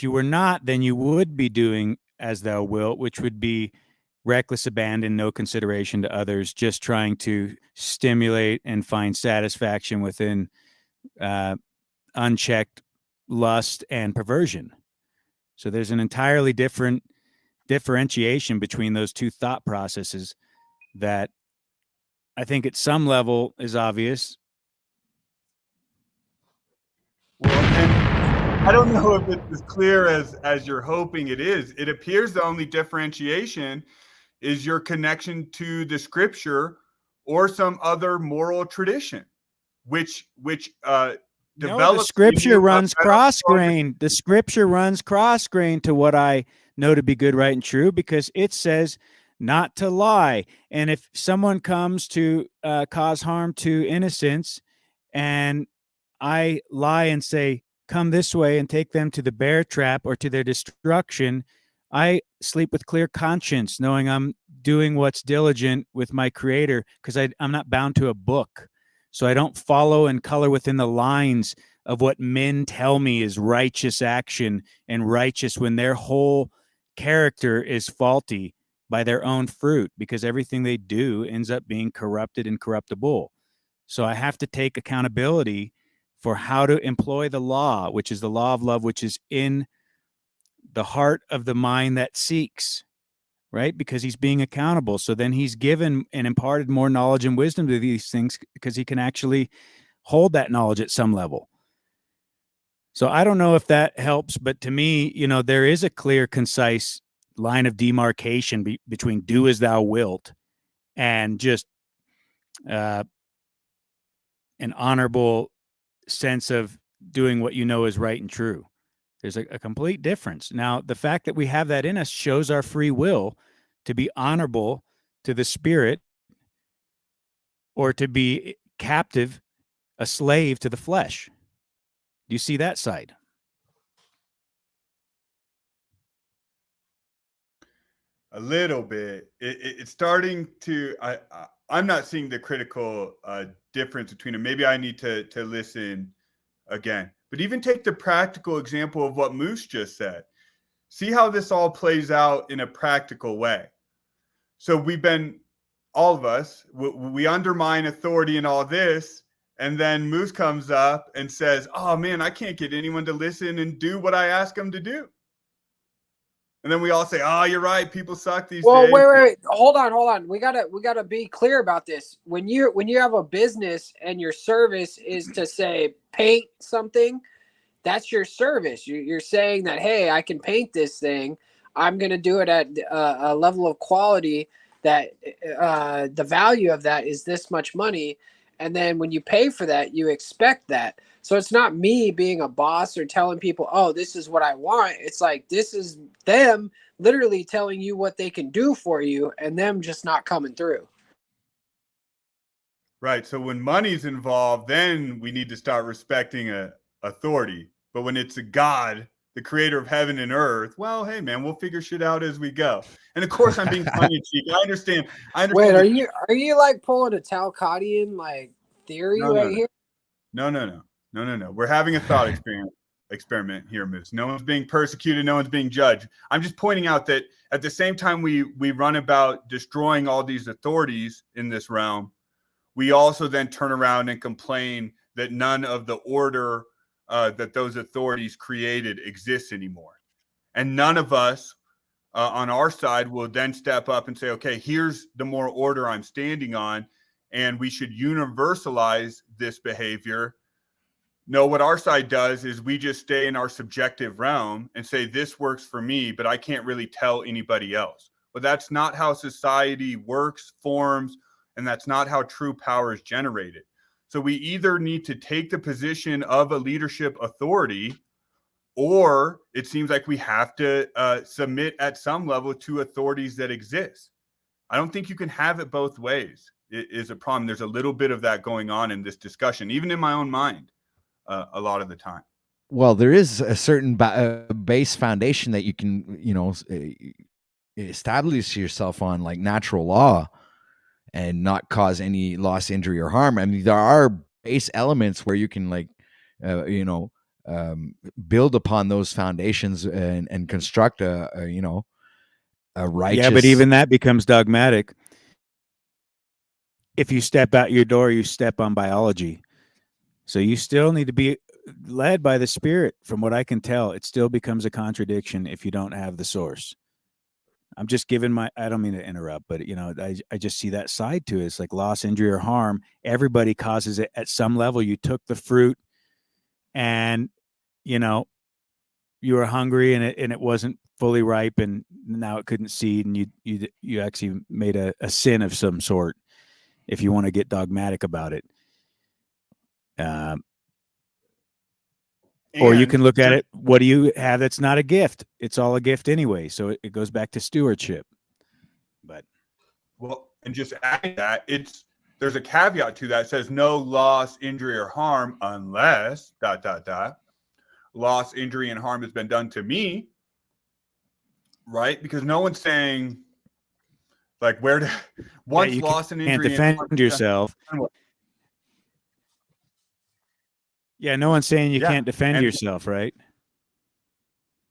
you were not, then you would be doing as thou wilt, which would be reckless abandon, no consideration to others, just trying to stimulate and find satisfaction within uh, unchecked lust and perversion. So there's an entirely different differentiation between those two thought processes that I think at some level is obvious. Well, and I don't know if it's as clear as you're hoping it is. It appears the only differentiation is your connection to the scripture or some other moral tradition, which No, the develops in scripture you a runs better cross grain. The scripture runs cross grain to what I know to be good, right, and true, because it says not to lie. And if someone comes to cause harm to innocents, and I lie and say, come this way and take them to the bear trap or to their destruction, I sleep with clear conscience, knowing I'm doing what's diligent with my creator because I'm not bound to a book. So I don't follow and color within the lines of what men tell me is righteous action and righteous when their whole character is faulty by their own fruit, because everything they do ends up being corrupted and corruptible. So I have to take accountability for how to employ the law, which is the law of love, which is in the heart of the mind that seeks, right? Because he's being accountable. So then he's given and imparted more knowledge and wisdom to these things because he can actually hold that knowledge at some level. So I don't know if that helps, but to me, there is a clear, concise line of demarcation between do as thou wilt and just uh, an honorable sense of doing what you know is right and true. There's a complete difference. Now, the fact that we have that in us shows our free will to be honorable to the spirit or to be captive, a slave to the flesh. Do you see that side? a little bit. It's starting to. I'm not seeing the critical difference between them. Maybe I need to listen again. But even take the practical example of what Moose just said. See how this all plays out in a practical way. So we've been, all of us, we undermine authority and all this. And then Moose comes up and says, oh man, I can't get anyone to listen and do what I ask them to do. And then we all say, oh, you're right. People suck these days. Well, wait. Hold on. We gotta be clear about this. When you have a business and your service is to say paint something, that's your service. You're saying that, hey, I can paint this thing. I'm going to do it at a level of quality that the value of that is this much money. And then when you pay for that, you expect that. So it's not me being a boss or telling people, oh, this is what I want. It's like, this is them literally telling you what they can do for you and them just not coming through. Right. So when money's involved, then we need to start respecting authority. But when it's a God, the creator of heaven and earth, well, hey man, we'll figure shit out as we go. And of course, I'm being tongue in cheek. I understand. Wait, are you like pulling a Talcottian like theory here? No. We're having a thought experiment here, Moose. No one's being persecuted. No one's being judged. I'm just pointing out that at the same time we run about destroying all these authorities in this realm, we also then turn around and complain that none of the order that those authorities created exists anymore. And none of us on our side will then step up and say, okay, here's the moral order I'm standing on, and we should universalize this behavior. No, what our side does is we just stay in our subjective realm and say, this works for me, but I can't really tell anybody else. But that's not how society works, forms, and that's not how true power is generated. So we either need to take the position of a leadership authority, or it seems like we have to submit at some level to authorities that exist. I don't think you can have it both ways. It is a problem. There's a little bit of that going on in this discussion, even in my own mind, a lot of the time. Well, there is a certain base foundation that you can, establish yourself on, like natural law, and not cause any loss, injury, or harm. I mean, there are base elements where you can, like, build upon those foundations and construct a righteous. Yeah, but even that becomes dogmatic. If you step out your door, you step on biology. So you still need to be led by the Spirit. From what I can tell, it still becomes a contradiction if you don't have the source. I'm just giving I don't mean to interrupt, but I just see that side to it. It's like loss, injury, or harm. Everybody causes it at some level. You took the fruit and, you were hungry and it wasn't fully ripe and now it couldn't seed and you actually made a sin of some sort if you want to get dogmatic about it. Or you can look at it, what do you have that's not a gift? It's all a gift anyway. So it goes back to stewardship. But and just adding that, there's a caveat to that. It says no loss, injury, or harm unless ... loss, injury, and harm has been done to me, right? Because no one's saying like once loss and injury can't defend yourself. Yeah, no one's saying you can't defend yourself, right?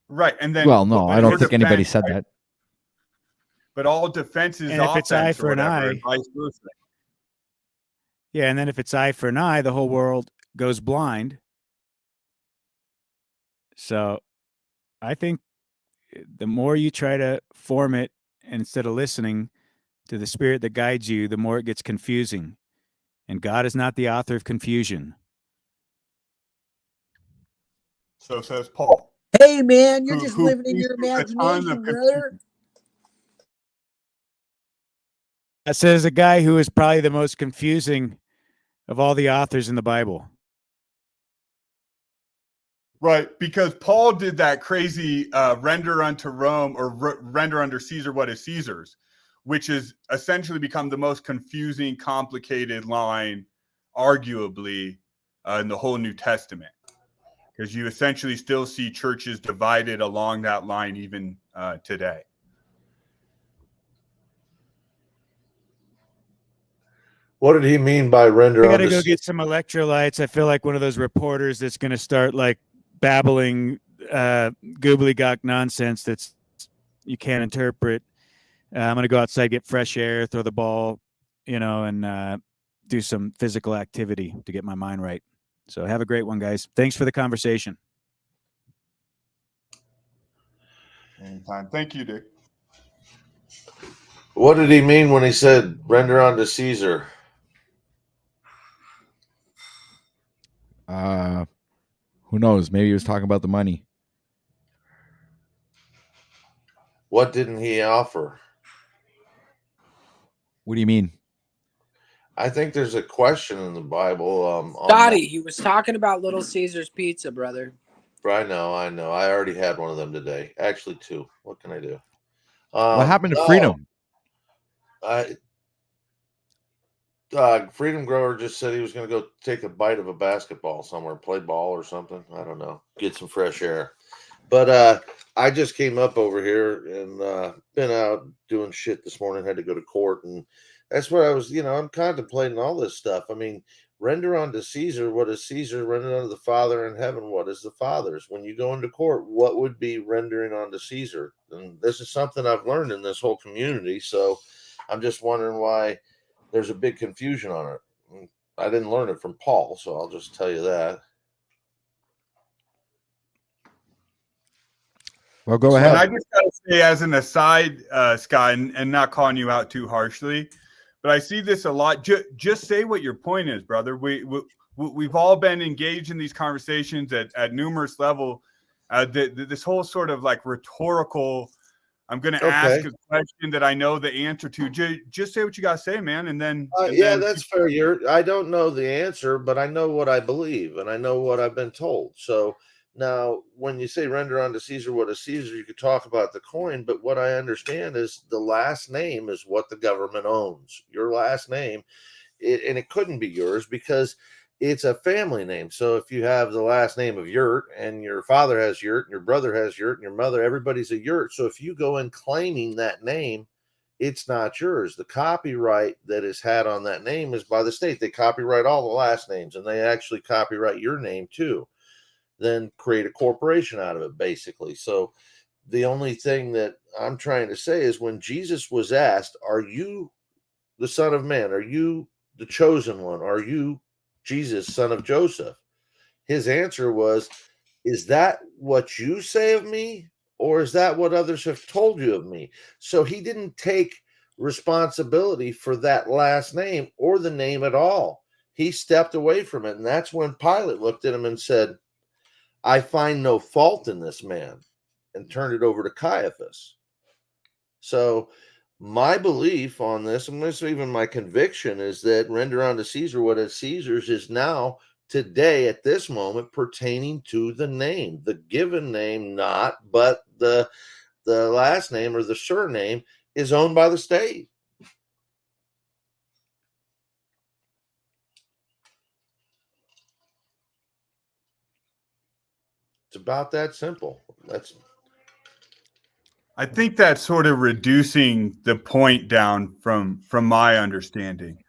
Right, and then no, I don't think anybody said that. But all defense is and if it's eye for an eye, vice versa. Yeah, and then if it's eye for an eye, the whole world goes blind. So I think the more you try to form it instead of listening to the Spirit that guides you, the more it gets confusing. And God is not the author of confusion. So says Paul. Hey, man, you're just living in your imagination, brother. That says a guy who is probably the most confusing of all the authors in the Bible. Right, because Paul did that crazy render unto Rome or render unto Caesar what is Caesar's, which has essentially become the most confusing, complicated line, arguably, in the whole New Testament. Because you essentially still see churches divided along that line even today. What did he mean by render? I got to go get some electrolytes. I feel like one of those reporters that's going to start like babbling gobbledygook nonsense that's you can't interpret. I'm going to go outside, get fresh air, throw the ball, and do some physical activity to get my mind right. So have a great one, guys. Thanks for the conversation. Anytime. Thank you, Dick. What did he mean when he said render unto Caesar? Who knows? Maybe he was talking about the money. What didn't he offer? What do you mean? I think there's a question in the Bible. Dottie, he was talking about Little Caesar's Pizza, brother. I know. I already had one of them today. Actually, two. What can I do? What happened to Freedom? Freedom Grower just said he was going to go take a bite of a basketball somewhere, play ball or something. I don't know. Get some fresh air. But I just came up over here and been out doing shit this morning. Had to go to court, and that's where I was. I'm contemplating all this stuff. I mean, render unto Caesar what is Caesar. Render unto the Father in heaven what is the Father's. When you go into court, what would be rendering unto Caesar? And this is something I've learned in this whole community. So I'm just wondering why there's a big confusion on it. I didn't learn it from Paul, so I'll just tell you that. Well, go ahead. And I just got to say, as an aside, Scott, and not calling you out too harshly, but I see this a lot. Just say what your point is, brother. We've all been engaged in these conversations at numerous levels. This whole sort of like rhetorical, I'm going to ask a question that I know the answer to. Just say what you got to say, man. And then. That's fair. I don't know the answer, but I know what I believe and I know what I've been told. So now when you say render unto Caesar what is Caesar, you could talk about the coin, but what I understand is the last name is what the government owns. Your last name, and it couldn't be yours because it's a family name. So if you have the last name of Yurt and your father has Yurt and your brother has Yurt and your mother, everybody's a Yurt. So if you go in claiming that name, it's not yours. The copyright that is had on that name is by the state. They copyright all the last names and they actually copyright your name too. then create a corporation out of it, basically. So the only thing that I'm trying to say is when Jesus was asked, "Are you the Son of Man? Are you the chosen one? Are you Jesus, son of Joseph?" His answer was, "Is that what you say of me? Or is that what others have told you of me?" So he didn't take responsibility for that last name or the name at all. He stepped away from it. And that's when Pilate looked at him and said, "I find no fault in this man," and turned it over to Caiaphas. So my belief on this, and this even my conviction, is that render unto Caesar what is Caesar's is now, today, at this moment, pertaining to the name, the given name, not, but the last name or the surname is owned by the state. It's about that simple. I think that's sort of reducing the point down from my understanding.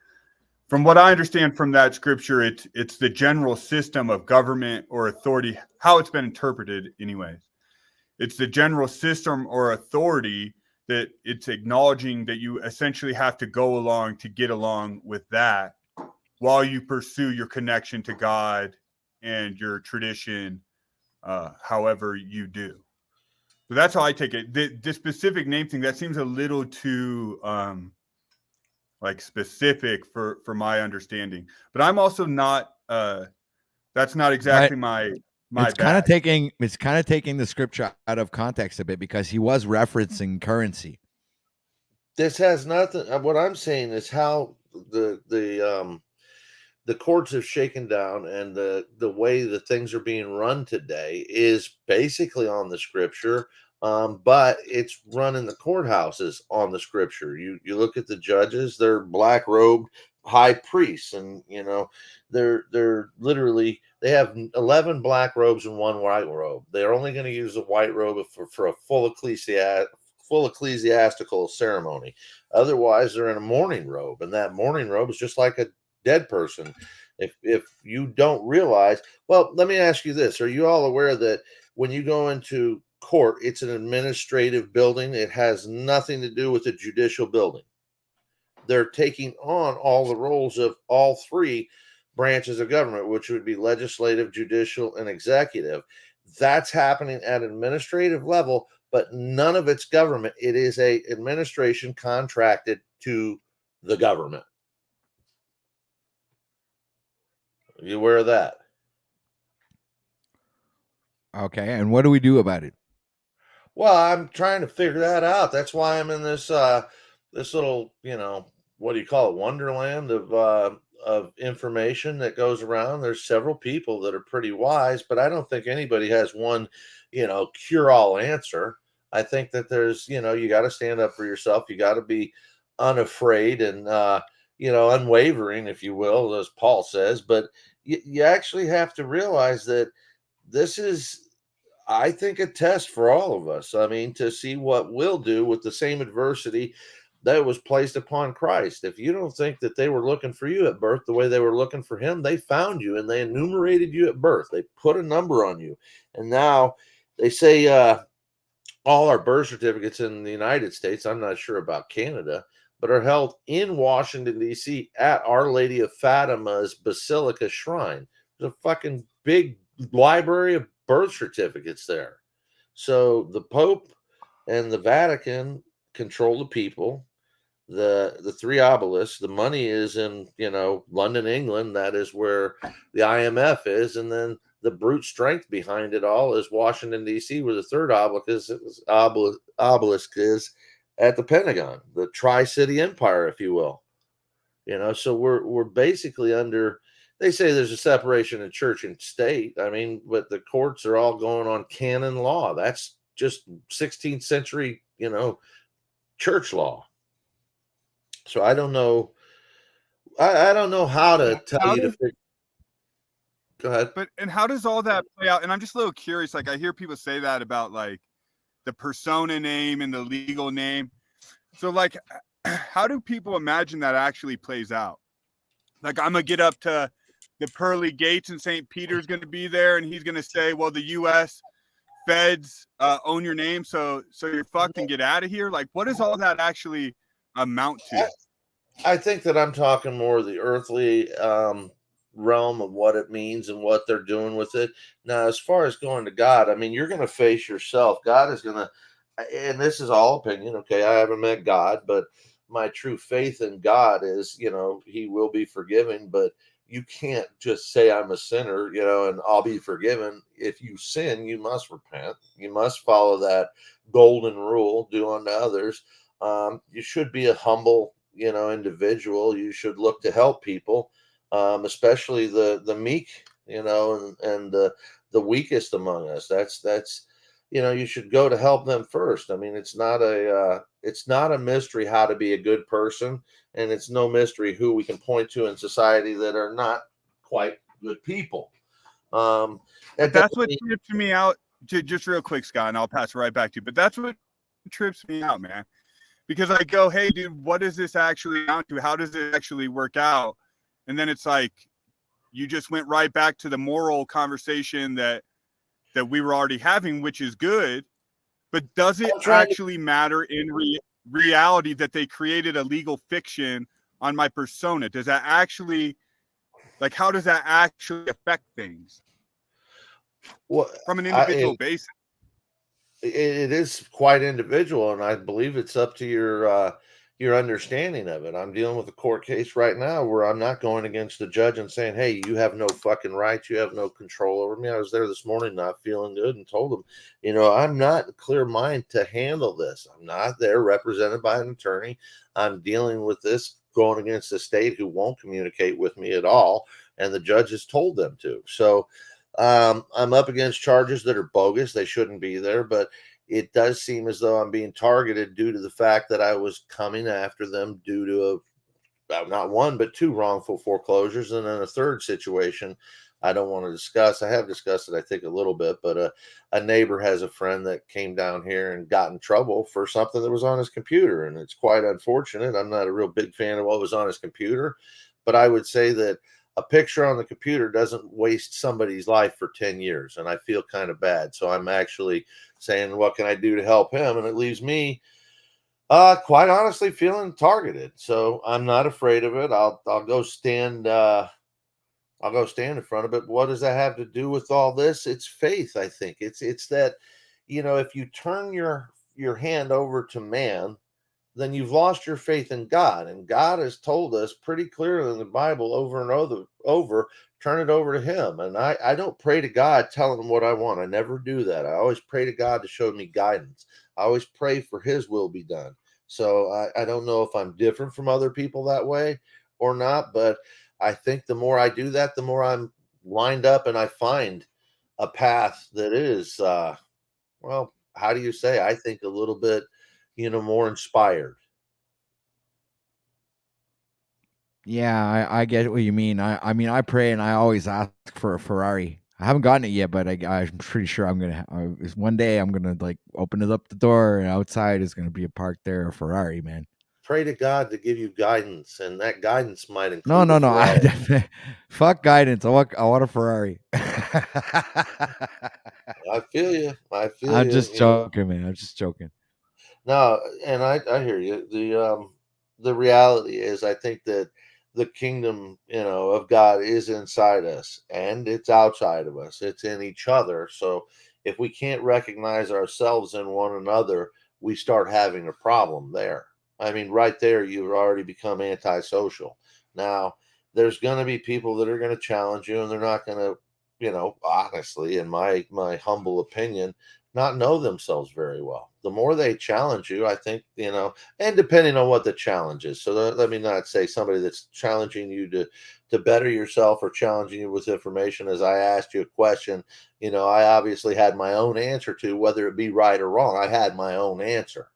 From what I understand from that scripture, it's the general system of government or authority, how it's been interpreted anyways. It's the general system or authority that it's acknowledging that you essentially have to go along to get along with that while you pursue your connection to God and your tradition, however you do. So that's how I take it. The specific name thing, that seems a little too like specific for my understanding. But I'm also not that's not exactly my It's kind of bag. taking the scripture out of context a bit because he was referencing currency. This has nothing. What I'm saying is how the courts have shaken down, and the way that things are being run today is basically on the scripture, but it's run in the courthouses on the scripture. You look at the judges; they're black robed high priests, and they're literally, they have 11 black robes and one white robe. They're only going to use the white robe for a full ecclesiastical ceremony. Otherwise, they're in a mourning robe, and that mourning robe is just like a dead person. If you don't realize, well, let me ask you this: are you all aware that when you go into court, it's an administrative building? It has nothing to do with a judicial building. They're taking on all the roles of all three branches of government, which would be legislative, judicial, and executive. That's happening at an administrative level, but none of it's government. It is a administration contracted to the government. Are you aware of that? Okay, and what do we do about it? Well, I'm trying to figure that out. That's why I'm in this this little, what do you call it, wonderland of information that goes around. There's several people that are pretty wise, but I don't think anybody has one, cure all answer. I think that there's, you got to stand up for yourself. You got to be unafraid and unwavering, if you will, as Paul says. But you actually have to realize that this is, I think, a test for all of us. I mean, to see what we'll do with the same adversity that was placed upon Christ. If you don't think that they were looking for you at birth the way they were looking for him, they found you and they enumerated you at birth. They put a number on you. And now they say all our birth certificates in the United States, I'm not sure about Canada, but are held in Washington, D.C. at Our Lady of Fatima's Basilica Shrine. There's a fucking big library of birth certificates there. So the Pope and the Vatican control the people. The three obelisks, the money is in London, England. That is where the IMF is, and then the brute strength behind it all is Washington, D.C., where the third obelisk is at the Pentagon, the Tri-City Empire, if you will. So we're basically under. They say there's a separation of church and state. I mean, but the courts are all going on canon law. That's just 16th century, church law. So I don't know. I don't know how to tell you to figure. Go ahead. But and how does all that play out? And I'm just a little curious. Like I hear people say that about like the persona name and the legal name. So like, how do people imagine that actually plays out? Like I'm gonna get up to the pearly gates in St. Peter's going to be there, and he's going to say, well, the U.S. feds own your name, so you're fucked and get out of here. Like, what does all that actually amount to? I think that I'm talking more the earthly realm of what it means and what they're doing with it. Now, as far as going to God, I mean, you're going to face yourself. God is going to, and this is all opinion. Okay. I haven't met God, but my true faith in God is, he will be forgiving, but you can't just say I'm a sinner, and I'll be forgiven. If you sin, you must repent. You must follow that golden rule, do unto others. You should be a humble, individual. You should look to help people, especially the meek, and the weakest among us. That's you should go to help them first. I mean, it's not a mystery how to be a good person, and it's no mystery who we can point to in society that are not quite good people. That's what trips me out. Just real quick, Scott, and I'll pass it right back to you. But that's what trips me out, man. Because I go, hey, dude, what does this actually amount to? How does it actually work out? And then it's like, you just went right back to the moral conversation that we were already having, which is good. But does it actually matter in reality that they created a legal fiction on my persona? Does that actually, like, how does that actually affect things? Well, from an individual basis? It is quite individual, and I believe it's up to your understanding of it. I'm dealing with a court case right now where I'm not going against the judge and saying, hey, you have no fucking rights, you have no control over me. I was there this morning not feeling good and told them, I'm not in a clear mind to handle this. I'm not there represented by an attorney. I'm dealing with this going against the state who won't communicate with me at all, and the judge has told them to. So I'm up against charges that are bogus. They shouldn't be there, but it does seem as though I'm being targeted due to the fact that I was coming after them due to not one, but two wrongful foreclosures. And then a third situation I don't want to discuss. I have discussed it, I think, a little bit, but a neighbor has a friend that came down here and got in trouble for something that was on his computer. And it's quite unfortunate. I'm not a real big fan of what was on his computer, but I would say that a picture on the computer doesn't waste somebody's life for 10 years. And I feel kind of bad. So I'm actually saying, what can I do to help him? And it leaves me, quite honestly, feeling targeted. So I'm not afraid of it. I'll go stand, I'll go stand in front of it. What does that have to do with all this? It's faith. I think it's that, if you turn your hand over to man, then you've lost your faith in God. And God has told us pretty clearly in the Bible over and over, turn it over to him. And I don't pray to God telling him what I want. I never do that. I always pray to God to show me guidance. I always pray for his will be done. So I don't know if I'm different from other people that way or not, but I think the more I do that, the more I'm lined up and I find a path that is, well, how do you say? I think a little bit, more inspired. Yeah, I get what you mean. I mean, I pray and I always ask for a Ferrari. I haven't gotten it yet, but I'm pretty sure I'm gonna. One day I'm gonna like open it up the door, and outside is gonna be a parked there, a Ferrari, man. Pray to God to give you guidance, and that guidance might include No. I Ferrari. definitely fuck guidance. I want a Ferrari. I feel you. I'm just joking, man. I'm just joking. No, and I hear you. The reality is, I think that the kingdom, of God is inside us, and it's outside of us. It's in each other. So if we can't recognize ourselves in one another, we start having a problem there. I mean, right there, you've already become antisocial. Now, there's going to be people that are going to challenge you, and they're not going to, honestly, in my humble opinion, not know themselves very well. The more they challenge you, I think, and depending on what the challenge is. So let me not say somebody that's challenging you to better yourself or challenging you with information. As I asked you a question, I obviously had my own answer to whether it be right or wrong. I had my own answer.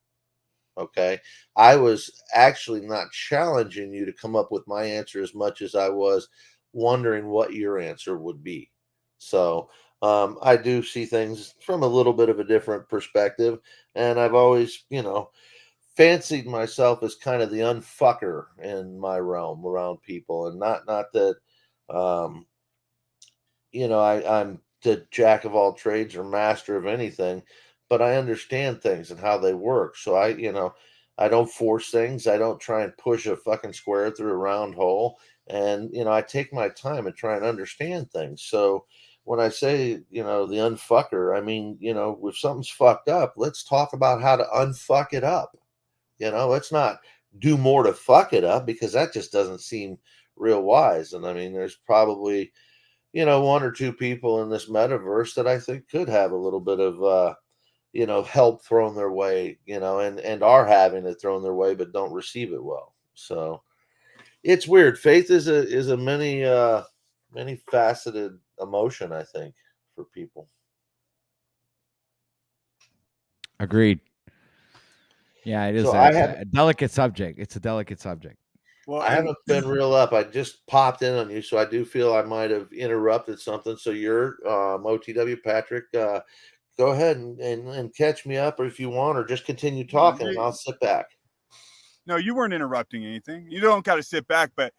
Okay. I was actually not challenging you to come up with my answer as much as I was wondering what your answer would be. So I do see things from a little bit of a different perspective. And I've always, fancied myself as kind of the unfucker in my realm around people. And not that, I'm the jack of all trades or master of anything, but I understand things and how they work. So I don't force things. I don't try and push a fucking square through a round hole. And, I take my time and try and understand things. So when I say, the unfucker, I mean, if something's fucked up, let's talk about how to unfuck it up. Let's not do more to fuck it up, because that just doesn't seem real wise. And I mean, there's probably, one or two people in this metaverse that I think could have a little bit of, help thrown their way, and are having it thrown their way, but don't receive it well. So it's weird. Faith is a many faceted emotion, I think, for people. Agreed. Yeah, it is So a delicate subject. It's a delicate subject. Well, I haven't been real up. I just popped in on you, so I do feel I might have interrupted something. So you're OTW Patrick. Go ahead and catch me up, or if you want, or just continue talking, and I'll sit back. No, you weren't interrupting anything. You don't got to sit back, but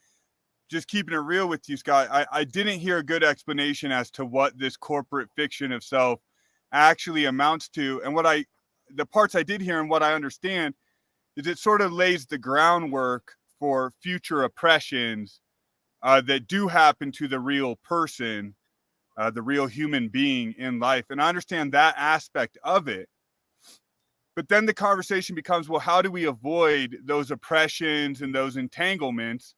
just keeping it real with you, Scott, I didn't hear a good explanation as to what this corporate fiction of self actually amounts to. And the parts I did hear and what I understand is it sort of lays the groundwork for future oppressions that do happen to the real person, the real human being in life. And I understand that aspect of it. But then the conversation becomes, well, how do we avoid those oppressions and those entanglements?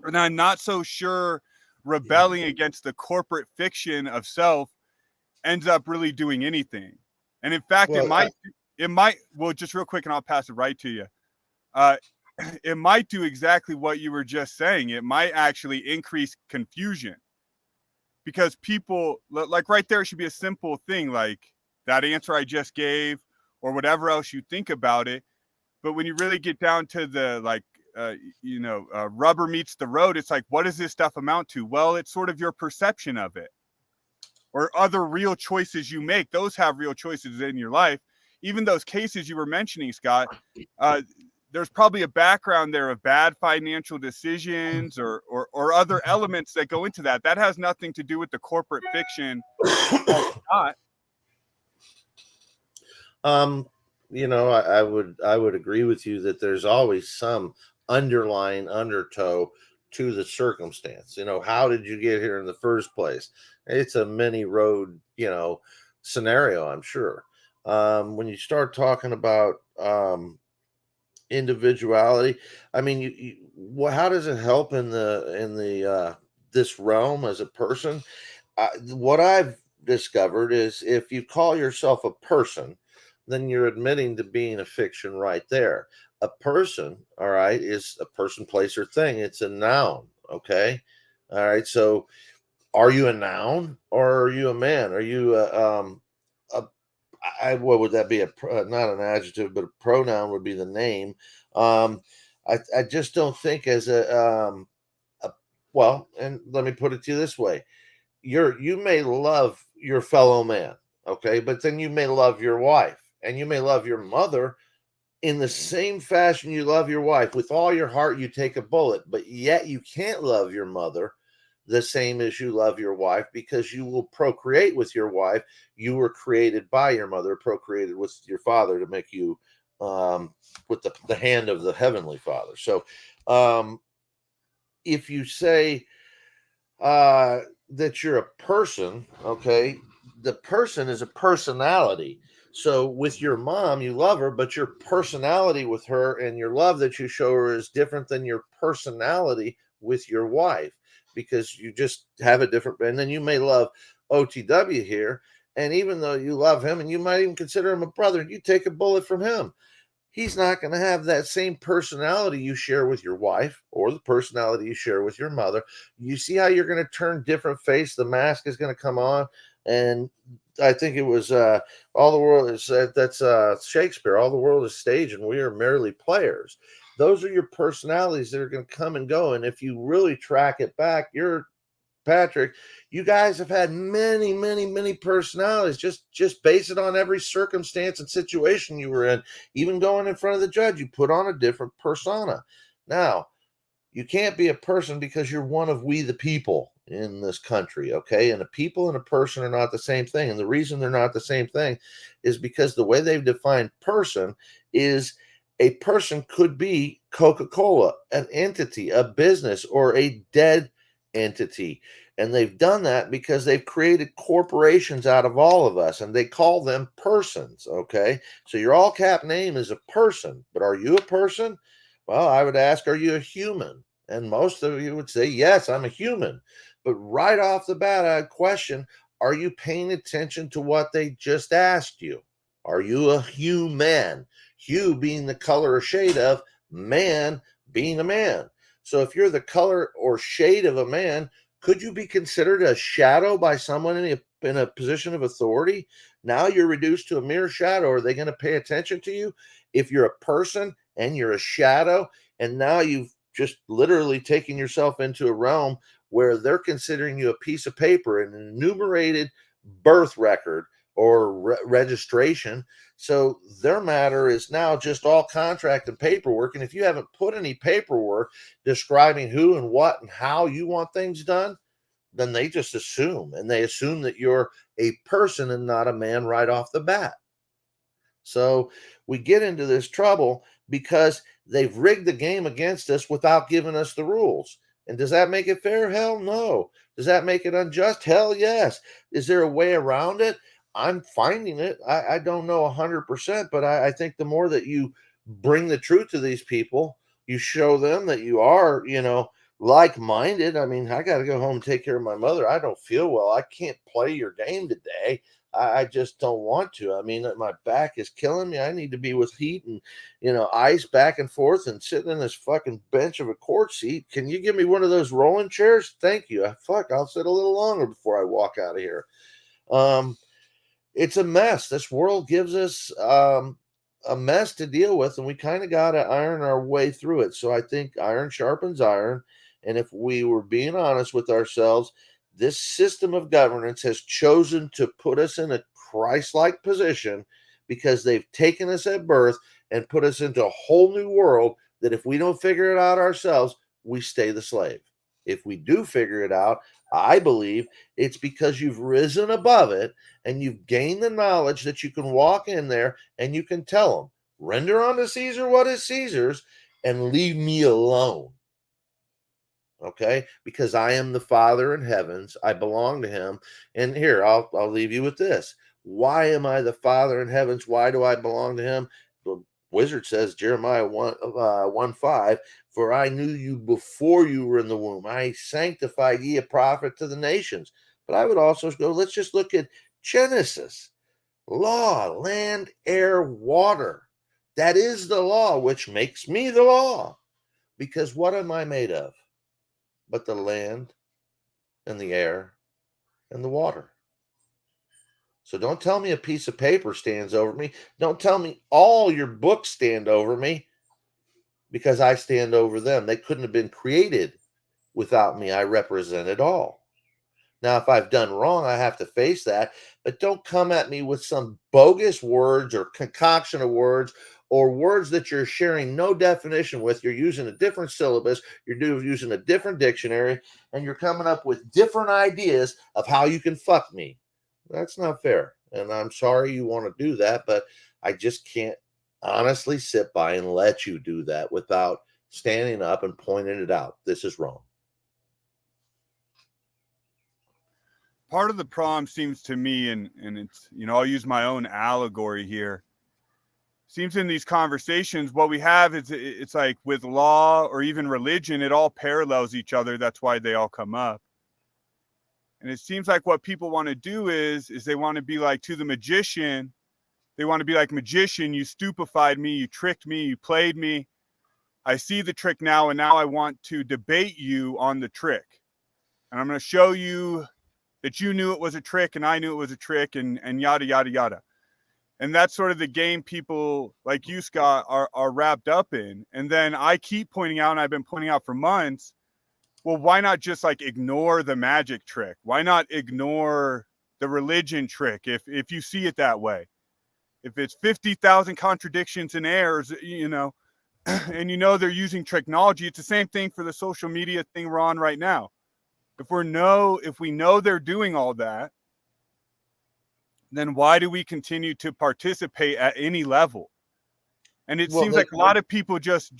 And I'm not so sure rebelling against the corporate fiction of self ends up really doing anything. And in fact, well, it might, well, just real quick, and I'll pass it right to you. It might do exactly what you were just saying. It might actually increase confusion, because people, like right there, it should be a simple thing, like that answer I just gave, or whatever else you think about it. But when you really get down to the, rubber meets the road, it's like, what does this stuff amount to? Well, it's sort of your perception of it, or other real choices you make. Those have real choices in your life. Even those cases you were mentioning, Scott, there's probably a background there of bad financial decisions or other elements that go into that. That has nothing to do with the corporate fiction. Not. I would agree with you that there's always some underlying undertow to the circumstance. How did you get here in the first place? It's a many road, scenario, I'm sure. When you start talking about individuality, I mean, how does it help in the this realm as a person? What I've discovered is, if you call yourself a person, then you're admitting to being a fiction right there. A person, all right, is a person, place, or thing. It's a noun. Okay. All right. So are you a noun, or are you a man? Are you what would that be? Not an adjective, but a pronoun would be the name. I just don't think as well, and let me put it to you this way. You may love your fellow man, okay, but then you may love your wife, and you may love your mother in the same fashion you love your wife. With all your heart, you take a bullet, but yet you can't love your mother the same as you love your wife, because you will procreate with your wife. You were created by your mother, procreated with your father to make you with the hand of the heavenly Father. So if you say that you're a person, okay, the person is a personality. So with your mom, you love her, but your personality with her and your love that you show her is different than your personality with your wife, because you just have a different. And then you may love OTW here, and even though you love him, and you might even consider him a brother, you take a bullet from him, he's not going to have that same personality you share with your wife, or the personality you share with your mother. You see how you're going to turn different face? The mask is going to come on. And I think it was all the world is that's Shakespeare. All the world is stage, and we are merely players. Those are your personalities that are going to come and go. And if you really track it back, you're Patrick, you guys have had many, many, many personalities. Just base it on every circumstance and situation you were in. Even going in front of the judge, you put on a different persona. Now, you can't be a person because you're one of we the people. in this country, okay? And a people and a person are not the same thing. And the reason they're not the same thing is because the way they've defined person is a person could be Coca-Cola, an entity, a business, or a dead entity. And they've done that because they've created corporations out of all of us and they call them persons, okay? So your all cap name is a person, but are you a person? Well, I would ask, are you a human? And most of you would say, yes, I'm a human. But right off the bat, I'd question, are you paying attention to what they just asked you? Are you a human? Hue being the color or shade of, man being a man. So if you're the color or shade of a man, could you be considered a shadow by someone in a position of authority? Now you're reduced to a mere shadow. Are they going to pay attention to you? If you're a person and you're a shadow, and now you've just literally taken yourself into a realm where they're considering you a piece of paper, an enumerated birth record or registration. So their matter is now just all contract and paperwork. And if you haven't put any paperwork describing who and what and how you want things done, then they just assume, and they assume that you're a person and not a man right off the bat. So we get into this trouble because they've rigged the game against us without giving us the rules. And does that make it fair? Hell no. Does that make it unjust? Hell yes. Is there a way around it? I'm finding it. I don't know 100%, but I think the more that you bring the truth to these people, you show them that you are, like-minded. I mean, I got to go home and take care of my mother. I don't feel well. I can't play your game today. I just don't want to. I mean, my back is killing me. I need to be with heat and, ice back and forth and sitting in this fucking bench of a court seat. Can you give me one of those rolling chairs? Thank you. I'll sit a little longer before I walk out of here. It's a mess. This world gives us a mess to deal with, and we kind of got to iron our way through it. So I think iron sharpens iron. And if we were being honest with ourselves, this system of governance has chosen to put us in a Christ-like position because they've taken us at birth and put us into a whole new world that if we don't figure it out ourselves, we stay the slave. If we do figure it out, I believe it's because you've risen above it and you've gained the knowledge that you can walk in there and you can tell them, render unto Caesar what is Caesar's and leave me alone. Okay, because I am the Father in heavens, I belong to him. And here, I'll leave you with this. Why am I the Father in heavens? Why do I belong to him? The wizard says, Jeremiah 1:5, for I knew you before you were in the womb. I sanctified ye a prophet to the nations. But I would also go, let's just look at Genesis. Law, land, air, water. That is the law, which makes me the law. Because what am I made of? But the land and the air and the water. So don't tell me a piece of paper stands over me. Don't tell me all your books stand over me, because I stand over them. They couldn't have been created without me. I represent it all. Now, if I've done wrong, I have to face that. But don't come at me with some bogus words or concoction of words or words that you're sharing no definition with. You're using a different syllabus. You're using a different dictionary. And you're coming up with different ideas of how you can fuck me. That's not fair. And I'm sorry you want to do that, but I just can't honestly sit by and let you do that without standing up and pointing it out. This is wrong. Part of the problem seems to me, and it's, I'll use my own allegory here. Seems in these conversations, what we have is it's like with law or even religion, it all parallels each other. That's why they all come up. And it seems like what people want to do is they want to be like to the magician. They want to be like, magician, you stupefied me, you tricked me, you played me. I see the trick now, and now I want to debate you on the trick. And I'm going to show you that you knew it was a trick and I knew it was a trick, and yada, yada, yada. And that's sort of the game people like you, Scott, are wrapped up in. And then I keep pointing out, and I've been pointing out for months, well, why not just like ignore the magic trick? Why not ignore the religion trick if you see it that way? If it's 50,000 contradictions and errors, and they're using technology, it's the same thing for the social media thing we're on right now. If we know they're doing all that, then why do we continue to participate at any level? And it seems like a lot of people just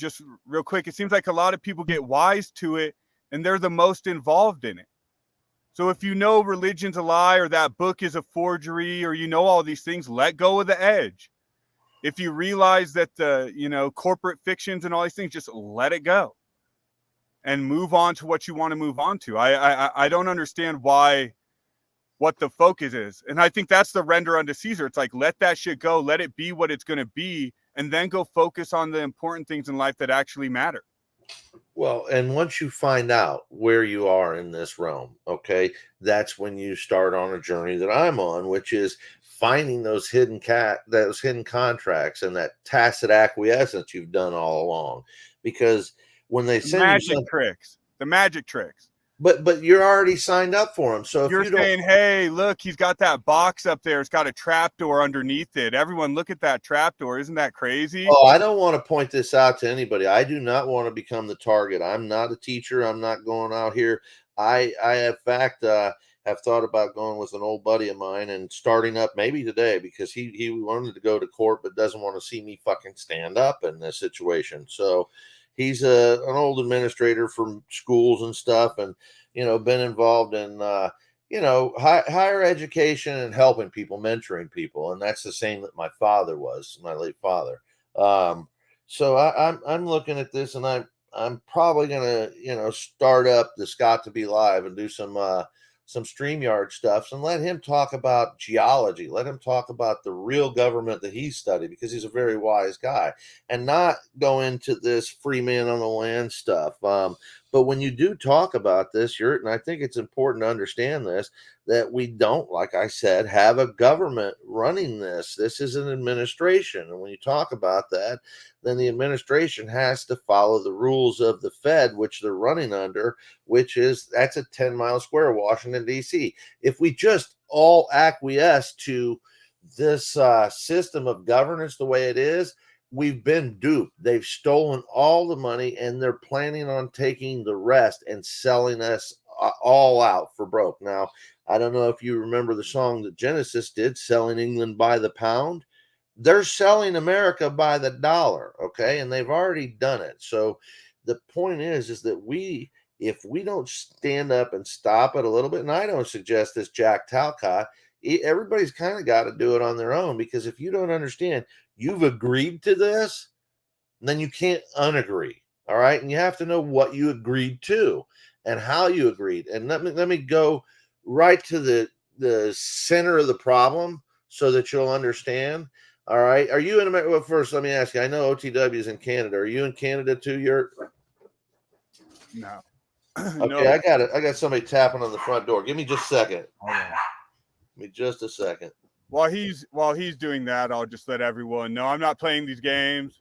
real quick, it seems like a lot of people get wise to it and they're the most involved in it. So if you know religion's a lie or that book is a forgery or you know all these things, let go of the edge. If you realize that the, corporate fictions and all these things, just let it go and move on to what you want to move on to. I don't understand what the focus is. And I think that's the render unto Caesar. It's like, let that shit go, let it be what it's going to be, and then go focus on the important things in life that actually matter. Well, and once you find out where you are in this realm, okay, that's when you start on a journey that I'm on, which is finding those hidden contracts and that tacit acquiescence you've done all along. Because when they send the magic tricks. But you're already signed up for them. So if you're saying, hey, look, he's got that box up there. It's got a trapdoor underneath it. Everyone look at that trapdoor. Isn't that crazy? Oh, I don't want to point this out to anybody. I do not want to become the target. I'm not a teacher. I'm not going out here. I in fact, have thought about going with an old buddy of mine and starting up maybe today because he wanted to go to court but doesn't want to see me fucking stand up in this situation. So he's an old administrator for schools and stuff, and been involved in higher education and helping people, mentoring people, and that's the same that my father was, my late father. So I'm looking at this, and I'm probably gonna start up the Scott to Be Live and do some StreamYard stuffs and let him talk about geology, let him talk about the real government that he studied, because he's a very wise guy, and not go into this free man on the land stuff. But when you do talk about this, and I think it's important to understand this, that we don't, like I said, have a government running this. This is an administration. And when you talk about that, then the administration has to follow the rules of the Fed, which they're running under, that's a 10-mile square, Washington, D.C. If we just all acquiesce to this system of governance the way it is, we've been duped. They've stolen all the money, and they're planning on taking the rest and selling us all out for broke. Now, I don't know if you remember the song that Genesis did, Selling England by the Pound. They're selling America by the dollar, okay? And they've already done it. So the point is that if we don't stand up and stop it a little bit, and I don't suggest this Jack Talcott, everybody's kind of got to do it on their own, because if you don't understand, you've agreed to this, then you can't unagree. All right. And you have to know what you agreed to and how you agreed. And let me go right to the center of the problem so that you'll understand. All right. Are you in America? Well, first, let me ask you, I know OTW is in Canada. Are you in Canada too, Yurt? No. Okay. No. I got somebody tapping on the front door. Give me just a second. Right. Give me just a second. While he's doing that, I'll just let everyone know I'm not playing these games.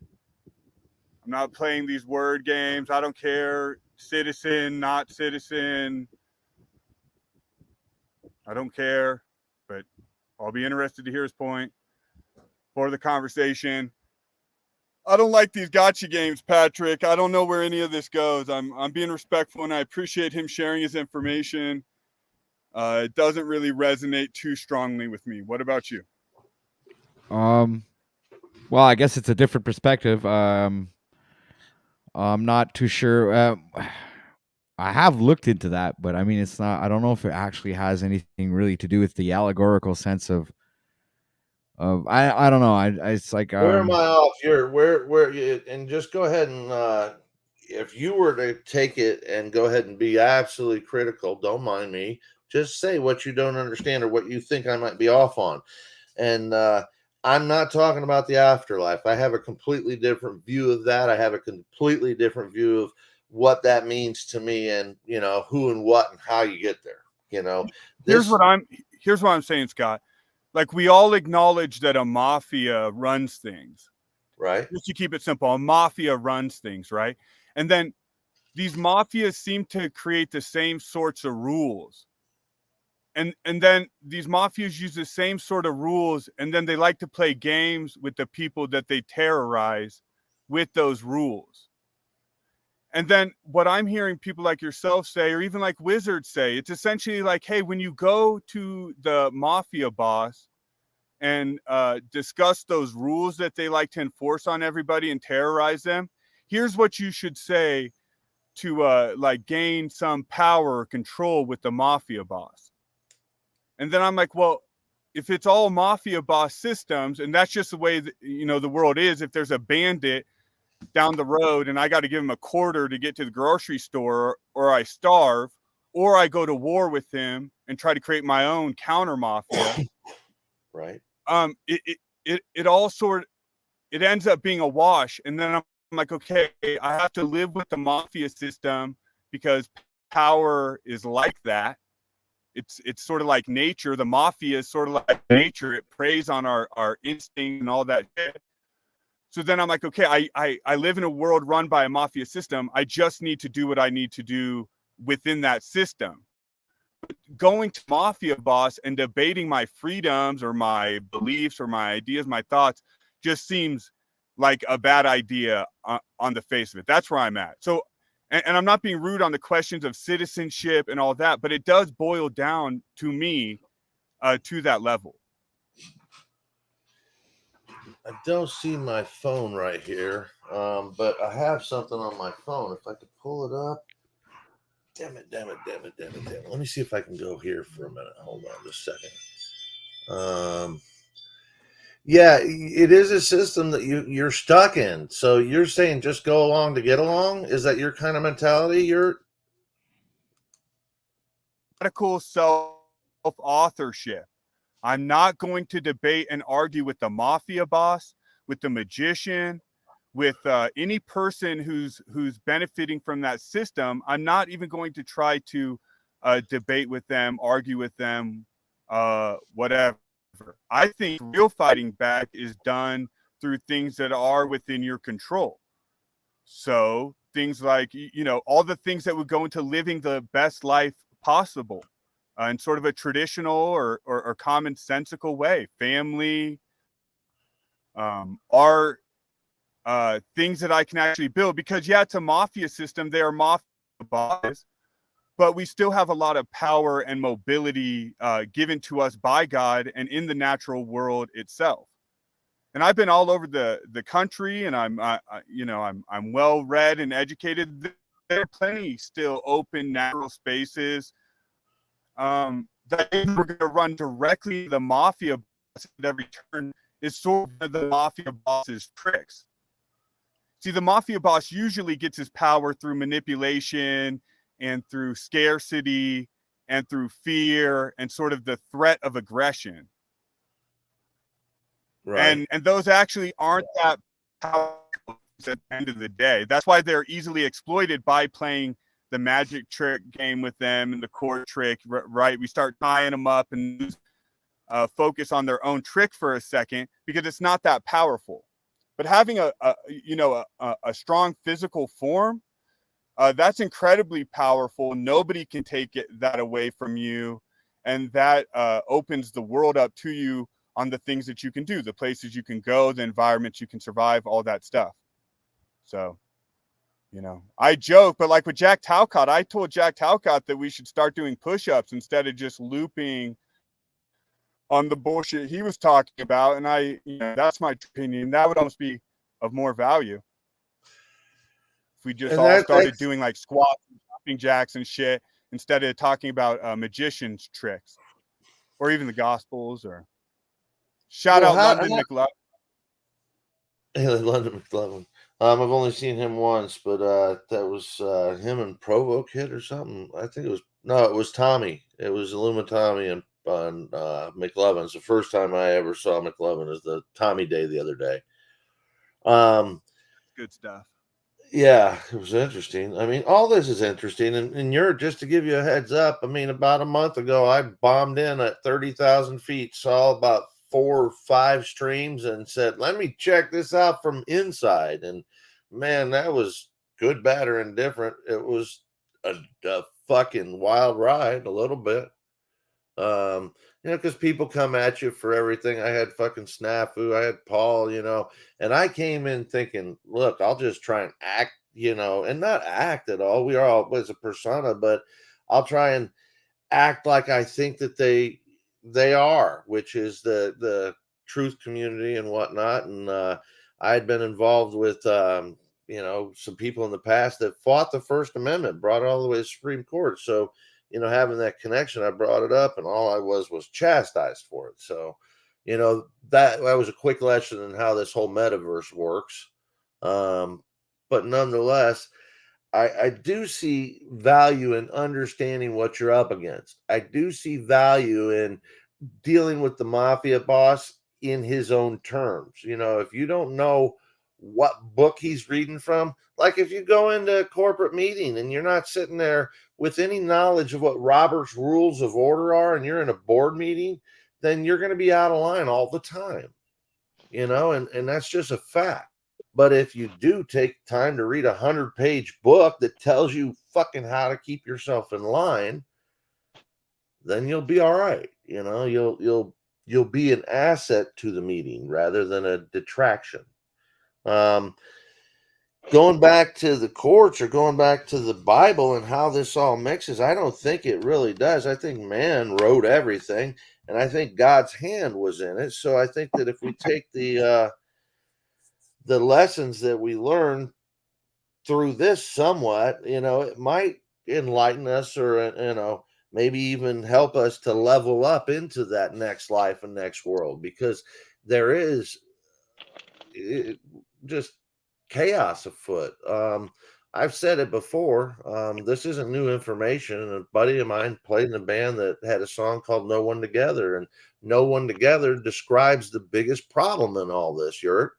I'm not playing these word games. I don't care. Citizen, not citizen. I don't care. But I'll be interested to hear his point for the conversation. I don't like these gotcha games, Patrick. I don't know where any of this goes. I'm being respectful, and I appreciate him sharing his information. It doesn't really resonate too strongly with me. What about you? Well, I guess it's a different perspective. I'm not too sure. I have looked into that, but I mean, it's not. I don't know if it actually has anything really to do with the allegorical sense of. I don't know. It's like where am I off? And just go ahead and if you were to take it and go ahead and be absolutely critical, don't mind me. Just say what you don't understand or what you think I might be off on. And I'm not talking about the afterlife. I have a completely different view of that. I have a completely different view of what that means to me, and who and what and how you get there. Here's what I'm saying, Scott. Like, we all acknowledge that a mafia runs things, right? Just to keep it simple, a mafia runs things, right? And then these mafias seem to create the same sorts of rules. And then these mafias use the same sort of rules, and then they like to play games with the people that they terrorize with those rules. And then what I'm hearing people like yourself say, or even like Wizards say, it's essentially like, hey, when you go to the mafia boss and discuss those rules that they like to enforce on everybody and terrorize them, here's what you should say to like gain some power or control with the mafia boss. And then I'm like, well, if it's all mafia boss systems, and that's just the way that, you know, the world is, if there's a bandit down the road and I got to give him a quarter to get to the grocery store, or I starve, or I go to war with him and try to create my own counter mafia. Right. It all sort, it ends up being a wash. And then I'm like, okay, I have to live with the mafia system because power is like that. It's sort of like nature. The mafia is sort of like nature. It preys on our instinct and all that shit. So then I'm like, okay, I live in a world run by a mafia system. I just need to do what I need to do within that system. Going to mafia boss and debating my freedoms or my beliefs or my ideas, my thoughts, just seems like a bad idea on the face of it. That's where I'm at. So, and I'm not being rude on the questions of citizenship and all that, but it does boil down to me to that level. I don't see my phone right here, but I have something on my phone. If I could pull it up. Damn it. Let me see if I can go here for a minute. Hold on just a second. Yeah, it is a system that you're stuck in. So you're saying just go along to get along? Is that your kind of mentality? You're radical self-authorship. I'm not going to debate and argue with the mafia boss, with the magician, with any person who's benefiting from that system. I'm not even going to try to debate with them, argue with them, whatever. I think real fighting back is done through things that are within your control. So things like, you know, all the things that would go into living the best life possible in sort of a traditional or commonsensical way. Family, art, things that I can actually build. Because, yeah, it's a mafia system. They are mafia bosses. But we still have a lot of power and mobility given to us by God and in the natural world itself. And I've been all over the country, and I'm well read and educated. There are plenty still open natural spaces that we're going to run directly. The mafia boss at every turn is sort of the mafia boss's tricks. See, the mafia boss usually gets his power through manipulation and through scarcity and through fear and sort of the threat of aggression. right. And those actually aren't that powerful at the end of the day. That's why they're easily exploited by playing the magic trick game with them and the court trick, right? We start tying them up and lose focus on their own trick for a second because it's not that powerful. But having a strong physical form, that's incredibly powerful. Nobody can take that away from you. And that opens the world up to you on the things that you can do, the places you can go, the environments you can survive, all that stuff. So, you know, I joke, but like with Jack Talcott, I told Jack Talcott that we should start doing push-ups instead of just looping on the bullshit he was talking about. And that's my opinion. That would almost be of more value if we just all started doing like squats and jumping jacks and shit instead of talking about magician's tricks or even the gospels. Or shout out London McLovin. Hey, London McLovin. I've only seen him once, but that was him and Provo Kid or something. I think it was Tommy. It was Illuma Tommy and McLovin. It's the first time I ever saw McLovin. Is the Tommy Day the other day. Good stuff. Yeah, it was interesting. I mean, all this is interesting. And you're, just to give you a heads up, I mean, about a month ago, I bombed in at 30,000 feet, saw about 4 or 5 streams and said, let me check this out from inside. And man, that was good, bad, or indifferent. It was a fucking wild ride a little bit. Because people come at you for everything. I had fucking Snafu, I had Paul, and I came in thinking, look, I'll just try and act and not act at all. We are always a persona, but I'll try and act like I think that they are, which is the truth community and whatnot. And I had been involved with some people in the past that fought the First Amendment, brought it all the way to the Supreme Court. So having that connection, I brought it up, and all I was chastised for it. So that was a quick lesson in how this whole metaverse works. But nonetheless, I do see value in understanding what you're up against. I do see value in dealing with the mafia boss in his own terms. If you don't know what book he's reading from, like if you go into a corporate meeting and you're not sitting there with any knowledge of what Robert's rules of order are, and you're in a board meeting, then you're going to be out of line all the time, and that's just a fact. But if you do take time to read 100-page book that tells you fucking how to keep yourself in line, then you'll be all right. You'll be an asset to the meeting rather than a detraction. Going back to the courts or going back to the Bible and how this all mixes, I don't think it really does. I think man wrote everything, and I think God's hand was in it. So I think that if we take the lessons that we learn through this somewhat, it might enlighten us, or maybe even help us to level up into that next life and next world, because there is just chaos afoot. I've said it before. This isn't new information. And a buddy of mine played in a band that had a song called No One Together, and No One Together describes the biggest problem in all this, Yurt.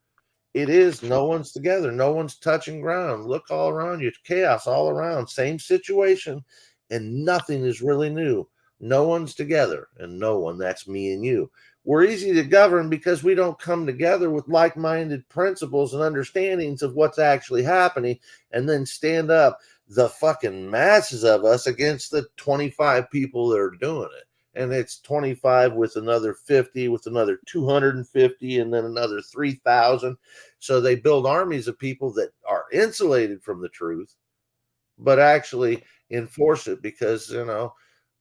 It is no one's together. No one's touching ground. Look all around you. It's chaos all around. Same situation, and nothing is really new. No one's together, and no one. That's me and you. We're easy to govern because we don't come together with like-minded principles and understandings of what's actually happening, and then stand up the fucking masses of us against the 25 people that are doing it. And it's 25 with another 50, with another 250, and then another 3,000. So they build armies of people that are insulated from the truth, but actually enforce it because,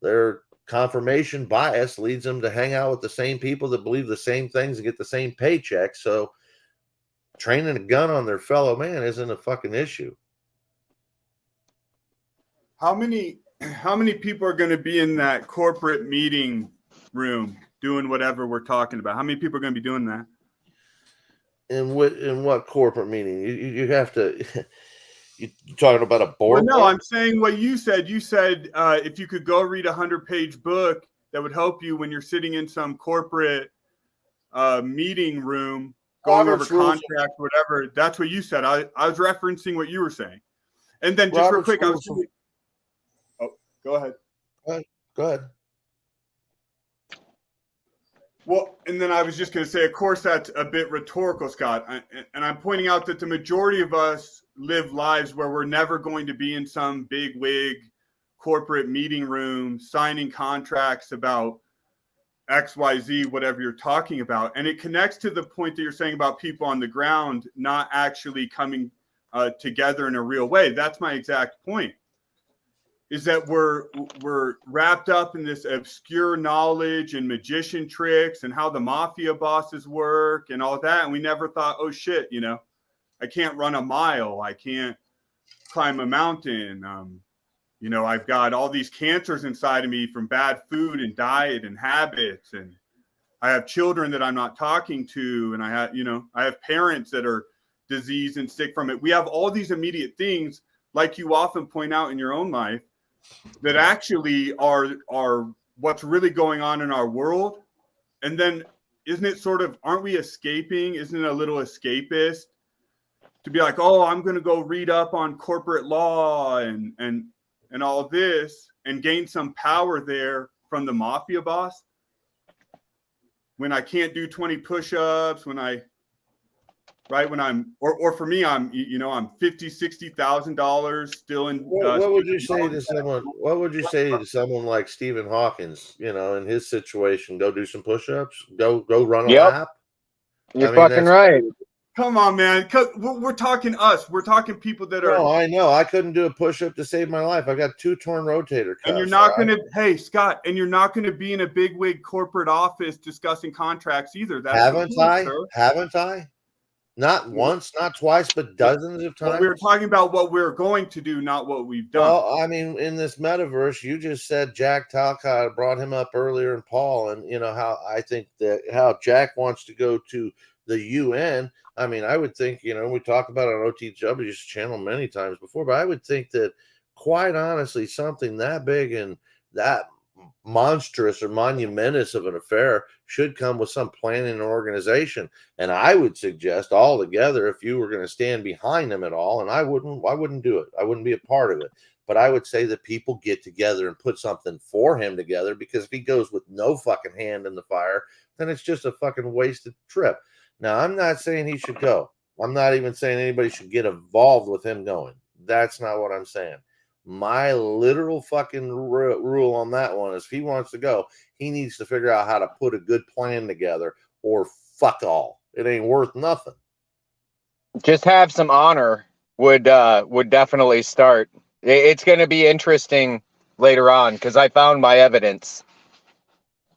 their confirmation bias leads them to hang out with the same people that believe the same things and get the same paycheck. So training a gun on their fellow man isn't a fucking issue. How many people are going to be in that corporate meeting room doing whatever we're talking about? How many people are going to be doing that? In what corporate meeting? You have to. You're talking about a board? Well, no, I'm saying what you said. You said if you could go read a 100-page book that would help you when you're sitting in some corporate meeting room going over contract, whatever. That's what you said. I was referencing what you were saying. And then just real quick, go ahead. Go ahead. Well, and then I was just going to say, of course, that's a bit rhetorical, Scott. And I'm pointing out that the majority of us live lives where we're never going to be in some big wig corporate meeting room signing contracts about XYZ, whatever you're talking about. And it connects to the point that you're saying about people on the ground not actually coming together in a real way. That's my exact point. Is that we're wrapped up in this obscure knowledge and magician tricks and how the mafia bosses work and all that. And we never thought, oh shit, I can't run a mile. I can't climb a mountain. I've got all these cancers inside of me from bad food and diet and habits. And I have children that I'm not talking to. And I have parents that are diseased and sick from it. We have all these immediate things, like you often point out in your own life, that actually are what's really going on in our world. And then isn't it aren't we escaping? Isn't it a little escapist to be like, oh, I'm going to go read up on corporate law and all this and gain some power there from the mafia boss when I can't do 20 push-ups, when I'm or for me, I'm $50,000-$60,000 still in. What would you say to someone? What would you say to someone like Stephen Hawkins? In his situation, go do some push-ups, go run a lap. You're fucking right. Come on, man. 'Cause we're talking us. We're talking people that are. No, I know. I couldn't do a push-up to save my life. I got 2 torn rotator cuffs. And you're not going to, hey, Scott, and you're not going to be in a bigwig corporate office discussing contracts either. That's Haven't point, I? sir. Haven't I? Not once, not twice, but dozens of times. Well, we were talking about what we're going to do, not what we've done. Well, I mean, in this metaverse, you just said Jack Talcott brought him up earlier, and Paul, and you know how I think that how Jack wants to go to the UN. I mean, I would think, you know, we talked about it on OTW's channel many times before, but I would think that, quite honestly, something that big and that monstrous or monumentous of an affair should come with some planning and organization. And I would suggest all together, if you were going to stand behind them at all, and I wouldn't do it. I wouldn't be a part of it. But I would say that people get together and put something for him together, because if he goes with no fucking hand in the fire, then it's just a fucking wasted trip. Now, I'm not saying he should go. I'm not even saying anybody should get involved with him going. That's not what I'm saying. My literal fucking rule on that one is if he wants to go, he needs to figure out how to put a good plan together, or fuck all. It ain't worth nothing. Just have some honor would definitely start. It's going to be interesting later on because I found my evidence.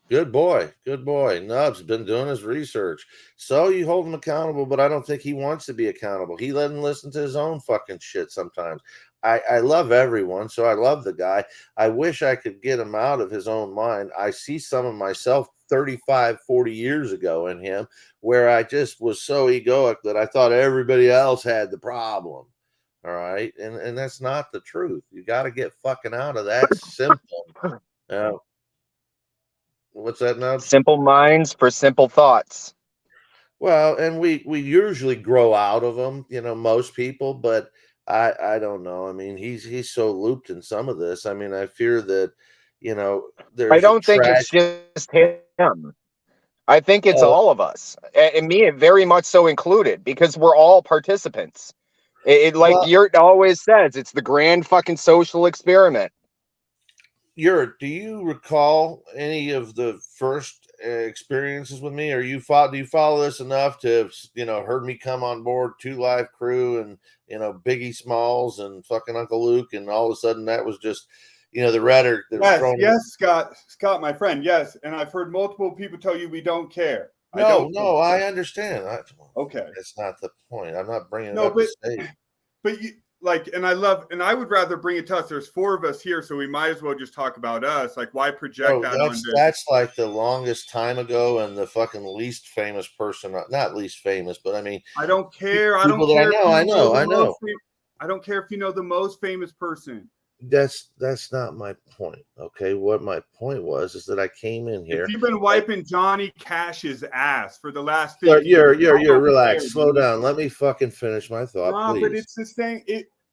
Good boy. Good boy. Nub's been doing his research. So you hold him accountable, but I don't think he wants to be accountable. He let him listen to his own fucking shit sometimes. I love everyone, so I love the guy. I wish I could get him out of his own mind. I see some of myself 35, 40 years ago in him, where I just was so egoic that I thought everybody else had the problem. All right. And that's not the truth. You got to get fucking out of that symptom. What's that now? Simple minds for simple thoughts. Well, and we usually grow out of them, you know, most people, but I don't know. I mean, he's so looped in some of this. I mean, I fear that, you know, there's I don't think it's just him. I think it's all of us, and me very much so included, because we're all participants. It like Yurt always says, it's the grand fucking social experiment. Yurt, do you recall any of the first experiences with me? Or do you follow this enough to have, you know, heard me come on board 2 Live Crew and, you know, Biggie Smalls and fucking Uncle Luke, and all of a sudden that was just, you know, the rhetoric that was thrown. Yes, Scott, my friend, yes. And I've heard multiple people tell you we don't care. No, I understand. Okay, that's not the point. I'm not bringing it up to stage. But you like, and I would rather bring it to us. There's 4 of us here, so we might as well just talk about us. Like, why project that on this? That's like the longest time ago, and the fucking least famous person, not least famous, but I mean, I don't care. I don't care. I know. I don't care if you know the most famous person. That's not my point. Okay, what my point was is that I came in here. If you've been wiping Johnny Cash's ass for the last 50 years, you're relax. Slow down. Let me fucking finish my thought, please. But it's this thing.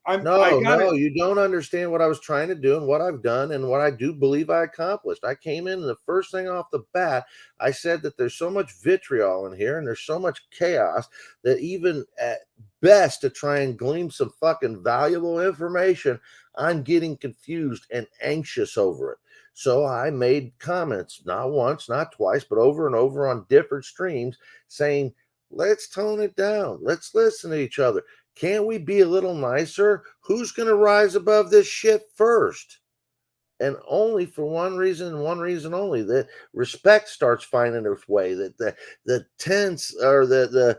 No, you don't understand what I was trying to do and what I've done and what I do believe I accomplished. I came in, and the first thing off the bat, I said that there's so much vitriol in here and there's so much chaos that even at best to try and glean some fucking valuable information, I'm getting confused and anxious over it. So I made comments, not once, not twice, but over and over on different streams saying, let's tone it down. Let's listen to each other. Can't we be a little nicer? Who's going to rise above this shit first? And only for one reason and one reason only, that respect starts finding its way, that the tense or the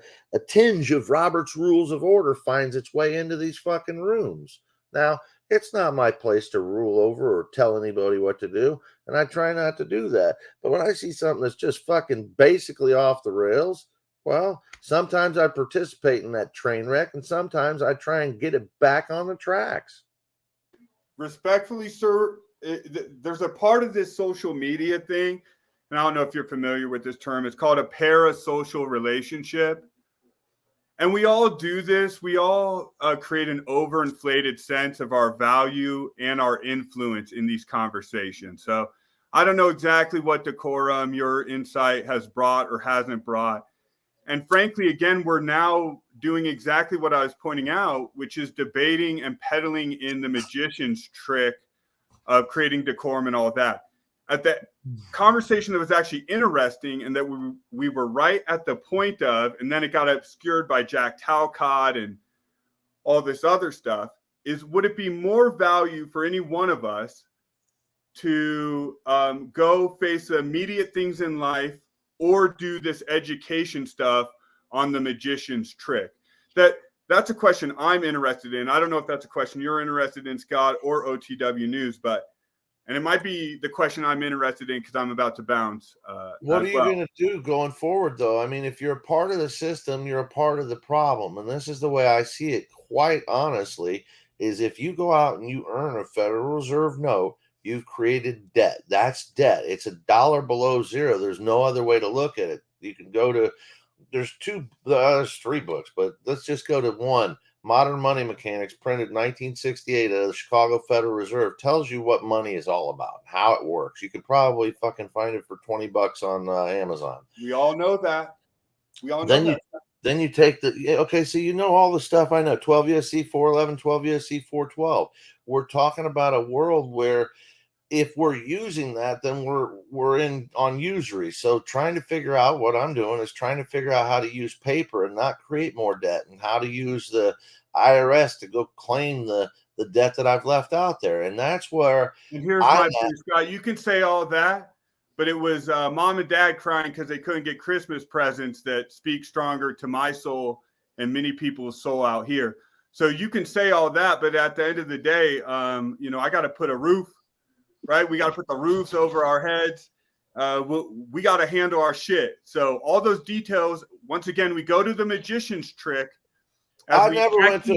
tinge of Robert's Rules of Order finds its way into these fucking rooms. Now, it's not my place to rule over or tell anybody what to do, and I try not to do that. But when I see something that's just fucking basically off the rails, well, sometimes I participate in that train wreck, and sometimes I try and get it back on the tracks. Respectfully, sir, there's a part of this social media thing, and I don't know if you're familiar with this term. It's called a parasocial relationship. And we all do this. We all create an overinflated sense of our value and our influence in these conversations. So I don't know exactly what decorum your insight has brought or hasn't brought. And frankly, again, we're now doing exactly what I was pointing out, which is debating and peddling in the magician's trick of creating decorum and all that. at the conversation that was actually interesting and that we were right at the point of, and then it got obscured by Jack Talcott and all this other stuff, is would it be more value for any one of us to go face the immediate things in life or do this education stuff on the magician's trick? That's a question I'm interested in. I don't know if that's a question you're interested in, Scott, or OTW News, and it might be the question I'm interested in because I'm about to bounce. What are you going to do going forward, though? I mean, if you're a part of the system, you're a part of the problem. And this is the way I see it, quite honestly, is if you go out and you earn a Federal Reserve note, you've created debt. That's debt. It's $1 below zero. There's no other way to look at it. You can go to, there's three books, but let's just go to one. Modern Money Mechanics, printed 1968 at the Chicago Federal Reserve, tells you what money is all about, how it works. You could probably fucking find it for $20 on Amazon. We all know that. Then you take okay, so you know all the stuff I know, 12 USC 411, 12 USC 412. We're talking about a world where if we're using that, then we're in on usury. So trying to figure out what I'm doing is trying to figure out how to use paper and not create more debt, and how to use the IRS to go claim the debt that I've left out there. And that's where. And here's my thing, Scott. You can say all that, but it was mom and dad crying because they couldn't get Christmas presents that speak stronger to my soul and many people's soul out here. So you can say all that, but at the end of the day, I got to put a roof. Right, we got to put the roofs over our heads. We got to handle our shit. So all those details. Once again, we go to the magician's trick. I never went to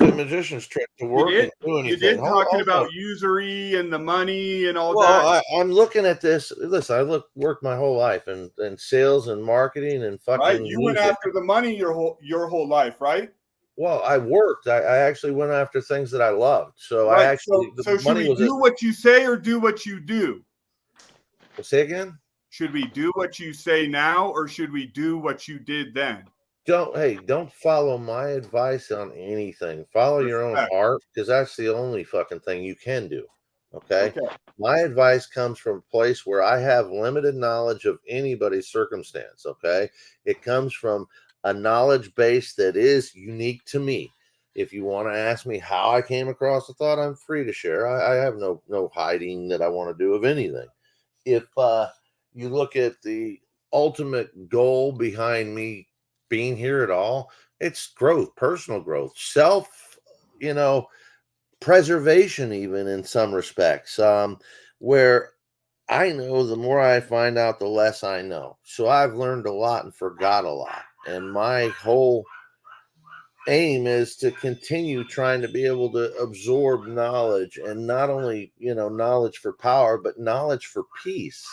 a magician's trick to work and do anything. You did talking about usury and the money and all that. Well, I'm looking at this. Listen, worked my whole life in sales and marketing and fucking. Right, you went after the money your whole life, right? Well, I worked. I actually went after things that I loved. So right. I actually. So should we do what you say or do what you do? Say again? Should we do what you say now or should we do what you did then? Don't follow my advice on anything. Follow your own heart, because that's the only fucking thing you can do. Okay? My advice comes from a place where I have limited knowledge of anybody's circumstance. Okay? It comes from a knowledge base that is unique to me. If you want to ask me how I came across the thought, I'm free to share. I have no hiding that I want to do of anything. If you look at the ultimate goal behind me being here at all, it's growth, personal growth, self, preservation, even in some respects, where I know the more I find out, the less I know. So I've learned a lot and forgot a lot. And my whole aim is to continue trying to be able to absorb knowledge, and not only, knowledge for power, but knowledge for peace.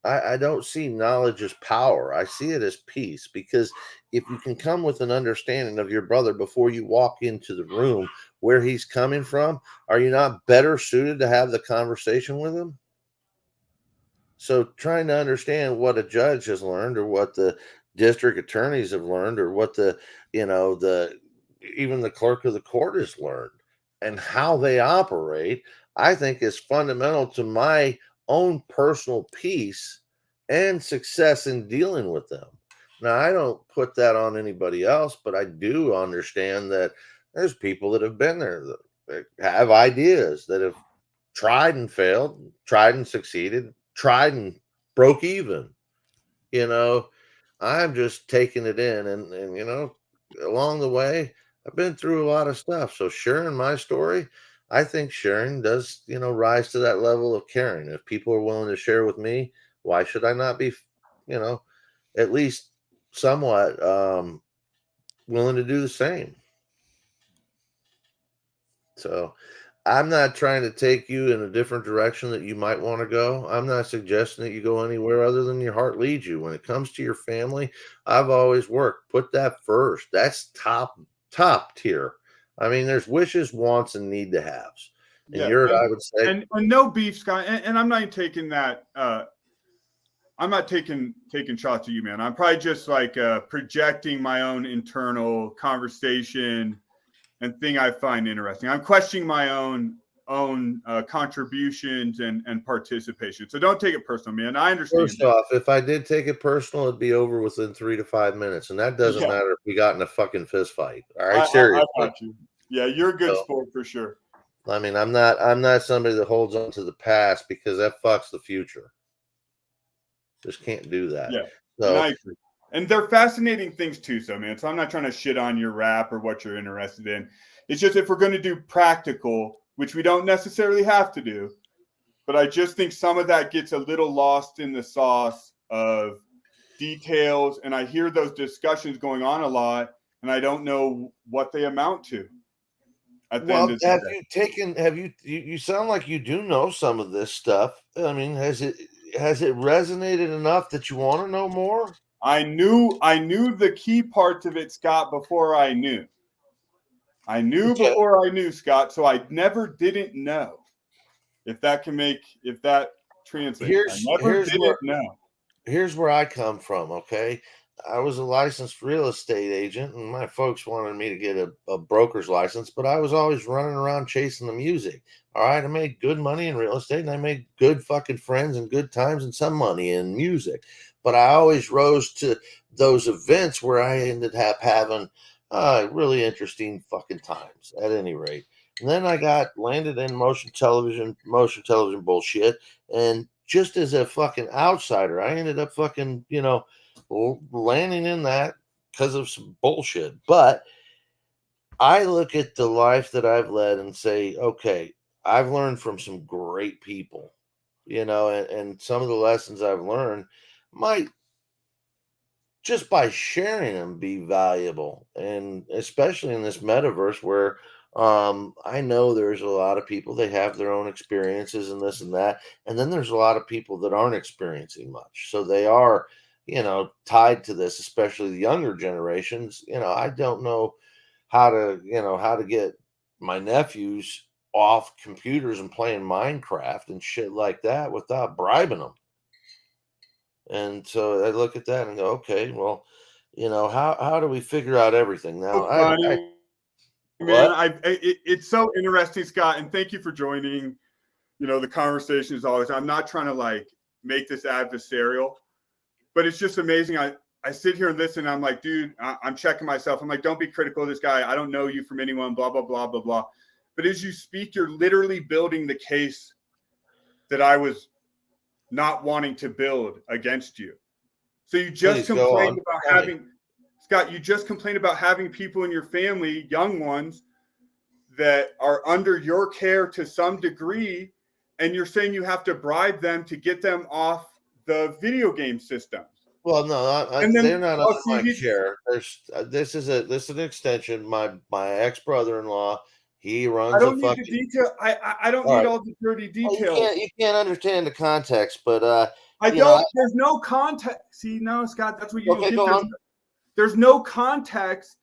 I don't see knowledge as power. I see it as peace, because if you can come with an understanding of your brother before you walk into the room, where he's coming from, are you not better suited to have the conversation with him? So trying to understand what a judge has learned, or what the district attorneys have learned, or what even the clerk of the court has learned, and how they operate, I think is fundamental to my own personal peace and success in dealing with them. Now, I don't put that on anybody else, but I do understand that there's people that have been there, that have ideas, that have tried and failed, tried and succeeded, tried and broke even. I'm just taking it in, and along the way, I've been through a lot of stuff. So sharing my story, I think sharing does, rise to that level of caring. If people are willing to share with me, why should I not be, at least somewhat willing to do the same? So I'm not trying to take you in a different direction that you might want to go. I'm not suggesting that you go anywhere other than your heart leads you. When it comes to your family, I've always worked. Put that first. That's top tier. I mean, there's wishes, wants, and need to haves. And I would say, and no beef, Scott. And I'm not taking that. I'm not taking shots at you, man. I'm probably just like projecting my own internal conversation and thing I find interesting. I'm questioning my own own contributions and participation. So don't take it personal, man. I understand. First off, if I did take it personal, it'd be over within 3 to 5 minutes, and that doesn't matter if we got in a fucking fist fight. All right, seriously. I got you. Yeah, you're a good sport for sure. I mean, I'm not somebody that holds on to the past because that fucks the future. Just can't do that. Yeah, so, and I agree. And they're fascinating things too, so man. So I'm not trying to shit on your rap or what you're interested in. It's just if we're going to do practical, which we don't necessarily have to do, but I just think some of that gets a little lost in the sauce of details. And I hear those discussions going on a lot, and I don't know what they amount to. Well, you sound like you do know some of this stuff. I mean, has it resonated enough that you want to know more? I knew the key parts of it, Scott, before I knew. Before I knew, Scott, so I never didn't know. If that translates. Here's where I come from, okay? I was a licensed real estate agent, and my folks wanted me to get a broker's license, but I was always running around chasing the music. All right, I made good money in real estate, and I made good fucking friends and good times and some money in music. But I always rose to those events where I ended up having really interesting fucking times, at any rate. And then I got landed in motion television bullshit, and just as a fucking outsider, I ended up fucking, landing in that because of some bullshit. But I look at the life that I've led and say, okay, I've learned from some great people, and some of the lessons I've learned might, just by sharing them, be valuable. And especially in this metaverse where I know there's a lot of people, they have their own experiences and this and that. And then there's a lot of people that aren't experiencing much. So they are, tied to this, especially the younger generations. I don't know how to get my nephews off computers and playing Minecraft and shit like that without bribing them. And so I look at that and go, okay, well, how do we figure out everything now? It's so interesting, Scott, and thank you for joining. The conversation is always. I'm not trying to make this adversarial, but it's just amazing. I sit here and listen. And I'm like, dude, I'm checking myself. I'm like, don't be critical of this guy. I don't know you from anyone. Blah blah blah blah blah. But as you speak, you're literally building the case that I was not wanting to build against you. So you just complained about having, Scott, you just complained about having people in your family, young ones, that are under your care to some degree, and you're saying you have to bribe them to get them off the video game systems. Well, no, they're not under my care. This is an extension. My ex-brother-in-law, he runs. I don't need the detail. I don't need all the dirty details. Well, you can't understand the context, but I don't. There's no context. See, no, Scott, that's what you do. There's no context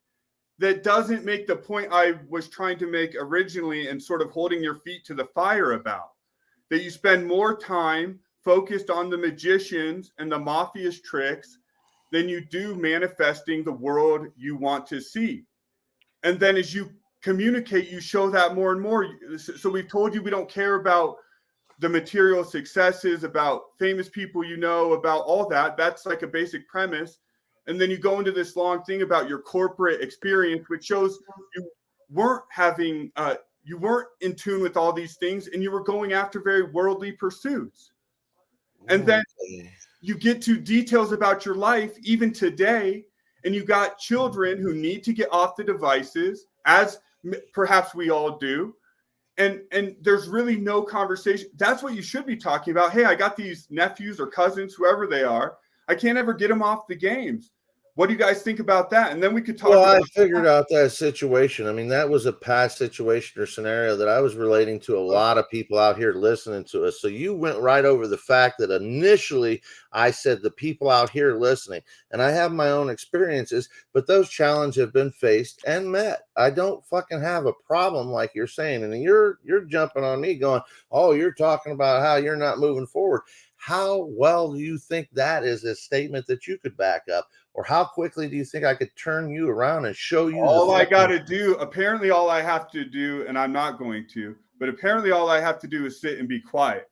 that doesn't make the point I was trying to make originally, and sort of holding your feet to the fire about. That you spend more time focused on the magicians and the mafia's tricks than you do manifesting the world you want to see. And then as you communicate, you show that more and more. So we've told you we don't care about the material successes, about famous people, about all that. That's like a basic premise. And then you go into this long thing about your corporate experience, which shows you weren't in tune with all these things, and you were going after very worldly pursuits. And then you get to details about your life, even today, and you got children who need to get off the devices, as perhaps we all do. And there's really no conversation. That's what you should be talking about. Hey, I got these nephews or cousins, whoever they are. I can't ever get them off the games. What do you guys think about that? And then we could talk about I figured out that situation. I mean, that was a past situation or scenario that I was relating to a lot of people out here listening to us. So you went right over the fact that initially I said the people out here listening, and I have my own experiences, but those challenges have been faced and met. I don't fucking have a problem like you're saying. And you're jumping on me going, oh, you're talking about how you're not moving forward. How well do you think that is a statement that you could back up? Or how quickly do you think I could turn you around and show you? All I got to do, apparently all I have to do, and I'm not going to, but apparently all I have to do is sit and be quiet.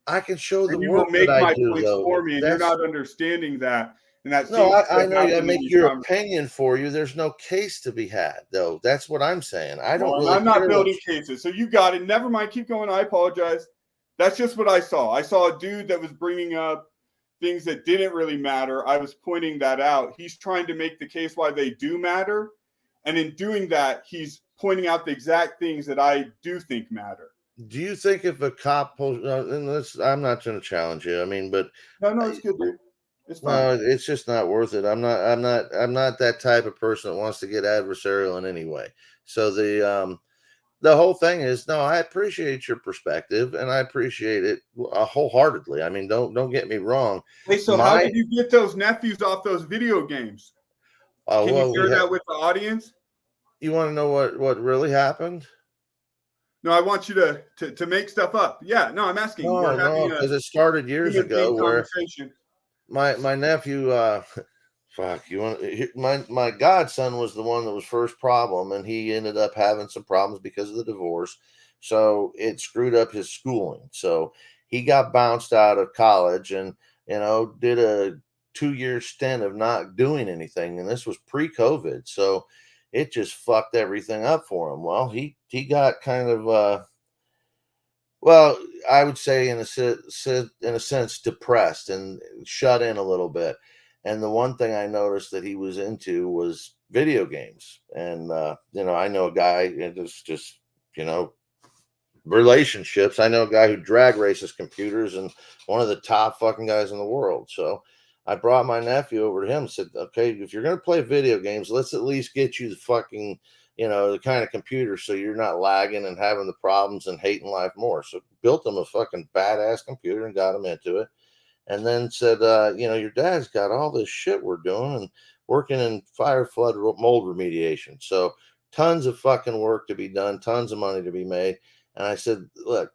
I can show the And you will work make that I my do, points though. for me, and you're not understanding that. And that No, seems I to know. I happen in make these your conversations. opinion for you. There's no case to be had, though. That's what I'm saying. I don't Well, really I'm not care building cases, so you got it. Never mind. Keep going. I apologize. That's just what I saw. I saw a dude that was bringing up things that didn't really matter. I was pointing that out. He's trying to make the case why they do matter, and in doing that, he's pointing out the exact things that I do think matter. Do you think if a cop pulls, and I'm not going to challenge you. I mean, but No, it's good, dude. It's fine. no, it's just not worth it. I'm not that type of person that wants to get adversarial in any way. So the whole thing is, no, I appreciate your perspective and I appreciate it wholeheartedly. I mean, don't get me wrong. Hey, so how did you get those nephews off those video games? Can you share that with the audience? You want to know what really happened? No, I want you to make stuff up. Yeah, no, I'm asking. No, because it started years ago where my nephew, fuck, you want my godson was the one that was first problem, and he ended up having some problems because of the divorce. So it screwed up his schooling. So he got bounced out of college and, did a 2-year stint of not doing anything. And this was pre-COVID. So it just fucked everything up for him. Well, he got kind of, well, I would say in a sense depressed and shut in a little bit. And the one thing I noticed that he was into was video games. And I know a guy, and it's just relationships. I know a guy who drag races computers and one of the top fucking guys in the world. So I brought my nephew over to him and said, okay, if you're going to play video games, let's at least get you the fucking, the kind of computer so you're not lagging and having the problems and hating life more. So built him a fucking badass computer and got him into it. And then said, your dad's got all this shit we're doing and working in fire, flood, mold remediation. So tons of fucking work to be done, tons of money to be made. And I said, look,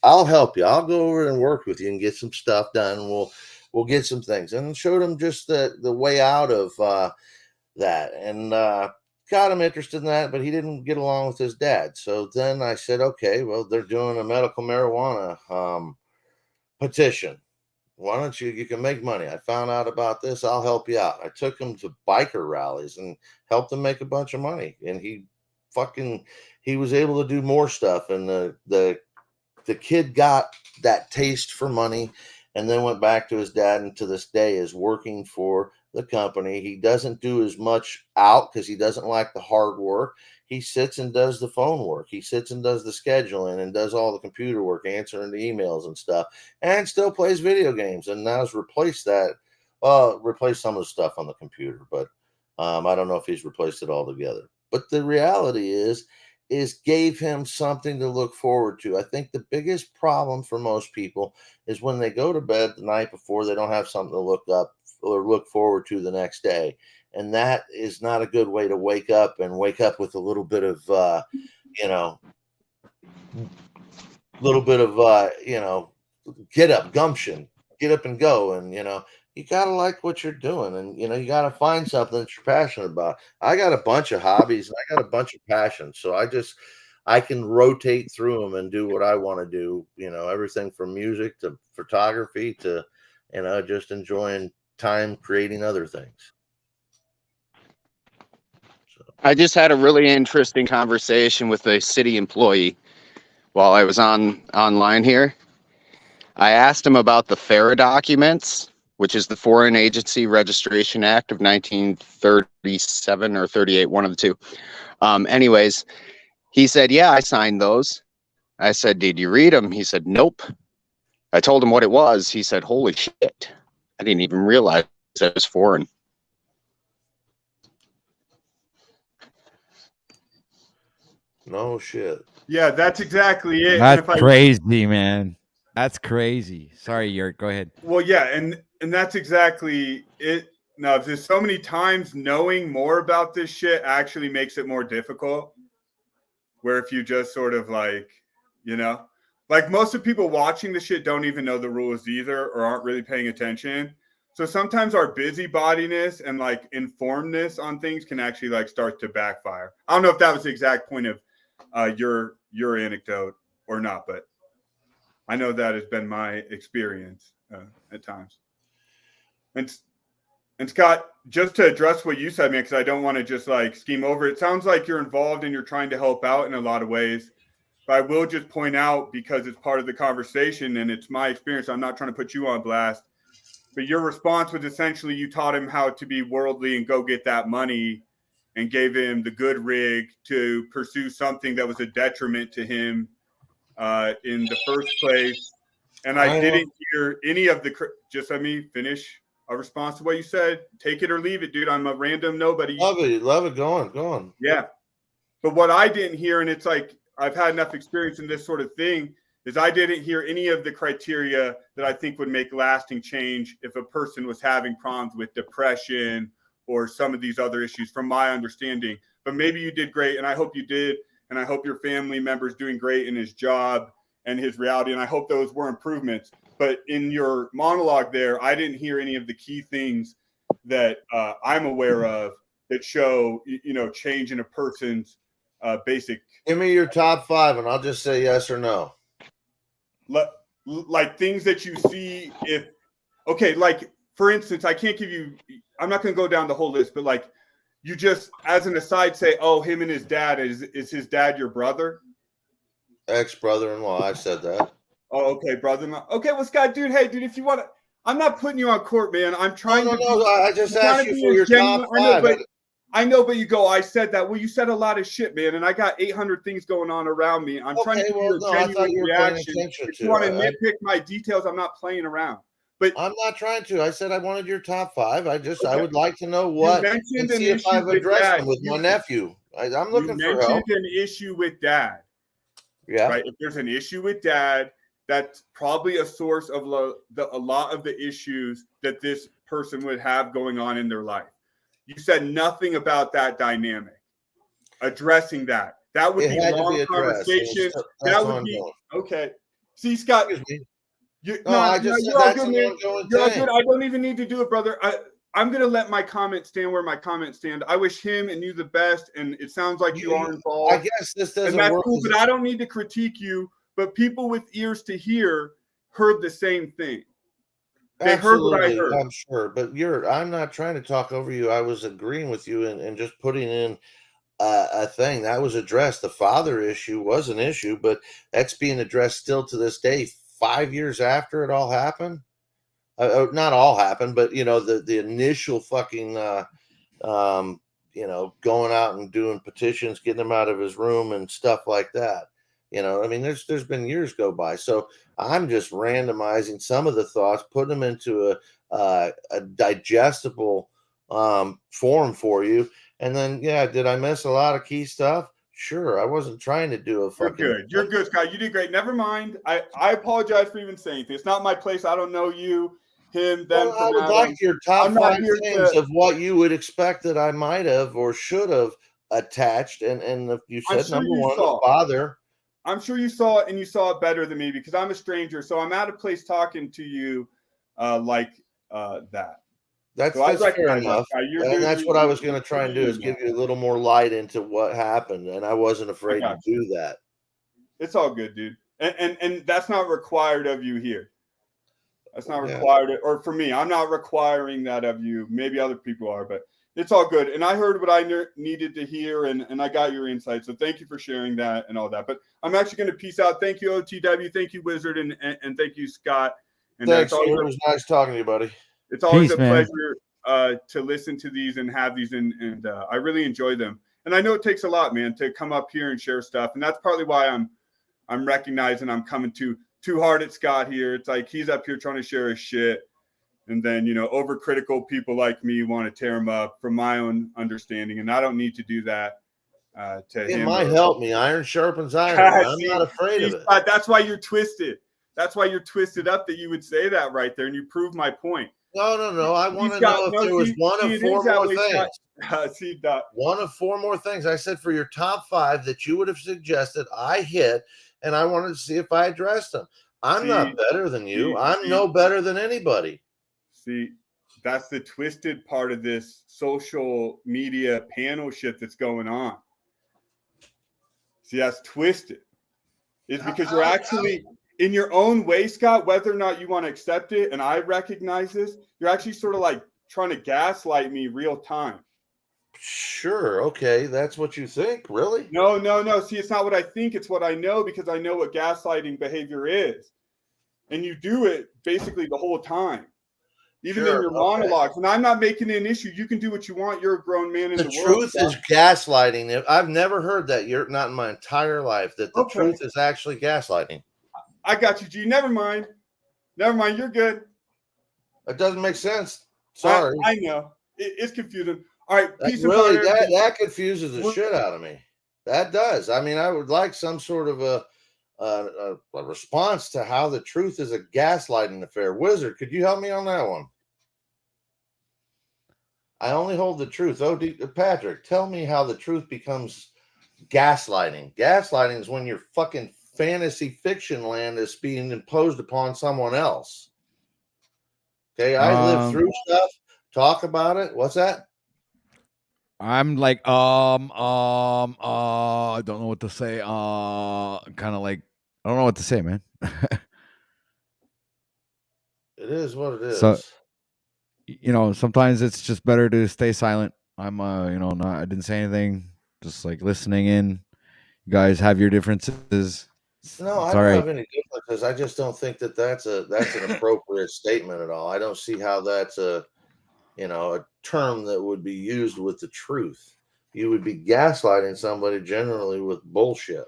I'll help you. I'll go over and work with you and get some stuff done. And we'll get some things. And showed him just the way out of that. And got him interested in that, but he didn't get along with his dad. So then I said, okay, well, they're doing a medical marijuana petition. Why don't you can make money. I found out about this. I'll help you out. I took him to biker rallies and helped him make a bunch of money. And he was able to do more stuff. And the kid got that taste for money and then went back to his dad. And to this day is working for the company. He doesn't do as much out because he doesn't like the hard work. He sits and does the phone work. He sits and does the scheduling and does all the computer work, answering the emails and stuff, and still plays video games. And now has replaced that. Replaced some of the stuff on the computer, but I don't know if he's replaced it altogether. But the reality is gave him something to look forward to. I think the biggest problem for most people is when they go to bed the night before, they don't have something to look up or look forward to the next day. And that is not a good way to wake up with a little bit of, get up, gumption, get up and go. And, you got to like what you're doing. And, you got to find something that you're passionate about. I got a bunch of hobbies and I got a bunch of passions. So I can rotate through them and do what I want to do, everything from music to photography to, just enjoying time creating other things. I just had a really interesting conversation with a city employee while I was online here. I asked him about the FARA documents, which is the Foreign Agency Registration Act of 1937 or 38, one of the two. Anyways, he said, yeah, I signed those. I said, did you read them? He said, nope. I told him what it was. He said, holy shit. I didn't even realize it was foreign. No shit. Yeah, that's exactly it. That's crazy, man. That's crazy. Sorry, Yurt. Go ahead. Well, yeah, and that's exactly it. Now, there's so many times knowing more about this shit actually makes it more difficult. Where if you just sort of like most of people watching the shit don't even know the rules either or aren't really paying attention. So sometimes our busybodiness and like informedness on things can actually like start to backfire. I don't know if that was the exact point of your anecdote or not, but I know that has been my experience at times. And Scott, just to address what you said, man, because I don't want to just like scheme over. It sounds like you're involved and you're trying to help out in a lot of ways. But I will just point out, because it's part of the conversation and it's my experience, I'm not trying to put you on blast, but your response was essentially you taught him how to be worldly and go get that money, and gave him the good rig to pursue something that was a detriment to him in the first place. And I didn't hear any of the, just let me finish a response to what you said. Take it or leave it, dude. I'm a random nobody. Love it. Go on. Yeah. But what I didn't hear, and it's like, I've had enough experience in this sort of thing, is I didn't hear any of the criteria that I think would make lasting change if a person was having problems with depression or some of these other issues, from my understanding. But maybe you did great, and I hope you did, and I hope your family member's doing great in his job and his reality, and I hope those were improvements. But in your monologue there, I didn't hear any of the key things that I'm aware of that show, change in a person's basic. Give me your top 5, and I'll just say yes or no. Like things that you see like, for instance, I'm not going to go down the whole list, but like, you just, as an aside, say, oh, him and his dad, is his dad your brother? Ex-brother-in-law, I said that. Oh, okay, brother-in-law. Okay, well, Scott, dude, hey, dude, if you want to, I'm not putting you on court, man. I'm trying No, I just asked you for your top 5. I know, but you go, I said that. Well, you said a lot of shit, man, and I got 800 things going on around me. I'm trying to give you a genuine reaction. If you want to nitpick my details, I'm not playing around. But I'm not trying to. I said I wanted your top 5. I would like to know what, and see if I've addressed them with my nephew. I'm looking for help. You mentioned an issue with dad. Yeah. Right. If there's an issue with dad, that's probably a source of a lot of the issues that this person would have going on in their life. You said nothing about that dynamic, addressing that. That would be a long conversation. That would be okay. See, Scott, you're all good, man. You're all good. I don't even need to do it, brother. I'm going to let my comments stand where my comments stand. I wish him and you the best, and it sounds like you are involved. I guess this doesn't work. Cool, but I don't need to critique you. But people with ears to hear heard the same thing. They heard what I heard. I'm sure, but I'm not trying to talk over you. I was agreeing with you and just putting in a thing that was addressed. The father issue was an issue, but that's being addressed still to this day, 5 years after it all happened. Not all happened, but the initial fucking going out and doing petitions, getting him out of his room and stuff like that. I mean, there's been years go by. So I'm just randomizing some of the thoughts, putting them into a digestible form for you. And then, did I miss a lot of key stuff? Sure. I wasn't trying to do a fucking. You're good, Scott. You did great. Never mind. I apologize for even saying anything. It's not my place. I don't know you, him, them. Well, I would like your top 5 things of what you would expect that I might have or should have attached. And you said number one, the father. I'm sure you saw it, and you saw it better than me because I'm a stranger. So I'm out of place talking to you like that. That's fair enough. And that's what I was going to try and do, is give you a little more light into what happened. And I wasn't afraid to do that. It's all good, dude. And that's not required of you here. That's not required. Or for me, I'm not requiring that of you. Maybe other people are, but it's all good. And I heard what I needed to hear, and I got your insight. So thank you for sharing that and all that. But I'm actually going to peace out. Thank you, OTW. Thank you, Wizard. And thank you, Scott. And thanks, it was nice talking to you, buddy. It's always a pleasure to listen to these and have these. And I really enjoy them. And I know it takes a lot, man, to come up here and share stuff. And that's partly why I'm recognizing I'm coming too hard at Scott here. It's like he's up here trying to share his shit. And then, overcritical people like me want to tear him up from my own understanding. And I don't need to do that to him. It might help me. Iron sharpens iron. I'm not afraid of it. That's why you're twisted. That's why you're twisted up that you would say that right there. And you prove my point. No. I want to know if there was one of 4 more things. One of 4 more things. I said for your top 5 that you would have suggested, I hit, and I wanted to see if I addressed them. I'm not better than you. I'm no better than anybody. See, that's the twisted part of this social media panel shit that's going on. See, that's twisted. It's because you're actually in your own way, Scott, whether or not you want to accept it, and I recognize this, you're actually sort of like trying to gaslight me real time. Sure. Okay. That's what you think? Really? No. See, it's not what I think. It's what I know, because I know what gaslighting behavior is. And you do it basically the whole time, even in your monologues. And I'm not making it an issue. You can do what you want. You're a grown man in the world. The truth is gaslighting. I've never heard that. You're not in my entire life that the truth is actually gaslighting. I got you, G. Never mind. You're good. It doesn't make sense. Sorry. I know. It's confusing. All right. That confuses the shit out of me. That does. I mean, I would like some sort of a response to how the truth is a gaslighting affair. Wizard, could you help me on that one? I only hold the truth. Patrick, tell me how the truth becomes gaslighting. Gaslighting is when your fucking fantasy fiction land is being imposed upon someone else. Okay, I live through stuff, talk about it. What's that? I'm like, I don't know what to say. Kind of like, I don't know what to say, man. It is what it is. So, sometimes it's just better to stay silent. I'm, I didn't say anything. Just like listening in. You guys have your differences. No, I don't have any differences. I just don't think that's an appropriate statement at all. I don't see how that's a term that would be used with the truth. You would be gaslighting somebody generally with bullshit.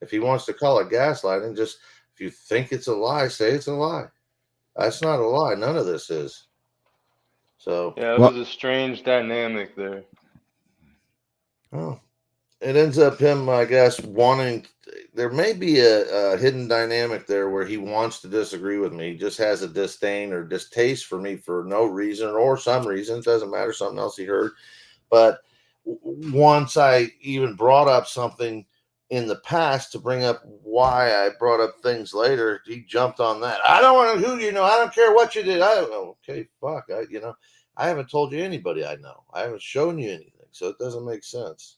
If he wants to call it gaslighting, just if you think it's a lie, say it's a lie. That's not a lie. None of this is. So yeah, it was a strange dynamic there. Oh, it ends up him, I guess, wanting. There may be a hidden dynamic there where he wants to disagree with me. He just has a disdain or distaste for me for no reason or some reason. It doesn't matter. Something else he heard. But once I even brought up something in the past to bring up why I brought up things later, he jumped on that. I don't want to I don't care what you did. Okay, fuck. I haven't told you anybody I know. I haven't shown you anything. So it doesn't make sense.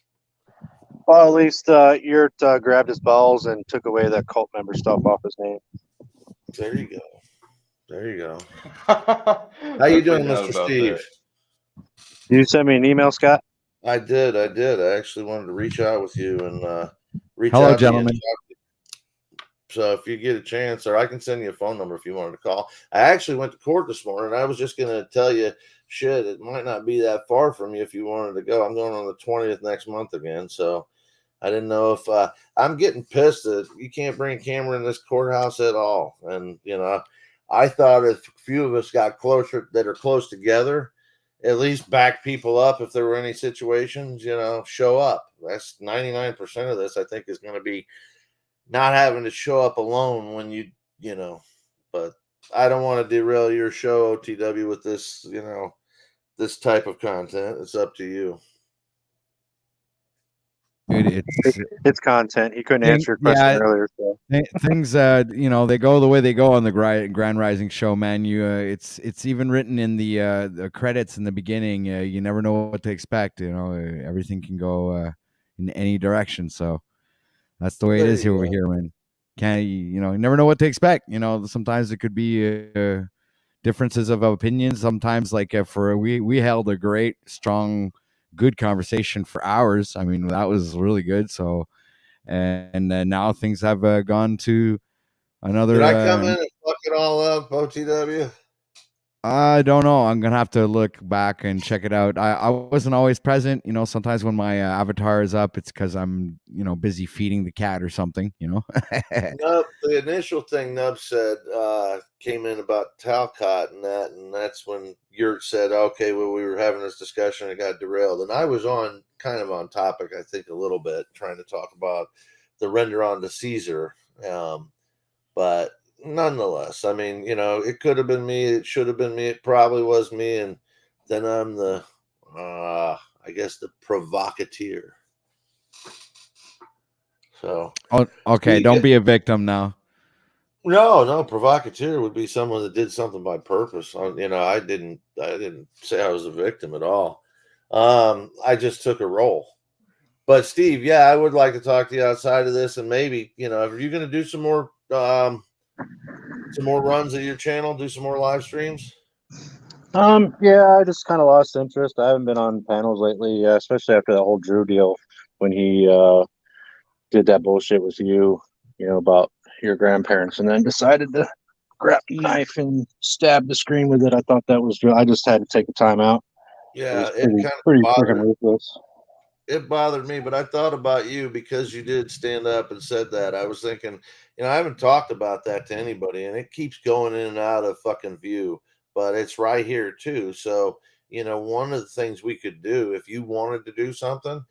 Well, at least Yurt grabbed his balls and took away that cult member stuff off his name. There you go. How you doing, Mr. Steve? Did you send me an email, Scott? I did. I actually wanted to reach out with you and reach Hello, out gentlemen. to you. So if you get a chance, or I can send you a phone number if you wanted to call. I actually went to court this morning. I was just going to tell you, shit, it might not be that far from you if you wanted to go. I'm going on the 20th next month again. So I didn't know if I'm getting pissed that you can't bring a camera in this courthouse at all. And, I thought if a few of us got closer that are close together, at least back people up if there were any situations, show up. That's 99% of this, I think, is going to be not having to show up alone when but I don't want to derail your show, OTW, with this, this type of content. It's up to you. Dude, it's content. He couldn't answer your question earlier. So. Things, they go the way they go on the Grand Rising show, man. It's even written in the credits in the beginning. You never know what to expect. Everything can go in any direction. So that's the way it is here over here, man. You never know what to expect. Sometimes it could be differences of opinions. Sometimes, we held a great, strong, good conversation for hours. I mean, that was really good. So, and now things have gone to another. Did I come in and fuck it all up, OTW? I don't know. I'm gonna have to look back and check it out. I wasn't always present. Sometimes when my avatar is up, it's because I'm busy feeding the cat or something. Nub, the initial thing Nub said came in about Talcott and that's when Yurt said, okay, well, we were having this discussion, it got derailed, and I was on topic, I think, a little bit, trying to talk about the render on to Caesar, but nonetheless, I mean, it could have been me, it should have been me, it probably was me, and then I'm the I guess the provocateur. So okay, don't be a victim now. No, provocateur would be someone that did something by purpose. I didn't say I was a victim at all. I just took a role. But Steve, yeah, I would like to talk to you outside of this, and maybe, you know, if you're going to do some more runs of your channel, do some more live streams. Yeah, I just kind of lost interest. I haven't been on panels lately, especially after that whole Drew deal when he did that bullshit with you, about your grandparents, and then decided to grab a knife and stab the screen with it. I thought that was I just had to take the time out. Yeah, It was pretty freaking ruthless. It bothered me, but I thought about you because you did stand up and said that. I was thinking, I haven't talked about that to anybody, and it keeps going in and out of fucking view, but it's right here too. So, one of the things we could do if you wanted to do something,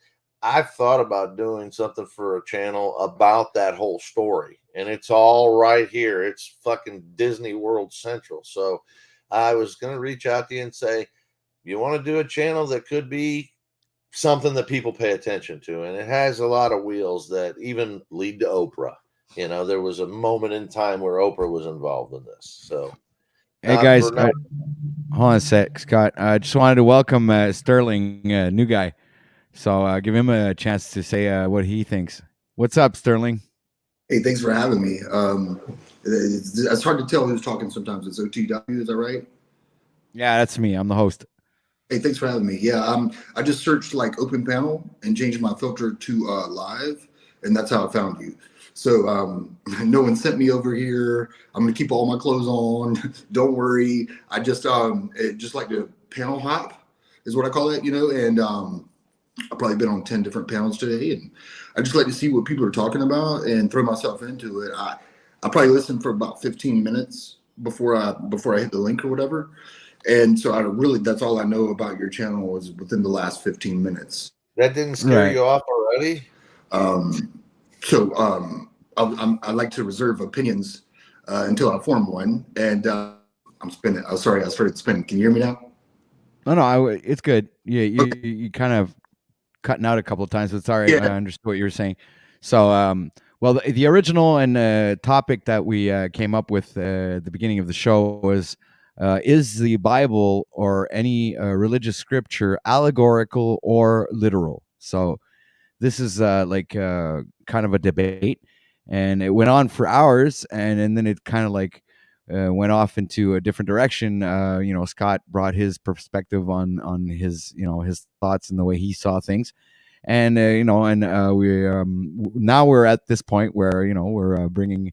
I've thought about doing something for a channel about that whole story, and it's all right here. It's fucking Disney World Central. So I was going to reach out to you and say, you want to do a channel that could be something that people pay attention to, and it has a lot of wheels that even lead to Oprah. There was a moment in time where Oprah was involved in this. So, hey guys, hold on a sec, Scott. I just wanted to welcome Sterling, new guy. So give him a chance to say what he thinks. What's up, Sterling? Hey, thanks for having me. It's hard to tell who's talking sometimes. It's OTW, is that right? Yeah, that's me. I'm the host. Hey, thanks for having me. Yeah, I just searched like open panel and changed my filter to live, and that's how I found you. So no one sent me over here. I'm gonna keep all my clothes on. Don't worry. I just like to panel hop is what I call it, and I've probably been on 10 different panels today, and I just like to see what people are talking about and throw myself into it. I probably listen for about 15 minutes before I hit the link or whatever. And so that's all I know about your channel was within the last 15 minutes. That didn't scare you off already? I like to reserve opinions until I form one. And I'm spinning. Oh, sorry, I started spinning. Can you hear me now? No, it's good. Yeah, you kind of cutting out a couple of times, but sorry, yeah. I understood what you were saying. So, well, the original and topic that we came up with at the beginning of the show was, is the Bible or any religious scripture allegorical or literal? So this is kind of a debate, and it went on for hours, and then it kind of went off into a different direction. Scott brought his perspective on his his thoughts and the way he saw things, and we now we're at this point where we're bringing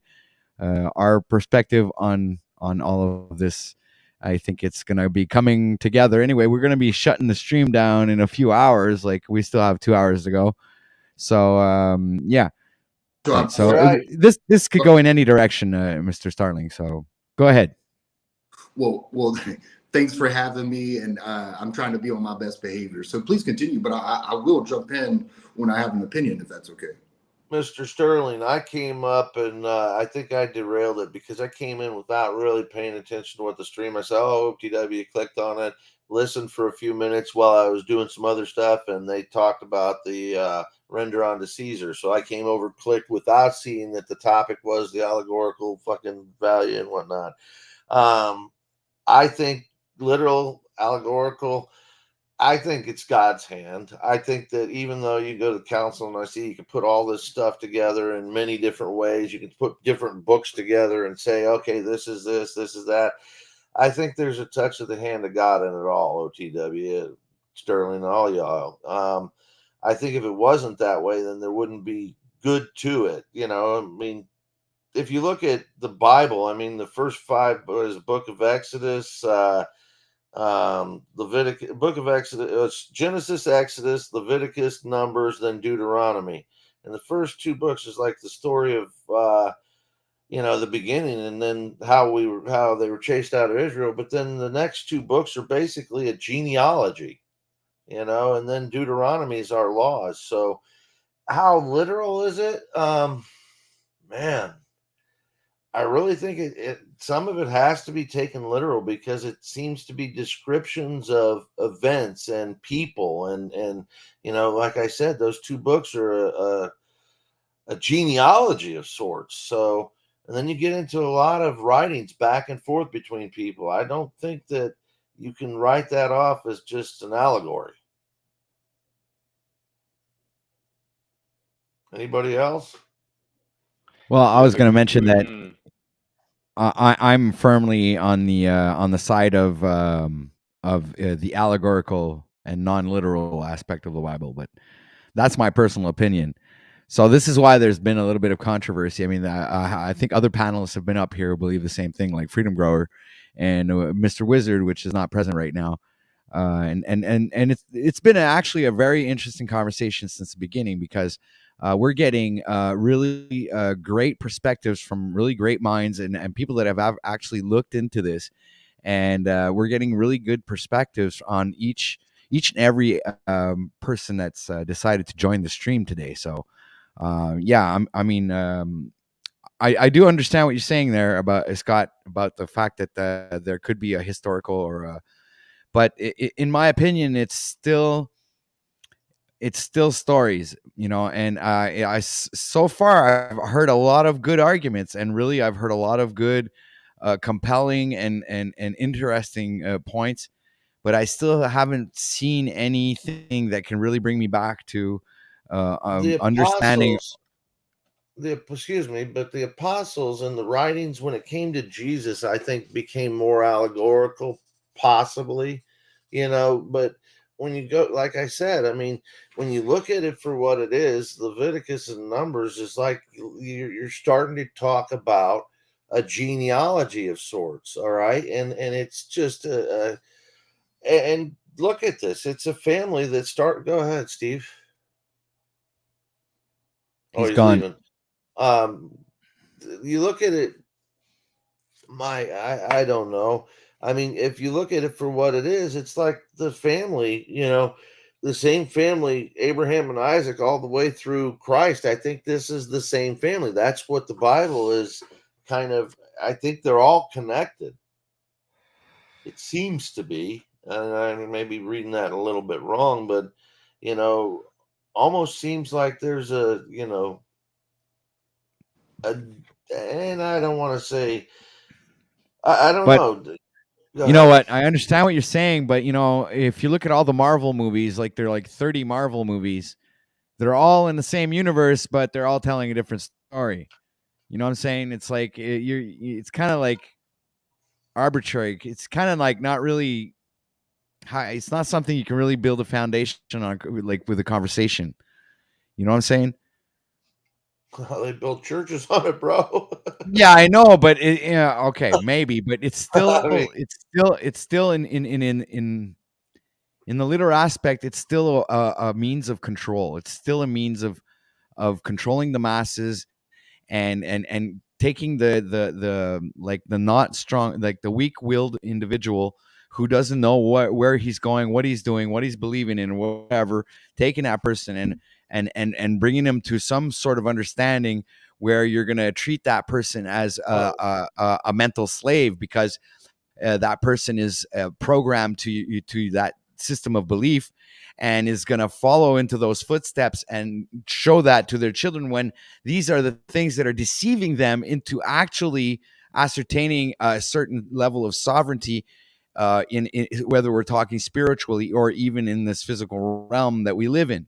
our perspective on all of this. I think it's going to be coming together. Anyway, we're going to be shutting the stream down in a few hours. Like, we still have 2 hours to go. So, yeah. So this could go in any direction, Mr. Starling. So go ahead. Well, thanks for having me. And I'm trying to be on my best behavior. So please continue. But I will jump in when I have an opinion, if that's okay. Mr. Sterling, I came up and I think I derailed it because I came in without really paying attention to what the stream. I said, oh, OTW, clicked on it, listened for a few minutes while I was doing some other stuff, and they talked about the render onto Caesar. So I came over, clicked without seeing that the topic was the allegorical fucking value and whatnot. I think literal, allegorical, I think it's God's hand. I think that even though you go to council and I see you can put all this stuff together in many different ways, you can put different books together and say, okay, this is this is that. I think there's a touch of the hand of God in it all, OTW, Sterling, all y'all. I think if it wasn't that way, then there wouldn't be good to it. I mean, if you look at the Bible, I mean, the first 5 was the book of Exodus, Leviticus, book of Exodus, Genesis, Exodus, Leviticus, Numbers, then Deuteronomy. And the first 2 books is like the story of the beginning, and then how they were chased out of Israel. But then the next 2 books are basically a genealogy, and then Deuteronomy is our laws. So how literal is it? Man, I really think it some of it has to be taken literal because it seems to be descriptions of events and people, and like I said, those 2 books are a genealogy of sorts. So, and then you get into a lot of writings back and forth between people. I don't think that you can write that off as just an allegory. Anybody else? Well, I was Yeah, going to mention that mm, I'm firmly on the side of the allegorical and non-literal aspect of the Bible, but that's my personal opinion. So this is why there's been a little bit of controversy. I mean, I think other panelists have been up here who believe the same thing, like Freedom Grower and Mr. Wizard, which is not present right now. And it's been actually a very interesting conversation since the beginning, because we're getting really great perspectives from really great minds and people that have actually looked into this, and we're getting really good perspectives on each and every person that's decided to join the stream today. So yeah, I do understand what you're saying there about Scott, about the fact that there could be a historical or but in my opinion, it's still stories, and so far I've heard a lot of good arguments, and really I've heard a lot of good compelling and interesting points, but I still haven't seen anything that can really bring me back to The understanding. apostles, excuse me, but the apostles and the writings when it came to Jesus, I think became more allegorical, possibly, but when you go, like I said, I mean, when you look at it for what it is, Leviticus and Numbers is like you're starting to talk about a genealogy of sorts, all right, and it's just and look at this, it's a family that start. Go ahead, Steve. Oh, He's he's gone. leaving. Um, you look at it, I don't know. I mean, if you look at it for what it is, it's like the family, the same family, Abraham and Isaac, all the way through Christ. I think this is the same family. That's what the Bible is kind of. I think they're all connected. It seems to be, and I may be reading that a little bit wrong, but you know, almost seems like there's a, and I don't want to say, I don't But know. Go you know ahead. what? I understand what you're saying, but if you look at all the Marvel movies, like there are like 30 Marvel movies, they're all in the same universe, but they're all telling a different story. You know what I'm saying? It's like it's kind of like arbitrary. It's kind of like not really high. It's not something you can really build a foundation on, like with a conversation. You know what I'm saying? They built churches on it, bro. Yeah, I know, but yeah, okay, maybe, but I mean, it's still in the literal aspect. It's still a means of control. It's still a means of controlling the masses and taking the like the not strong, like the weak-willed individual who doesn't know where he's going, what he's doing, what he's believing in, whatever, taking that person and bringing him to some sort of understanding where you're going to treat that person as oh, a mental slave, because that person is programmed to that system of belief and is going to follow into those footsteps and show that to their children, when these are the things that are deceiving them into actually ascertaining a certain level of sovereignty, in whether we're talking spiritually or even in this physical realm that we live in.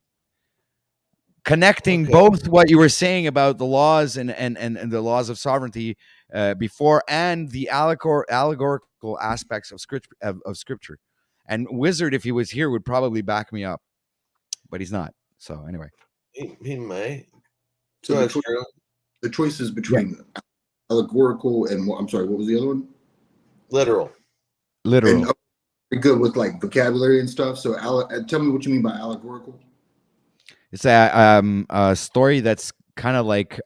Connecting okay. both what you were saying about the laws and the laws of sovereignty before, and the allegorical aspects of scripture. And Wizard, if he was here, would probably back me up, but he's not. So anyway, He may. So Go the ahead, choice, Sterling. the choices yeah, between allegorical and I'm sorry, what was the other one? Literal. And literal. pretty good with like vocabulary and stuff. So tell me what you mean by allegorical. It's a story that's kind of like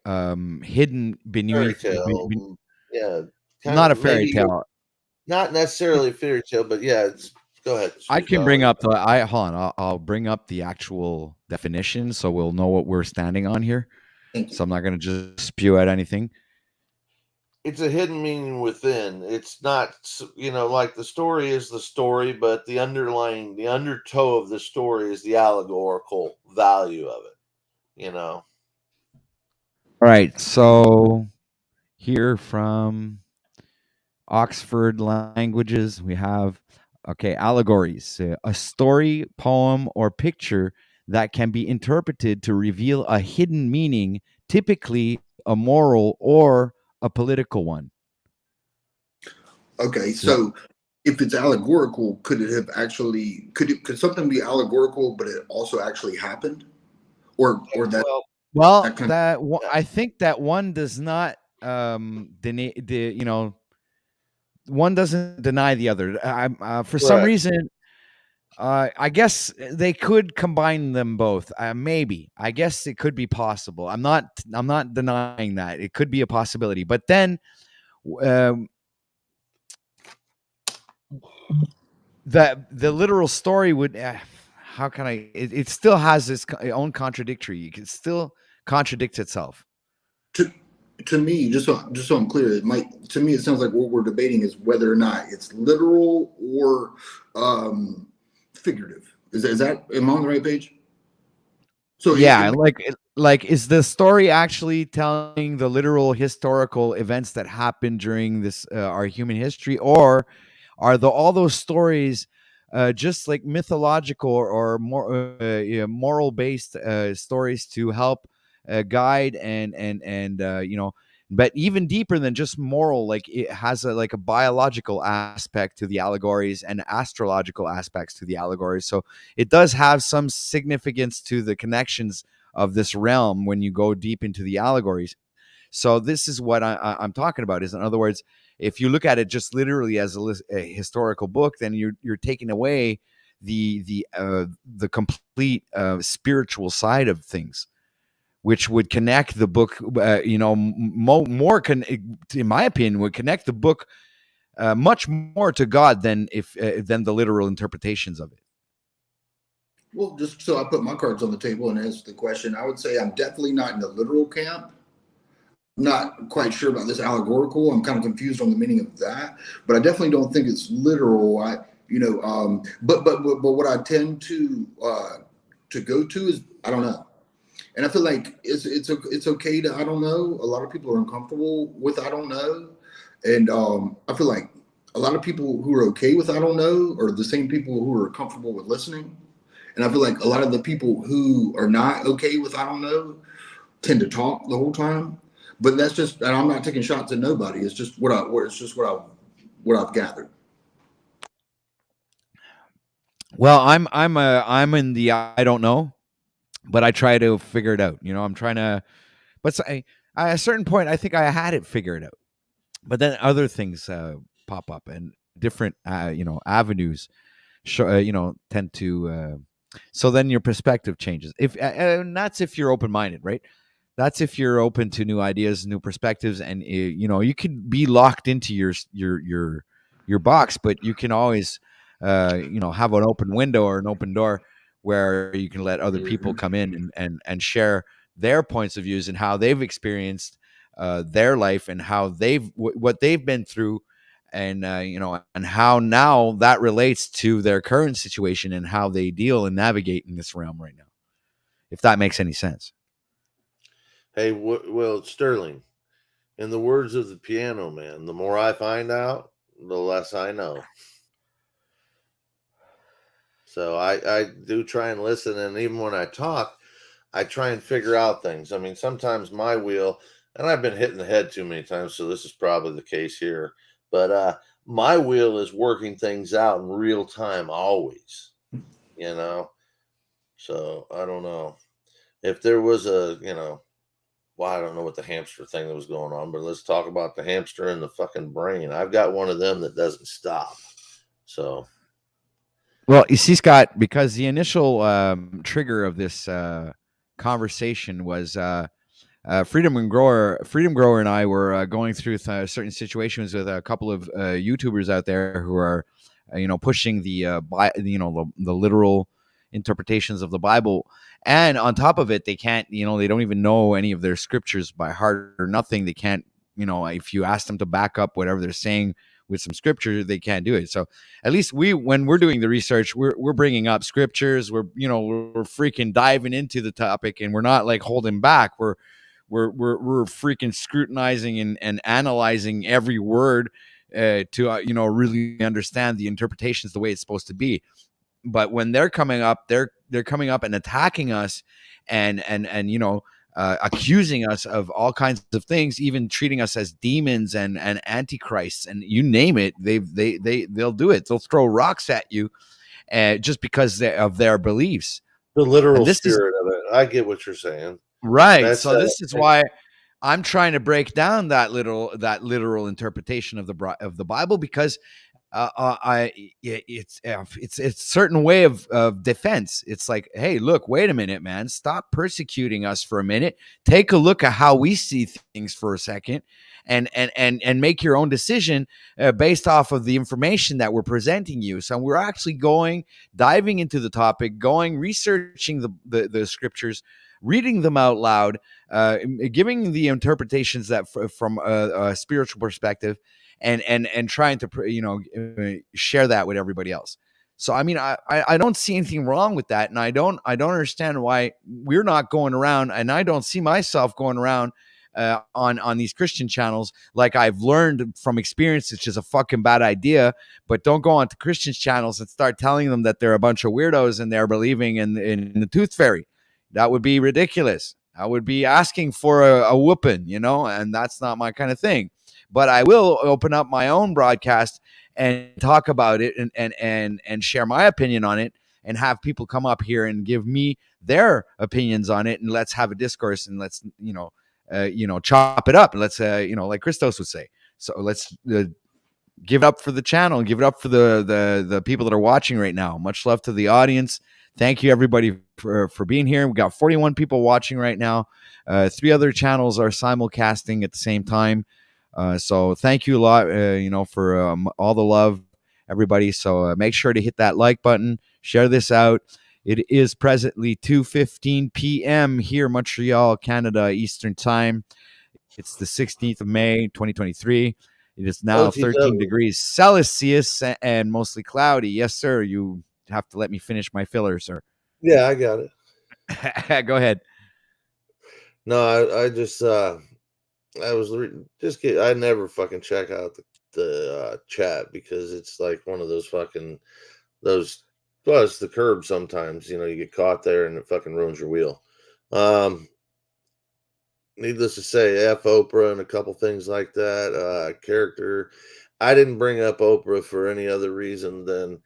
hidden Fairy beneath, tale. Yeah. Kind not of a fairy maybe tale. not necessarily a fairy tale, but yeah, go ahead. I Excuse me. can bring up the I hold on. I'll bring up the actual definition so we'll know what we're standing on here. Thank So you. I'm not going to just spew out anything. It's a hidden meaning within. It's not, like the story is the story, but the undertow of the story is the allegorical value of it. All right. So here from Oxford Languages, we have allegories, a story, poem, or picture that can be interpreted to reveal a hidden meaning, typically a moral or a political one. Okay, So, so if it's allegorical, could it have actually could something be allegorical, but it also actually happened, or that Well, well, that kind that I think that one does not deny one doesn't deny the other. For some correct. reason, I guess they could combine them both. Maybe. I guess it could be possible. I'm not denying that. It could be a possibility. But then um, the literal story would how can I it still has its own contradictory. It can still contradicts itself. to to me, just so I'm clear, it might to me it sounds like what we're debating is whether or not it's literal or figurative. Is that am I on the right page? So Yeah, like is the story actually telling the literal historical events that happened during this our human history, or are all those stories just like mythological or more moral based stories to help guide and but even deeper than just moral, like it has like a biological aspect to the allegories and astrological aspects to the allegories. So it does have some significance to the connections of this realm when you go deep into the allegories. So this is what I'm talking about. Is in other words, if you look at it just literally as a historical book, then you're taking away the complete spiritual side of things, which would connect the book. In my opinion, would connect the book much more to God than the literal interpretations of it. well, just so I put my cards on the table and answer the question, I would say I'm definitely not in the literal camp. Not quite sure about this allegorical. I'm kind of confused on the meaning of that, but I definitely don't think it's literal. But what I tend to go to is I don't know, and I feel like it's okay to I don't know. A lot of people are uncomfortable with I don't know, and I feel like a lot of people who are okay with I don't know are the same people who are comfortable with listening, and I feel like a lot of the people who are not okay with I don't know tend to talk the whole time. But that's just, and I'm not taking shots at nobody. It's just what I've gathered. Well, I'm in the I don't know, but I try to figure it out. I'm trying to, but at a certain point, I think I had it figured out. But then other things pop up and different avenues tend to so then your perspective changes. If and that's if you're open minded, right? That's if you're open to new ideas, new perspectives, and you can be locked into your box, but you can always have an open window or an open door where you can let other people come in and share their points of views and how they've experienced their life and how what they've been through, and and how now that relates to their current situation and how they deal and navigate in this realm right now, if that makes any sense. Hey, well, Sterling, in the words of the Piano Man, the more I find out, the less I know. So I do try and listen, and even when I talk, I try and figure out things. I mean, sometimes my wheel, and I've been hit in the head too many times, so this is probably the case here. But my wheel is working things out in real time always, you know. So I don't know if there was well, I don't know what the hamster thing that was going on, but let's talk about the hamster and the fucking brain. I've got one of them that doesn't stop. So Well, you see, Scott, because the initial trigger of this conversation was Freedom Grower and I were going through certain situations with a couple of YouTubers out there who are, pushing the literal interpretations of the Bible, and on top of it, they can't, they don't even know any of their scriptures by heart or nothing. They can't, if you ask them to back up whatever they're saying with some scripture, they can't do it. So at least when we're doing the research, we're bringing up scriptures. We're freaking diving into the topic, and we're not like holding back. We're freaking scrutinizing and analyzing every word to really understand the interpretations the way it's supposed to be. but when they're coming up, they're coming up and attacking us, and accusing us of all kinds of things, even treating us as demons and antichrists, and you name it. They'll do it. They'll throw rocks at you, just because of their beliefs. The literal And this is spirit of it. I get what you're saying. right. That's So this is why I'm trying to break down that literal interpretation of the Bible, because it's a certain way of defense. It's like, hey, look, wait a minute, man, stop persecuting us for a minute. Take a look at how we see things for a second, and make your own decision based off of the information that we're presenting you. So we're actually diving into the topic, researching the scriptures, reading them out loud, giving the interpretations that from a spiritual perspective, and trying to share that with everybody else. So I mean, I don't see anything wrong with that, and I don't understand why we're not going around, and I don't see myself going around on these Christian channels. Like, I've learned from experience, it's just a fucking bad idea. But don't go onto Christians channels and start telling them that they're a bunch of weirdos and they're believing in the tooth fairy. That would be ridiculous. I would be asking for a whooping, and that's not my kind of thing. But I will open up my own broadcast and talk about it, and share my opinion on it, and have people come up here and give me their opinions on it, and let's have a discourse, and let's chop it up, and let's like Christos would say. So let's give it up for the channel, give it up for the people that are watching right now. Much love to the audience. Thank you, everybody, for being here. We got 41 people watching right now. 3 other channels are simulcasting at the same time. So thank you a lot, for all the love, everybody. So make sure to hit that like button, share this out. It is presently 2:15 p.m. here, Montreal, Canada, Eastern Time. It's the 16th of May, 2023. It is now 13 degrees Celsius and mostly cloudy. Yes, sir. You have to let me finish my filler, sir. Yeah, I got it. Go ahead. No, I just I was just kidding. I never fucking check out the chat, because it's like one of those fucking those. Well, it's the curb sometimes. You get caught there and it fucking ruins your wheel. Needless to say, F Oprah and a couple things like that. Character. I didn't bring up Oprah for any other reason than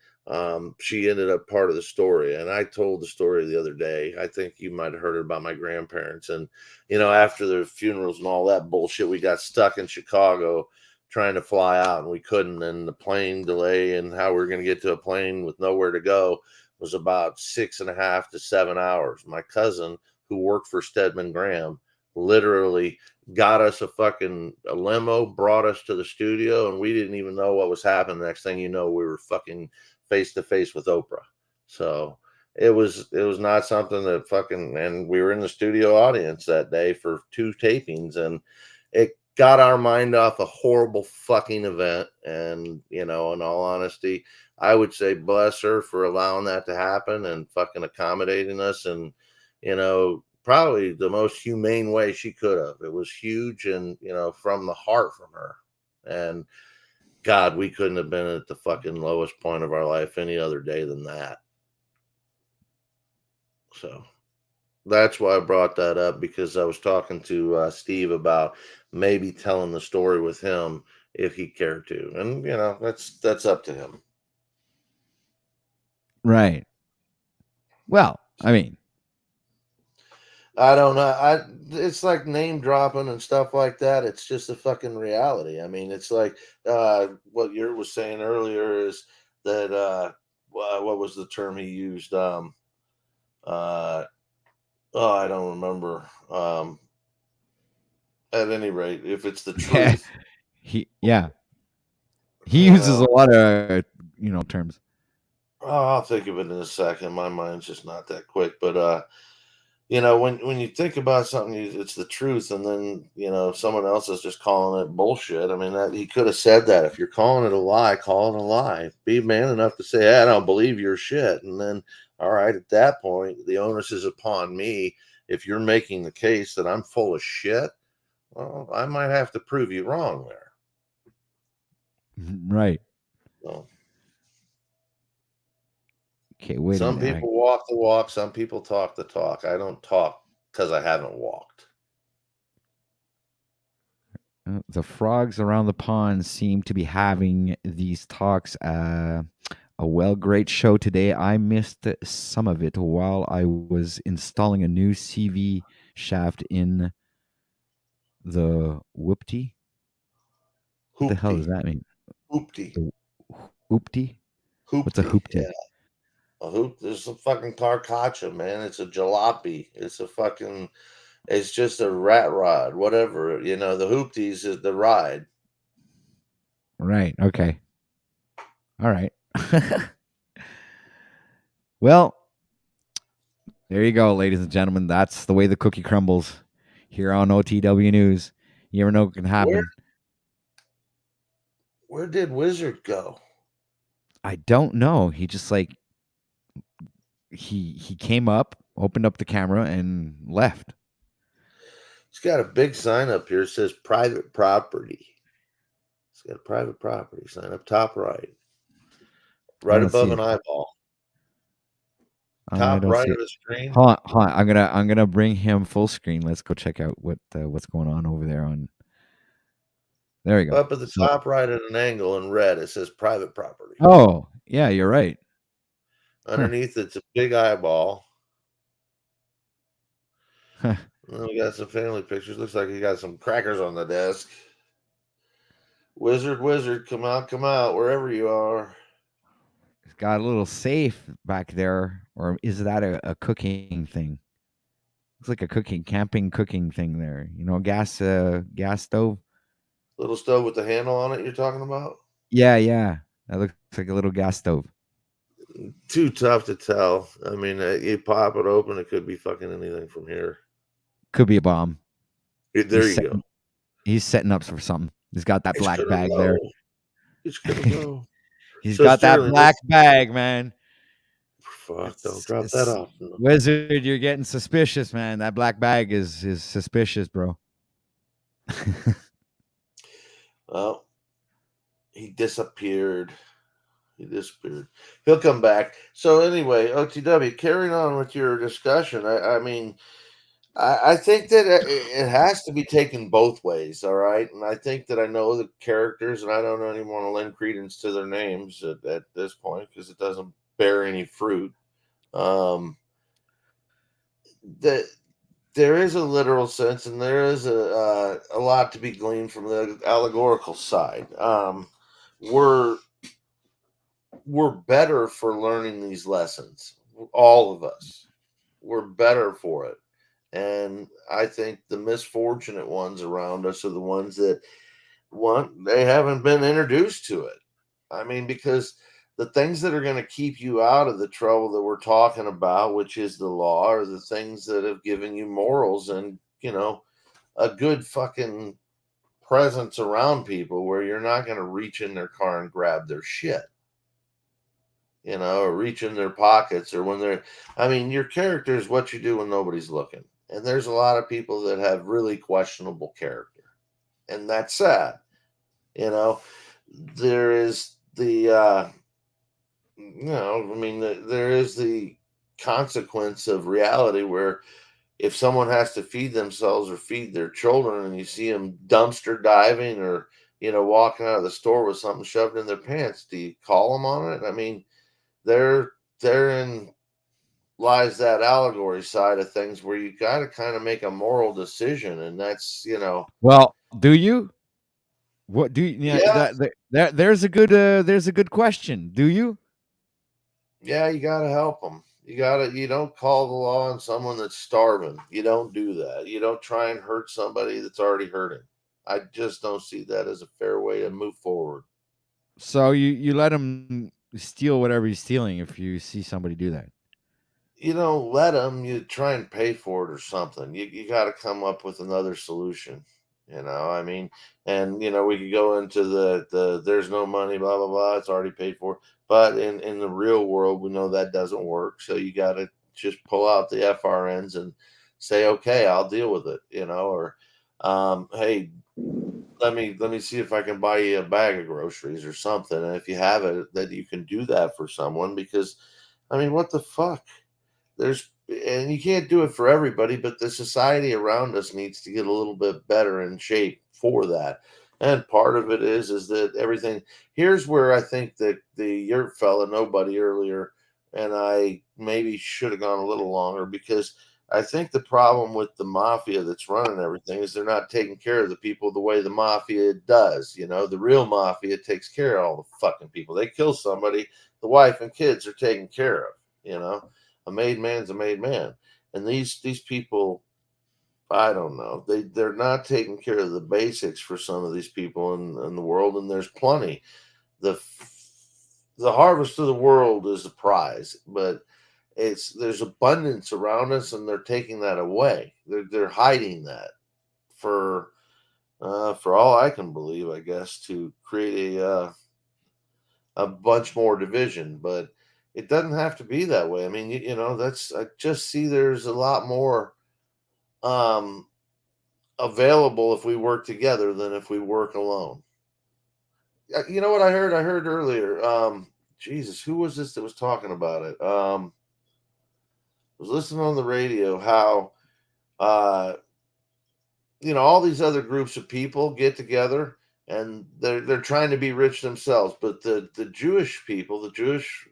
she ended up part of the story. And I told the story the other day. I think you might have heard it about my grandparents. And, after their funerals and all that bullshit, we got stuck in Chicago trying to fly out, and we couldn't. And the plane delay and how we were going to get to a plane with nowhere to go was about 6.5 to 7 hours. My cousin, who worked for Stedman Graham, literally got us a limo, brought us to the studio, and we didn't even know what was happening. Next thing you know, we were fucking face to face with Oprah. So it was not something that and we were in the studio audience that day for 2 tapings, and it got our mind off a horrible fucking event. And, in all honesty, I would say bless her for allowing that to happen and fucking accommodating us, and, probably the most humane way she could have. It was huge, and, from the heart from her. And God, we couldn't have been at the fucking lowest point of our life any other day than that. So that's why I brought that up, because I was talking to Steve about maybe telling the story with him if he cared to. And, that's up to him. Right. Well, I mean, I don't know. It's like name dropping and stuff like that. It's just a fucking reality. I mean, it's like what you was saying earlier is that what was the term he used? I don't remember. At any rate, if it's the truth, he uses a lot of terms. I'll think of it in a second. My mind's just not that quick, but when you think about something, it's the truth, and then someone else is just calling it bullshit. I mean, he could have said that. If you're calling it a lie, call it a lie. Be man enough to say, hey, I don't believe your shit. And then, all right, at that point, the onus is upon me. If you're making the case that I'm full of shit, well, I might have to prove you wrong there. Right. So. Okay, wait a Some minute. people walk the walk, some people talk the talk. I don't talk because I haven't walked. The frogs around the pond seem to be having these talks. Great show today. I missed some of it while I was installing a new CV shaft in the whoopty. What the hell does that mean? Hoopty. The hoopty? What's a Hoopty. hoopty? Yeah. A hoop. There's a fucking carcacha, man. It's a jalopy. It's just a rat rod, whatever. The hoopties is the ride. Right. Okay. All right. Well, there you go, ladies and gentlemen. That's the way the cookie crumbles here on OTW News. You never know what can happen. Where did Wizard go? I don't know. He just he came up, opened up the camera, and left. He's got a big sign up here. It says private property. He's got a private property sign up top right. Right above an eyeball. Top right of the screen. Hold on. I'm gonna bring him full screen. Let's go check out what's going on over there on. There you go. Up at the top right at an angle in red, it says private property. Oh, yeah, you're right. Underneath it's a big eyeball. We got some family pictures. Looks like he got some crackers on the desk. Wizard, come out, wherever you are. He's got a little safe back there, or is that a cooking thing? Looks like a camping cooking thing there. Gas stove. Little stove with the handle on it you're talking about? Yeah. That looks like a little gas stove. Too tough to tell. I mean, you pop it open, it could be fucking anything from here. Could be a bomb. There you go. He's setting up for something. He's got that black bag there. It's gonna go. He's got that black bag, man. Fuck, don't drop that off. Wizard, you're getting suspicious, man. That black bag is suspicious, bro. Well, he disappeared. He'll come back. So anyway, OTW, carrying on with your discussion. I think that it has to be taken both ways, all right? And I think that I know the characters, and I don't even want to lend credence to their names at this point because it doesn't bear any fruit. That there is a literal sense, and there is a lot to be gleaned from the allegorical side. We're better for learning these lessons. All of us, we're better for it. And I think the misfortunate ones around us are the ones that they haven't been introduced to it. I mean, because the things that are going to keep you out of the trouble that we're talking about, which is the law, are the things that have given you morals and, a good fucking presence around people where you're not going to reach in their car and grab their shit, or reach in their pockets or your character is what you do when nobody's looking. And there's a lot of people that have really questionable character, and that's sad. There is there is the consequence of reality where if someone has to feed themselves or feed their children and you see them dumpster diving or, walking out of the store with something shoved in their pants, do you call them on it? I mean, therein lies that allegory side of things where you got to kind of make a moral decision. And that's, Well, do you? What do you? Yeah. There's a good question. Do you? Yeah, you got to help them. You don't call the law on someone that's starving. You don't do that. You don't try and hurt somebody that's already hurting. I just don't see that as a fair way to move forward. So you let him steal whatever he's stealing if you see somebody do that. You don't let them. You try and pay for it or something. You got to come up with another solution. And we could go into the there's no money, blah, blah, blah. It's already paid for. But in the real world, we know that doesn't work. So you got to just pull out the FRNs and say, okay, I'll deal with it, or, hey, let me see if I can buy you a bag of groceries or something. And if you have it, that you can do that for someone because I mean, what the fuck? And you can't do it for everybody, but the society around us needs to get a little bit better in shape for that. And part of it is that everything. Here's where I think that your fella, nobody earlier, and I maybe should have gone a little longer, because I think the problem with the mafia that's running everything is they're not taking care of the people the way the mafia does. You know, the real mafia takes care of all the fucking people. They kill somebody, the wife and kids are taken care of. You know, a made man's a made man, and these people, I don't know, they're not taking care of the basics for some of these people in the world, and there's plenty. The harvest of the world is the prize, but there's abundance around us, and they're taking that away. They're hiding that for all I can believe, I guess, to create a bunch more division. But it doesn't have to be that way. I mean, you know, I just see there's a lot more um, available if we work together than if we work alone. You know what I heard? I heard earlier. Jesus, who was this that was talking about it? I was listening on the radio how uh, you know, all these other groups of people get together and they're trying to be rich themselves, but the Jewish people, the Jewish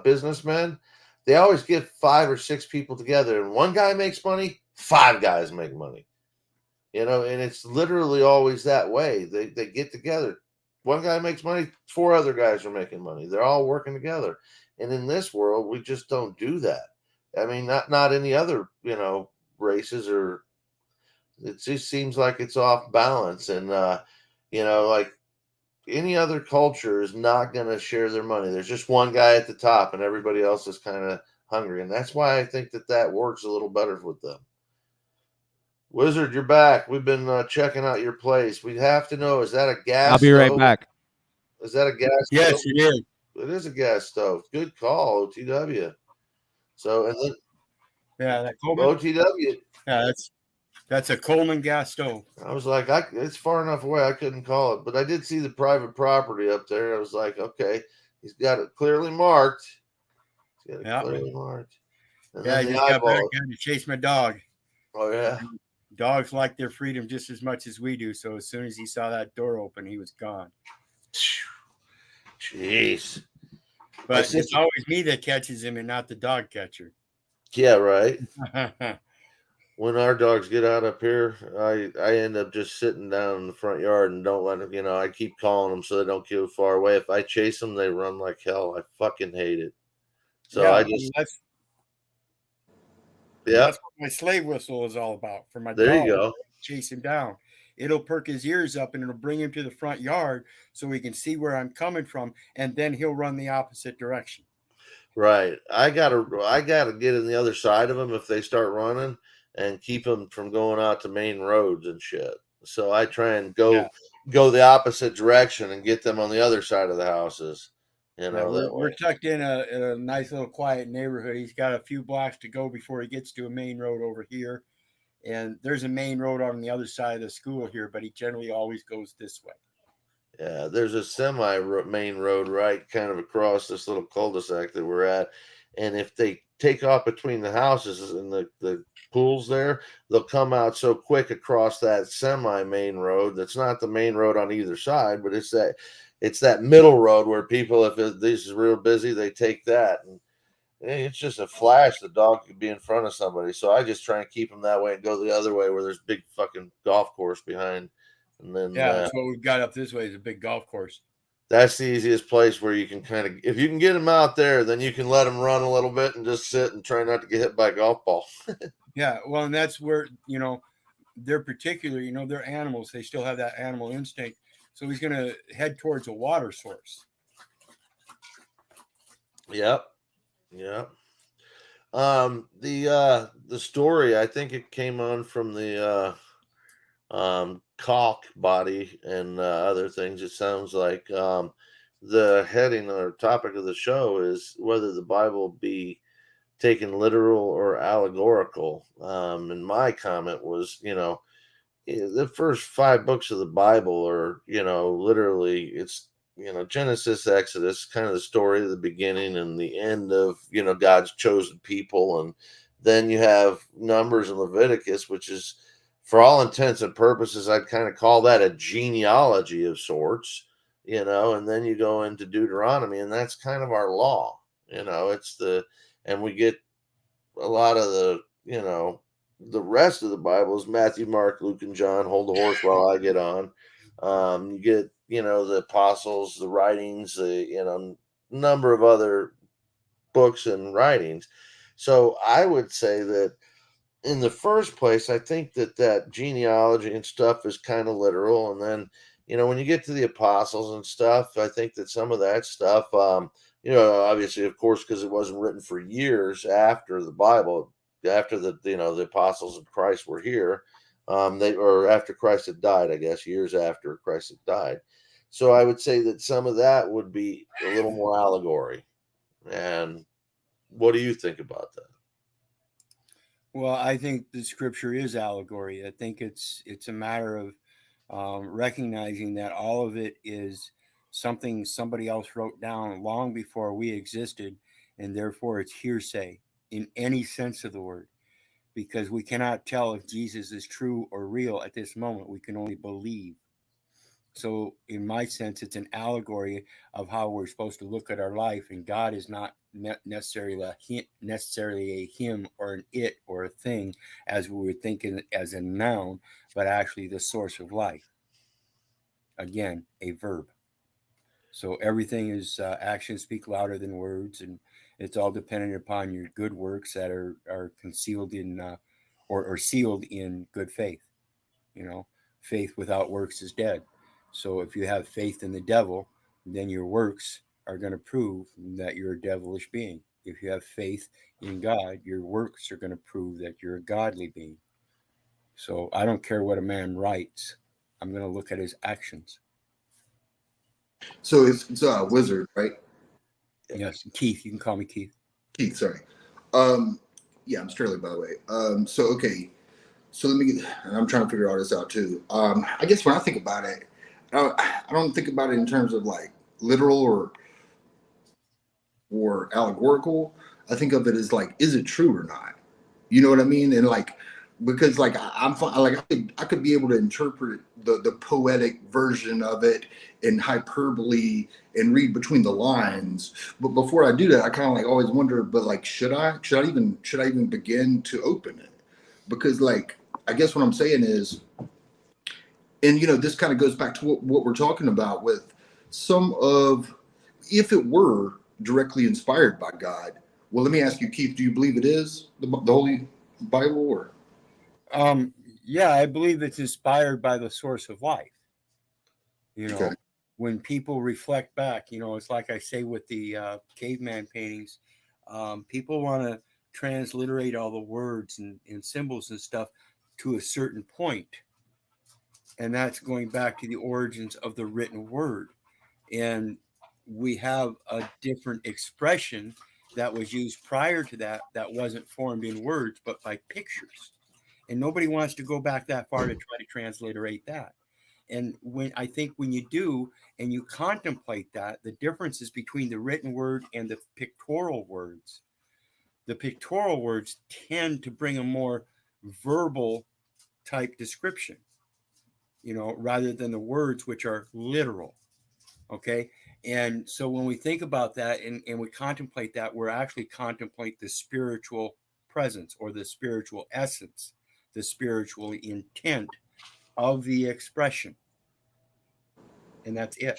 businessmen, they always get 5 or 6 people together, and one guy makes money, 5 guys make money. You know, and it's literally always that way. They get together. One guy makes money, 4 other guys are making money. They're all working together. And in this world, we just don't do that. I mean, not any other, you know, races, or it just seems like it's off balance. And you know, like any other culture is not going to share their money. There's just one guy at the top, and everybody else is kind of hungry. And that's why I think that works a little better with them. Wizard, you're back. We've been checking out your place. We have to know, is that a gas I'll be right stove? back. Is that a gas Yes, stove? it is. It is a gas stove. Good call, OTW. So, and then Yeah, that Coleman. OTW. Yeah, that's a Coleman gas stove. I was like, it's far enough away I couldn't call it, but I did see the private property up there. I was like, okay, he's got it clearly marked. He's got it Yeah. clearly marked. And Yeah, I then just got back eyeball. to chase my dog. Oh yeah. Dogs like their freedom just as much as we do. So as soon as he saw that door open, he was gone. Jeez. But it's always me that catches him and not the dog catcher. Yeah, right. When our dogs get out up here, I end up just sitting down in the front yard and don't let them, you know, I keep calling them so they don't get far away. If I chase them, they run like hell. I fucking hate it. So yeah, that's what my slave whistle is all about. For my there dog, you go. Chase him down. It'll perk his ears up and it'll bring him to the front yard so he can see where I'm coming from, and then he'll run the opposite direction. Right. I gotta get in the other side of them if they start running, and keep them from going out to main roads and shit. So I try and go the opposite direction and get them on the other side of the houses. You know, we're tucked in a nice little quiet neighborhood. He's got a few blocks to go before he gets to a main road over here. And there's a main road on the other side of the school here, but he generally always goes this way. Yeah, there's a semi-main road right kind of across this little cul-de-sac that we're at. And if they take off between the houses and the pools there, they'll come out so quick across that semi-main road. That's not the main road on either side, but it's that middle road where people, if this is real busy, they take that. And it's just a flash. The dog could be in front of somebody. So I just try and keep them that way and go the other way where there's big fucking golf course behind. And then that's what we've got up this way is a big golf course. That's the easiest place where you can kind of, if you can get them out there, then you can let them run a little bit and just sit and try not to get hit by a golf ball. Yeah, well, and that's where, you know, they're particular, you know, they're animals. They still have that animal instinct. So he's going to head towards a water source. Yep. The story, I think it came on from the caulk body and other things. It sounds like the heading or topic of the show is whether the Bible be taken literal or allegorical. And my comment was, you know, the first 5 books of the Bible are, you know, literally it's Genesis, Exodus, kind of the story of the beginning and the end of, God's chosen people. And then you have Numbers and Leviticus, which is, for all intents and purposes, I'd kind of call that a genealogy of sorts, and then you go into Deuteronomy, and that's kind of our law. And we get a lot of the rest of the Bible is Matthew, Mark, Luke, and John. Hold the horse while I get on. You get, the apostles, the writings, number of other books and writings. So I would say that in the first place, I think that genealogy and stuff is kind of literal. And then, when you get to the apostles and stuff, I think that some of that stuff, obviously, of course, because it wasn't written for years after the Bible, after the apostles of Christ were here, or after Christ had died, I guess, years after Christ had died. So I would say that some of that would be a little more allegory. And what do you think about that? Well, I think the scripture is allegory. I think it's a matter of recognizing that all of it is something somebody else wrote down long before we existed, and therefore it's hearsay in any sense of the word, because we cannot tell if Jesus is true or real at this moment. We can only believe. So, in my sense, it's an allegory of how we're supposed to look at our life, and God is not necessarily a him or an it or a thing as we were thinking as a noun, but actually the source of life. Again, a verb. So everything is actions speak louder than words, and it's all dependent upon your good works that are concealed in or sealed in good faith. Faith without works is dead. So if you have faith in the devil, then your works are going to prove that you're a devilish being. If you have faith in God, your works are going to prove that you're a godly being. So I don't care what a man writes. I'm going to look at his actions. So it's a wizard, right? Yes, Keith. You can call me Keith. Keith, sorry. Yeah, I'm Sterling, by the way. So okay. So let me get, and I'm trying to figure all this out too. I guess when I think about it, I don't think about it in terms of like literal or allegorical. I think of it as like, is it true or not? You know what I mean? And like, because like I'm like I could be able to interpret the poetic version of it in hyperbole and read between the lines. But before I do that, I kind of like always wonder, but like, should I even begin to open it? Because like, I guess what I'm saying is, and this kind of goes back to what we're talking about with some of, if it were directly inspired by God. Well, let me ask you, Keith, do you believe it is the Holy Bible, or? Yeah, I believe it's inspired by the source of life. Okay. When people reflect back, it's like I say with the caveman paintings, people want to transliterate all the words and symbols and stuff to a certain point. And that's going back to the origins of the written word. And we have a different expression that was used prior to that wasn't formed in words, but by pictures. And nobody wants to go back that far to try to transliterate that. And when you do and you contemplate that, the differences between the written word and the pictorial words, the pictorial words tend to bring a more verbal type description, rather than the words, which are literal. Okay. And so when we think about that and we contemplate that, we're actually contemplate the spiritual presence or the spiritual essence, the spiritual intent of the expression. And that's it.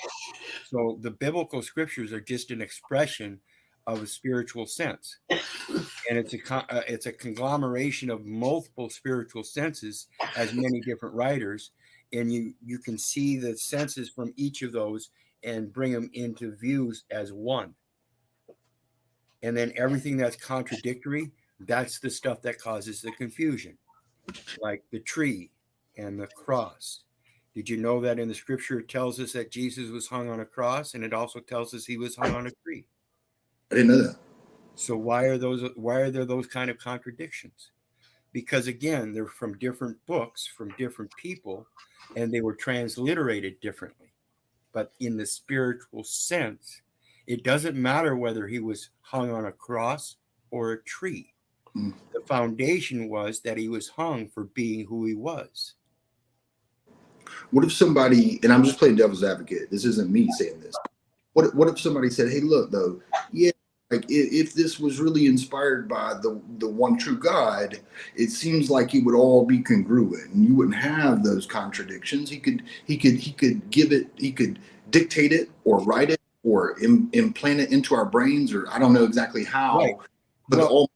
So the biblical scriptures are just an expression of a spiritual sense. And it's a conglomeration of multiple spiritual senses, as many different writers. And you can see the senses from each of those and bring them into views as one. And then everything that's contradictory, that's the stuff that causes the confusion, like the tree and the cross. Did you know that in the scripture it tells us that Jesus was hung on a cross, and it also tells us he was hung on a tree? I didn't know that. So why are there those kind of contradictions? Because again, they're from different books, from different people, and they were transliterated differently. but in the spiritual sense, it doesn't matter whether he was hung on a cross or a tree. Mm. The foundation was that he was hung for being who he was. What if somebody, and I'm just playing devil's advocate, this isn't me saying this. What if somebody said, hey, look, though, yeah, like if this was really inspired by the one true God, it seems like it would all be congruent and you wouldn't have those contradictions. He could give it, he could dictate it or write it or implant it into our brains, or I don't know exactly how, Right. but Well- the all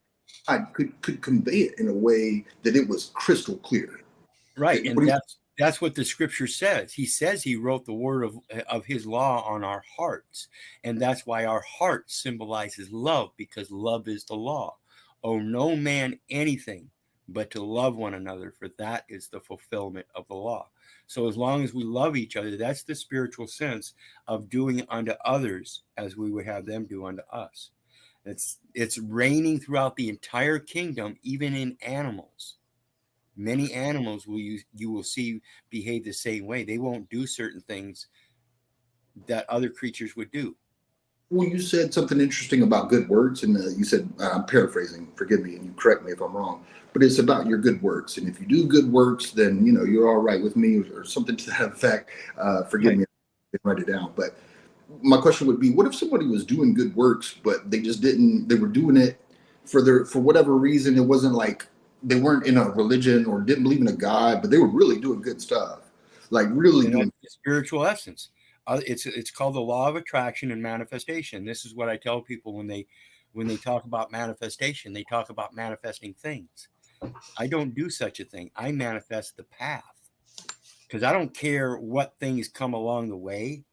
God could convey it in a way that it was crystal clear. Right. What And do you- that's what the scripture says. He says he wrote the word of his law on our hearts. And that's why our heart symbolizes love, because love is the law. Owe no man anything but to love one another, for that is the fulfillment of the law. So as long as we love each other, that's the spiritual sense of doing unto others as we would have them do unto us. It's reigning throughout the entire kingdom, even in animals. Many animals you will see behave the same way. They won't do certain things that other creatures would do. Well, you said something interesting about good works, and you said, I'm paraphrasing, forgive me, and you correct me if I'm wrong, but it's about your good works. And if you do good works, then, you're all right with me, or something to that effect. Forgive Right. me, I didn't write it down. But my question would be, what if somebody was doing good works, but they were doing it for whatever reason? It wasn't like they weren't in a religion or didn't believe in a God, but they were really doing good stuff. Like really And doing. that's the spiritual essence. It's called the law of attraction and manifestation. This is what I tell people when they talk about manifestation. They talk about manifesting things. I don't do such a thing. I manifest the path, because I don't care what things come along the way.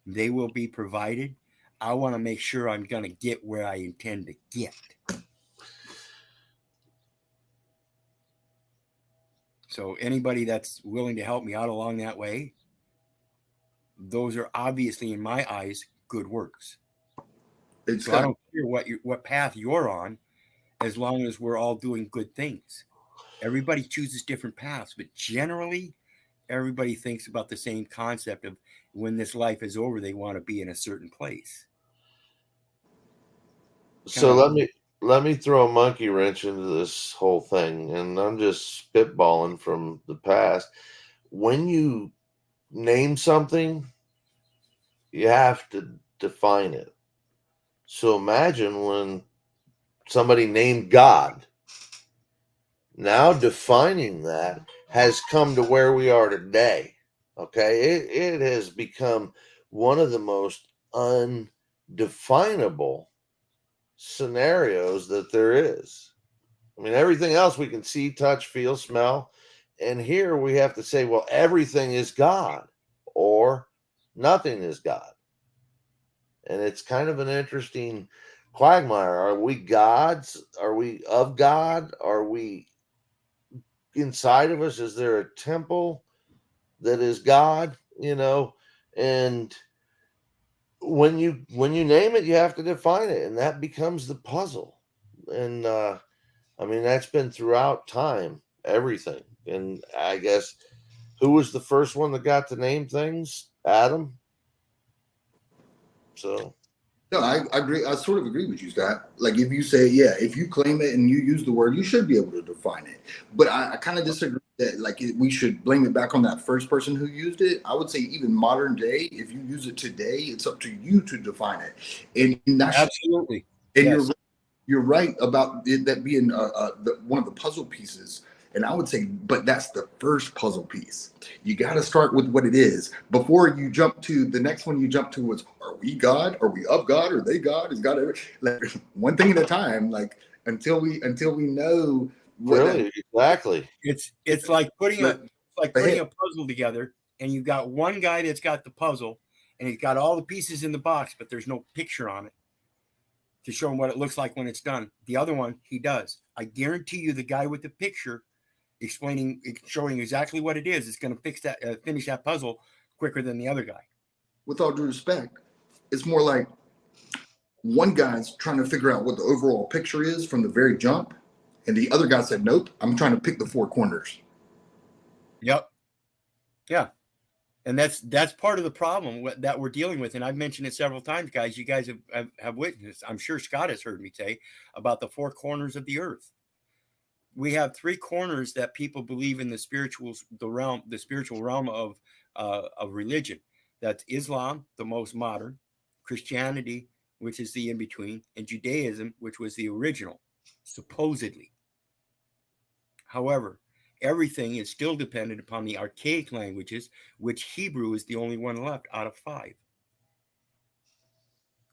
They will be provided. I want to make sure I'm going to get where I intend to get. So anybody that's willing to help me out along that way, those are obviously, in my eyes, good works. It's So I don't care what path you're on, as long as we're all doing good things. Everybody chooses different paths, but generally, everybody thinks about the same concept of when this life is over, they want to be in a certain place. So let me throw a monkey wrench into this whole thing, and I'm just spitballing from the past. When you name something, you have to define it. So imagine when somebody named God. Now defining that has come to where we are today. Okay, it has become one of the most undefinable scenarios that there is. I mean, everything else we can see, touch, feel, smell. And here we have to say, well, everything is God or nothing is God. And it's kind of an interesting quagmire. Are we gods? Are we of God? Are we inside of us? Is there a temple that is God? And when you name it, you have to define it, and that becomes the puzzle. And I mean, that's been throughout time, everything. And I guess who was the first one that got to name things? Adam. So No, I agree. I sort of agree with you, Scott. Like if you say, yeah, if you claim it and you use the word, you should be able to define it. But I kind of disagree that we should blame it back on that first person who used it. I would say even modern day, if you use it today, it's up to you to define it. And that's Absolutely. and Yes. you're right about it, that being one of the puzzle pieces. And I would say, but that's the first puzzle piece. You got to start with what it is before you jump to the next one. You jump to was, are we God? Are we of God? Are they God? Is God ever? Like one thing at a time. Like until we know what really, exactly. It's like putting But- a puzzle together, and you've got one guy that's got the puzzle, and he's got all the pieces in the box, but there's no picture on it to show him what it looks like when it's done. The other one, he does. I guarantee you, the guy with the picture showing exactly what it is going to finish that puzzle quicker than the other guy. with all due respect, it's more like one guy's trying to figure out what the overall picture is from the very jump, and the other guy said, "Nope, I'm trying to pick the four corners." Yep. Yeah. And that's part of the problem that we're dealing with. And I've mentioned it several times, guys. You guys have witnessed. I'm sure Scott has heard me say about the four corners of the earth. We have three corners that people believe in the spiritual realm of religion. That's Islam, the most modern, Christianity, which is the in between, and Judaism, which was the original, supposedly. However, everything is still dependent upon the archaic languages, which Hebrew is the only one left out of 5.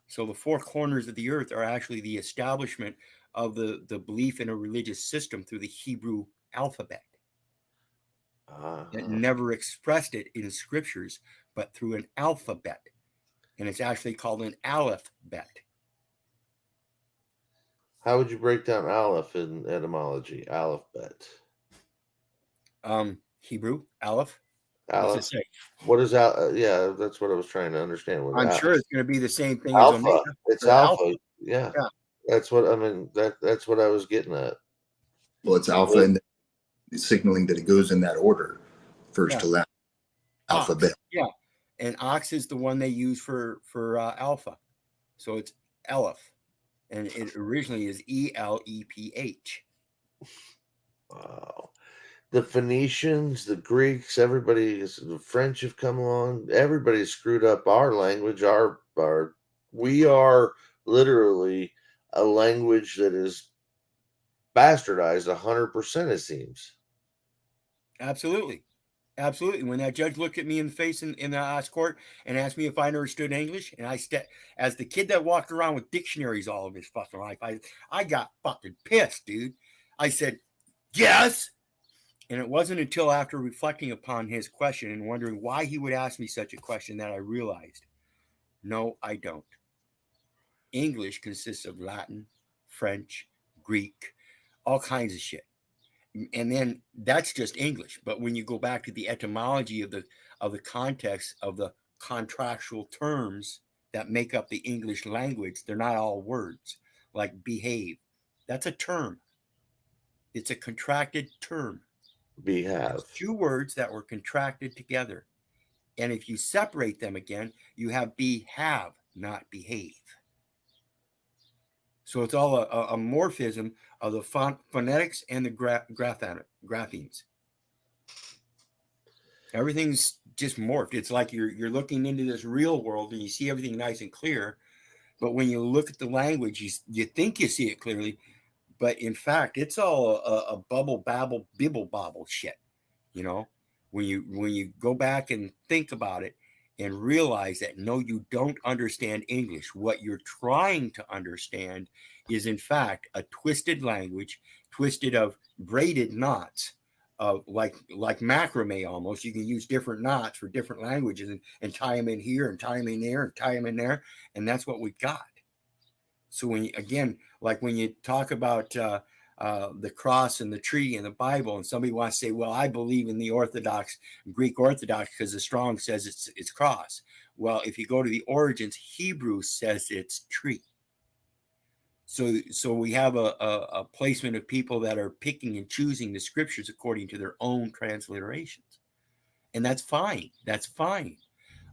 So the four corners of the earth are actually the establishment of the belief in a religious system through the Hebrew alphabet. It never expressed it in scriptures, but through an alphabet. And it's actually called an aleph-bet. How would you break down aleph in etymology? Aleph-bet. Hebrew, aleph. Aleph. What's it say? What is yeah, that's what I was trying to understand. What I'm sure it's going to be the same thing as alpha. omega. It's alpha. Yeah. That's what I mean. That's what I was getting at. Well, it's alpha, and it's signaling that it goes in that order, first to last. Alphabet. Yeah, and ox is the one they use for alpha, so it's aleph, and it originally is ELEPH. Wow. The Phoenicians, the Greeks, the French have come along. Everybody screwed up our language. We are literally a language that is bastardized 100%, it seems. Absolutely. When that judge looked at me in the face in the court and asked me if I understood English, and as the kid that walked around with dictionaries all of his fucking life, I got fucking pissed, dude. I said, yes. And it wasn't until after reflecting upon his question and wondering why he would ask me such a question that I realized, no, I don't. English consists of Latin, French, Greek, all kinds of shit. And then that's just English. But when you go back to the etymology of the context of the contractual terms that make up the English language, they're not all words. Like behave, that's a term. It's a contracted term. Behave. It's 2 words that were contracted together. And if you separate them again, you have have, not behave. So it's all a morphism of the phonetics and the graphemes. Everything's just morphed. It's like you're looking into this real world and you see everything nice and clear. But when you look at the language, you think you see it clearly. But in fact, it's all a bubble, babble, bibble, bobble shit. You know, when you go back and think about it and realize that, no, you don't understand English. What you're trying to understand is, in fact, a twisted language, twisted of braided knots, like macrame almost. You can use different knots for different languages and tie them in here and tie them in there and tie them in there. And that's what we got. So when you talk about the cross and the tree in the Bible, and somebody wants to say, well, I believe in the Greek Orthodox because the Strong says it's cross. Well, if you go to the origins, Hebrew says it's tree. So we have a placement of people that are picking and choosing the scriptures according to their own transliterations. And that's fine. That's fine.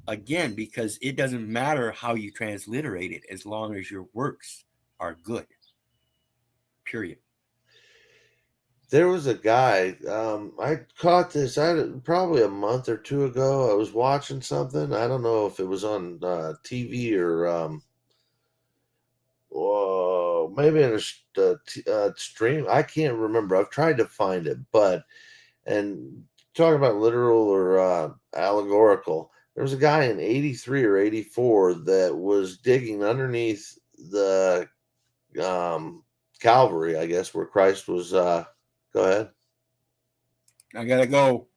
Again, because it doesn't matter how you transliterate it as long as your works are good. Period. There was a guy, I caught this probably a month or 2 ago. I was watching something. I don't know if it was on TV or maybe in a stream. I can't remember. I've tried to find it, and talking about literal or allegorical, there was a guy in 83 or 84 that was digging underneath the Calvary, I guess, where Christ was. Go ahead. I gotta go.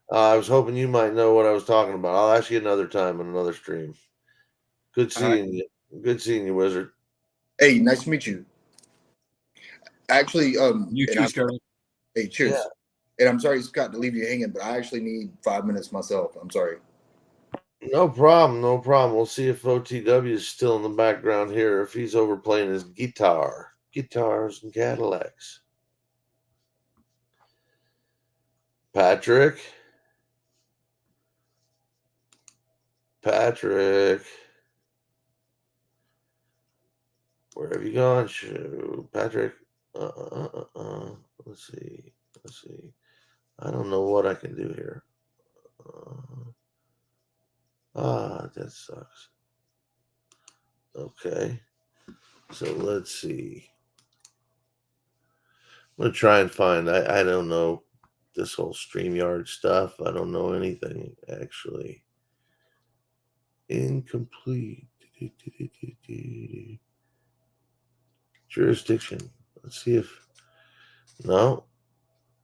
I was hoping you might know what I was talking about. I'll ask you another time in another stream. Good seeing you. Good seeing you, Wizard. Hey, nice to meet you. Actually, you too, Sterling. Hey, cheers. Yeah. And I'm sorry, Scott, to leave you hanging, but I actually need 5 minutes myself. I'm sorry. No problem. No problem. We'll see if OTW is still in the background here, if he's over playing his guitars and Cadillacs. Patrick. Patrick. Where have you gone? Patrick. Let's see. Let's see. I don't know what I can do here. That sucks. Okay. So let's see. I'm going to try and find, I don't know this whole StreamYard stuff. I don't know anything, actually. Incomplete. Jurisdiction. Let's see if, no,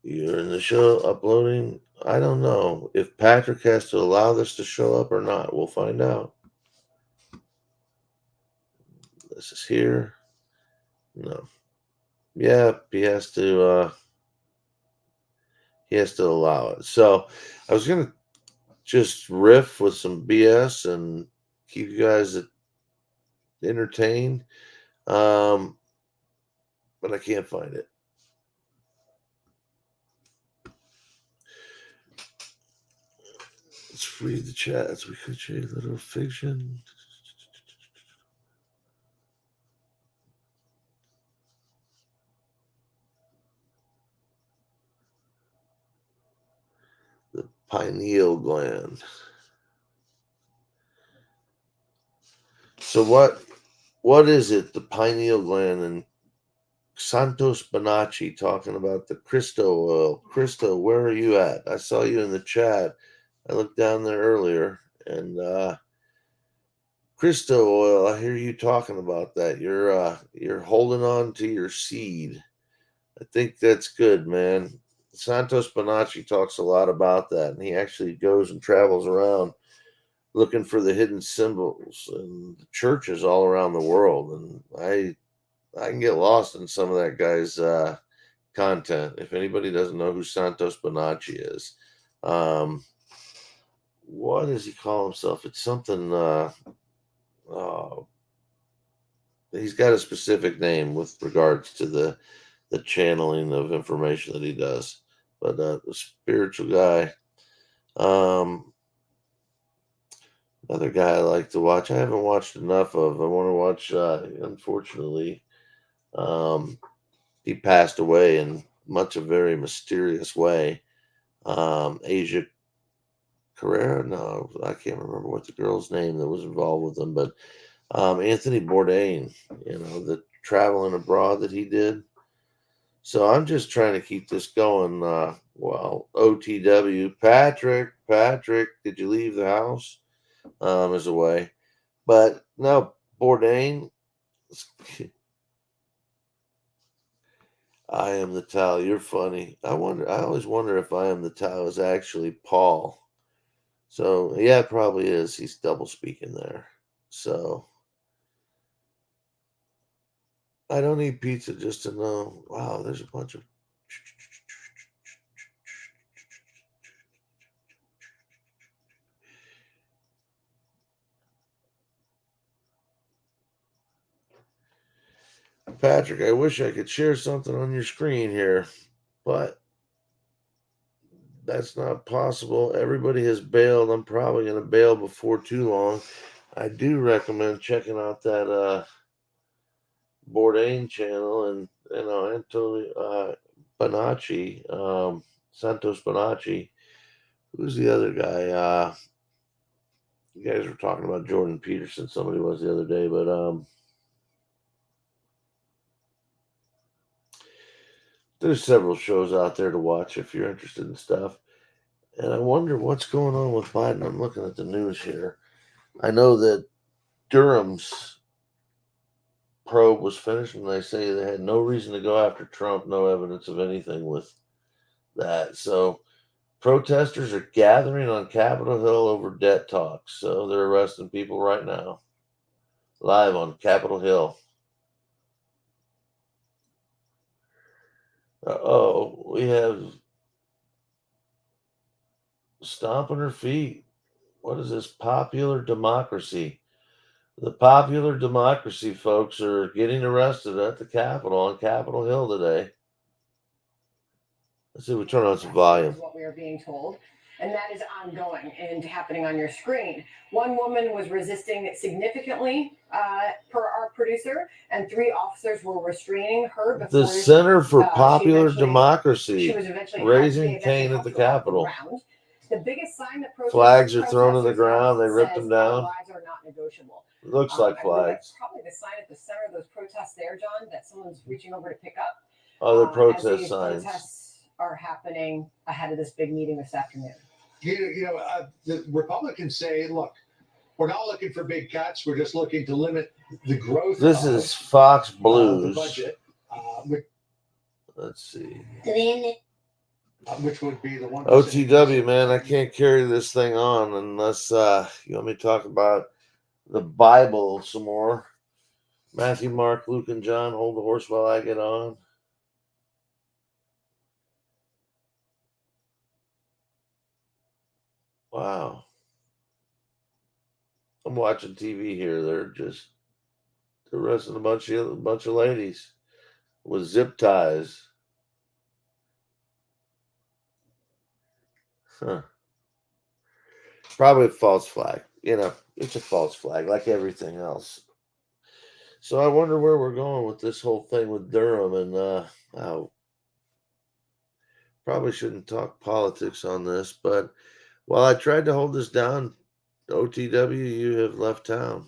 you're in the show uploading. I don't know if Patrick has to allow this to show up or not. We'll find out. This is here. No. Yeah, he has to allow it. So I was gonna just riff with some BS and keep you guys entertained. But I can't find it. Let's read the chats. We could share a little fiction. The pineal gland. So what is it? The pineal gland and Santos Bonacci talking about the Cristo oil. Cristo, where are you at? I saw you in the chat. I looked down there earlier, and Cristo oil. I hear you talking about that. You're holding on to your seed. I think that's good, man. Santos Bonacci talks a lot about that, and he actually goes and travels around looking for the hidden symbols and the churches all around the world. And I can get lost in some of that guy's content. If anybody doesn't know who Santos Bonacci is, what does he call himself? It's something. He's got a specific name with regards to the channeling of information that he does. But the spiritual guy. Another guy I like to watch. I haven't watched enough of. I want to watch. Unfortunately, he passed away in much a very mysterious way. Asia Carrera. No, I can't remember what the girl's name that was involved with him, but Anthony Bourdain. The traveling abroad that he did. So I'm just trying to keep this going. OTW. Patrick, did you leave the house? Is away. But no, Bourdain. I am the Tao. You're funny. I always wonder if I am the Tao is actually Paul. So yeah, it probably is. He's double speaking there. So I don't eat pizza just to know. Wow, there's a bunch of. Patrick, I wish I could share something on your screen here, but that's not possible. Everybody has bailed. I'm probably going to bail before too long. I do recommend checking out that Bourdain channel and Antonio Bonacci, Santos Bonacci. Who's the other guy? You guys were talking about Jordan Peterson. Somebody was the other day, but there's several shows out there to watch if you're interested in stuff. And I wonder what's going on with Biden. I'm looking at the news here. I know that Durham's probe was finished, and they say they had no reason to go after Trump, no evidence of anything with that. So protesters are gathering on Capitol Hill over debt talks. So they're arresting people right now, live on Capitol Hill. We have stomping her feet. What is this? Popular democracy. The popular democracy folks are getting arrested at the Capitol on Capitol Hill today. Let's see, we turn on some volume. What we are being told. and that is ongoing and happening on your screen. One woman was resisting significantly, per our producer, and 3 officers were restraining her before The Center for she Popular eventually Democracy had they raising eventually Cain had at the to go off the Capitol. ground. The biggest sign that Flags are thrown on the protesters ground. They have ripped says them our down. lives are not negotiable. Looks like I believe that's flags. probably the sign at the center of those protests there, John, that someone's reaching over to pick up. Other As protest these signs. protests are happening ahead of this big meeting this afternoon. The Republicans say, look, we're not looking for big cuts. We're just looking to limit the growth. This is Fox the Blues. budget. Let's see. Which would be the one. OTW, man, I can't carry this thing on unless you want me to talk about the Bible some more. Matthew, Mark, Luke, and John. Hold the horse while I get on. Wow. I'm watching TV here. They're arresting a bunch of ladies with zip ties. Huh. Probably a false flag. It's a false flag like everything else. So I wonder where we're going with this whole thing with Durham, and I probably shouldn't talk politics on this, but while I tried to hold this down, OTW, you have left town.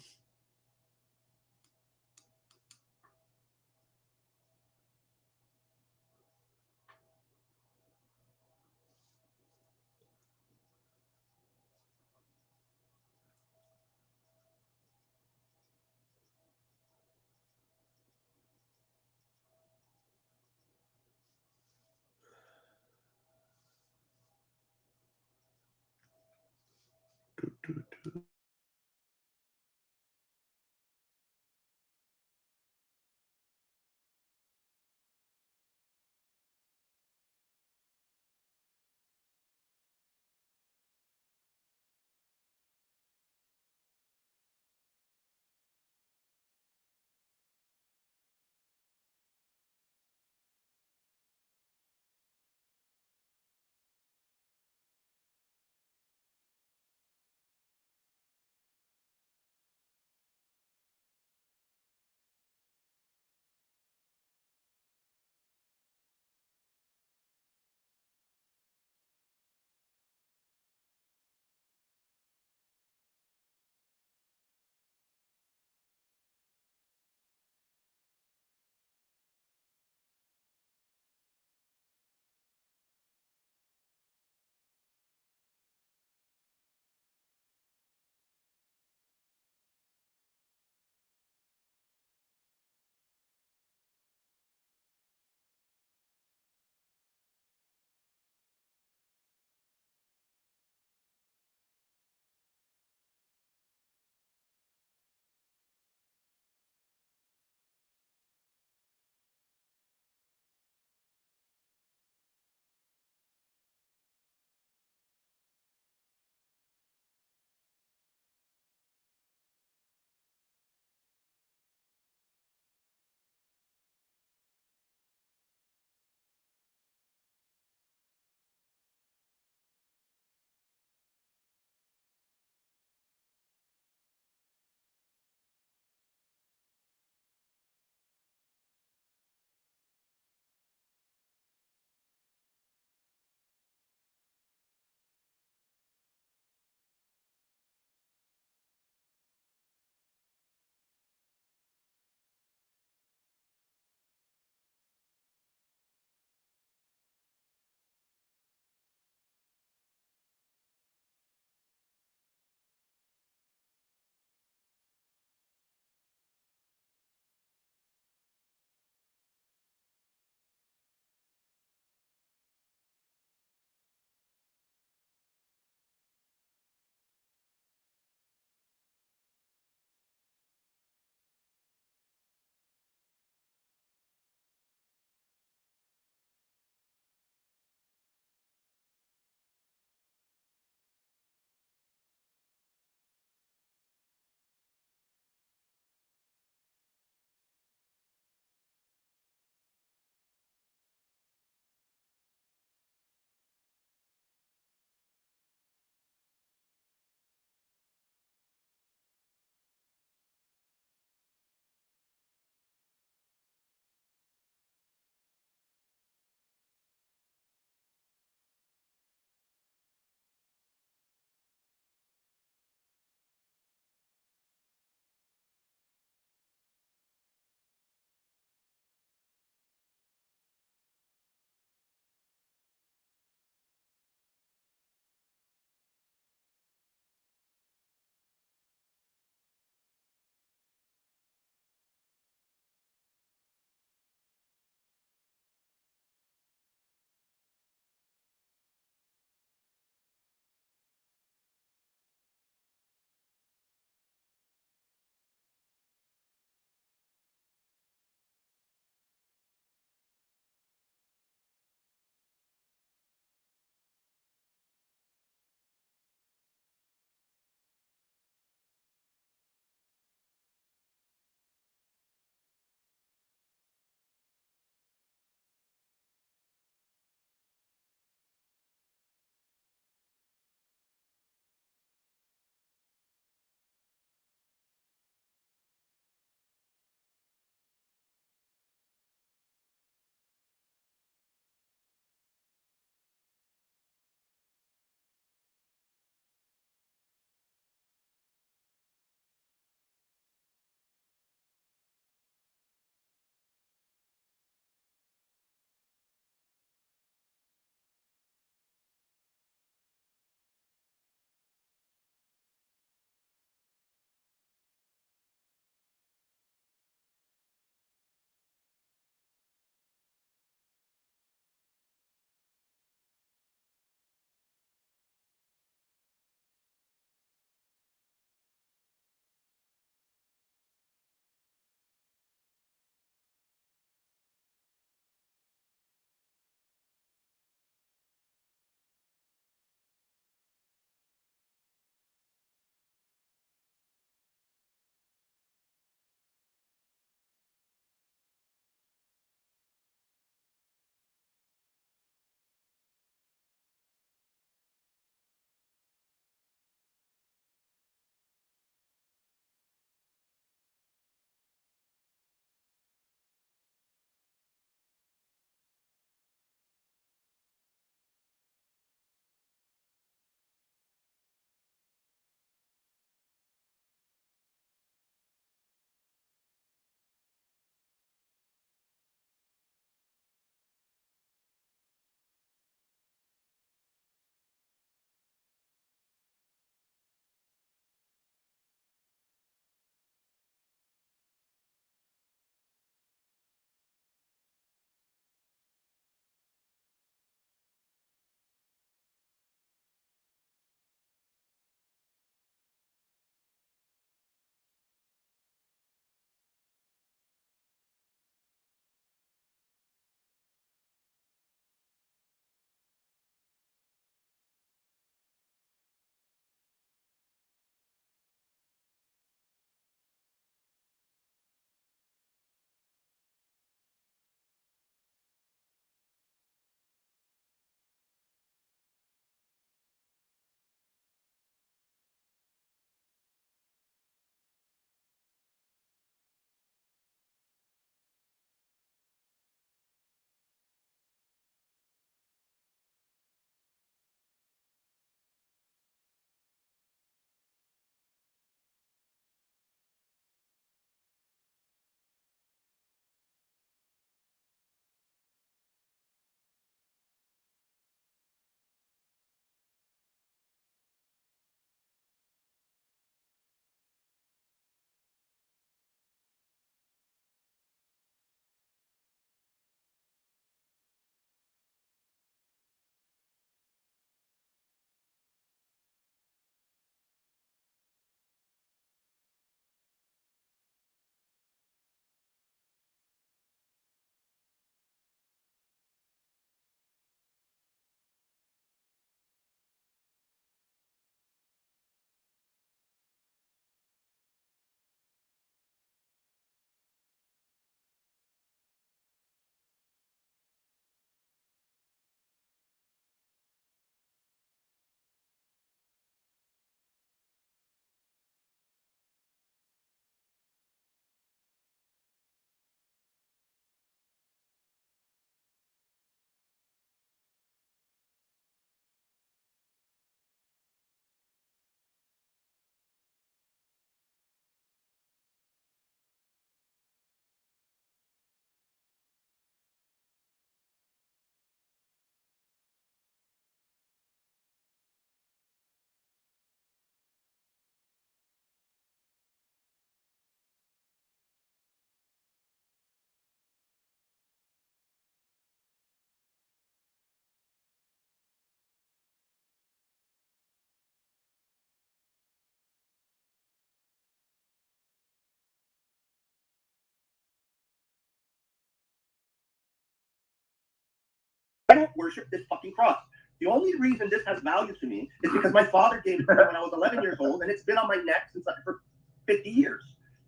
don't worship this fucking cross. The only reason this has value to me is because my father gave it to me when I was 11 years old, and it's been on my neck since for 50 years,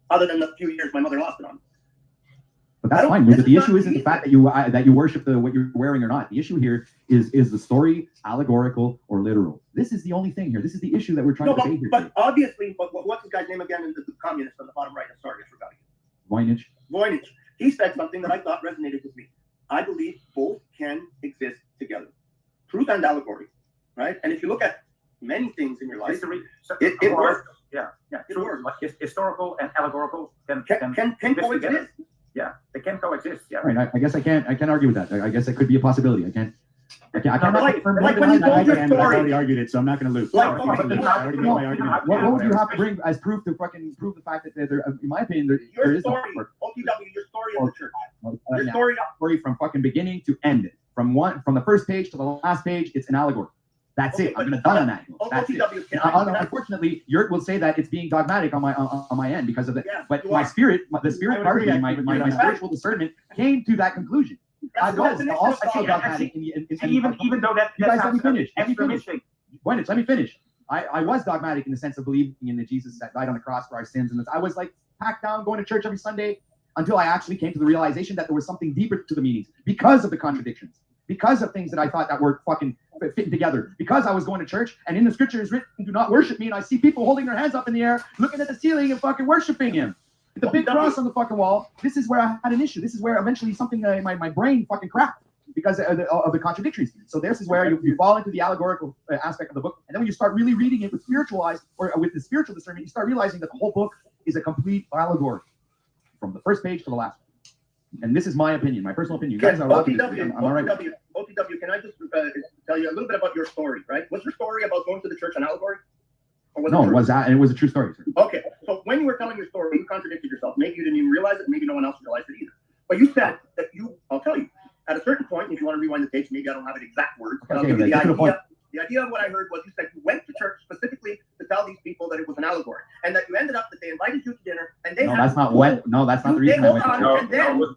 other than the few years my mother lost it on. But that's fine. But the issue isn't the fact that you worship what you're wearing or not. The issue here is the story allegorical or literal? This is the only thing here. This is the issue that we're trying to debate here. But obviously, what's this guy's name again? The communist on the bottom right. I'm sorry, I forgot. Voynich. He said something that I thought resonated with me. I believe both can exist together. Truth and allegory, right? And if you look at many things in your life, it works. Yeah. It works. Like historical and allegorical can coexist. Yeah, they can coexist. Yeah. Right. I guess I can't argue with that. I guess it could be a possibility. I can't. Like when you told your story. I've already argued it, so I'm not going to lose. What would you have to bring as proof to fucking prove the fact that there, in my opinion, there is no story. OTW, your story of the church. Your story from fucking beginning to end. From the first page to the last page, it's an allegory. That's it. I'm going to die on that. That's it. Unfortunately, Yurt will say that it's being dogmatic on my end because of that. But the spirit part of me, my spiritual discernment came to that conclusion. I was also dogmatic. Even though that you guys let me finish. Let me finish. I was dogmatic in the sense of believing in the Jesus that died on the cross for our sins, and I was like packed down, going to church every Sunday until I actually came to the realization that there was something deeper to the meanings because of the contradictions, because of things that I thought that were fucking fitting together, because I was going to church and in the scripture is written, do not worship me, and I see people holding their hands up in the air, looking at the ceiling and fucking worshiping him. The big cross on the fucking wall. This is where I had an issue. This is where eventually something in my brain fucking cracked because of the contradictories. So this is where you fall into the allegorical aspect of the book, and then when you start really reading it with spiritual eyes or with the spiritual discernment, you start realizing that the whole book is a complete allegory from the first page to the last. And this is my opinion, my personal opinion. You guys are I'm all right. OTW, can I just tell you a little bit about your story, right? Was your story about going to the church an allegory? No, it was that, and it was a true story, sir. Okay, so when you were telling your story, you contradicted yourself. Maybe you didn't even realize it. Maybe no one else realized it either. But you said that I'll tell you, at a certain point, if you want to rewind the tapes, maybe I don't have it exact words, but I'll give you the idea. The idea of what I heard was you said you went to church specifically to tell these people that it was an allegory, and that you ended up that they invited you to dinner, and they that's not the reason I went to church.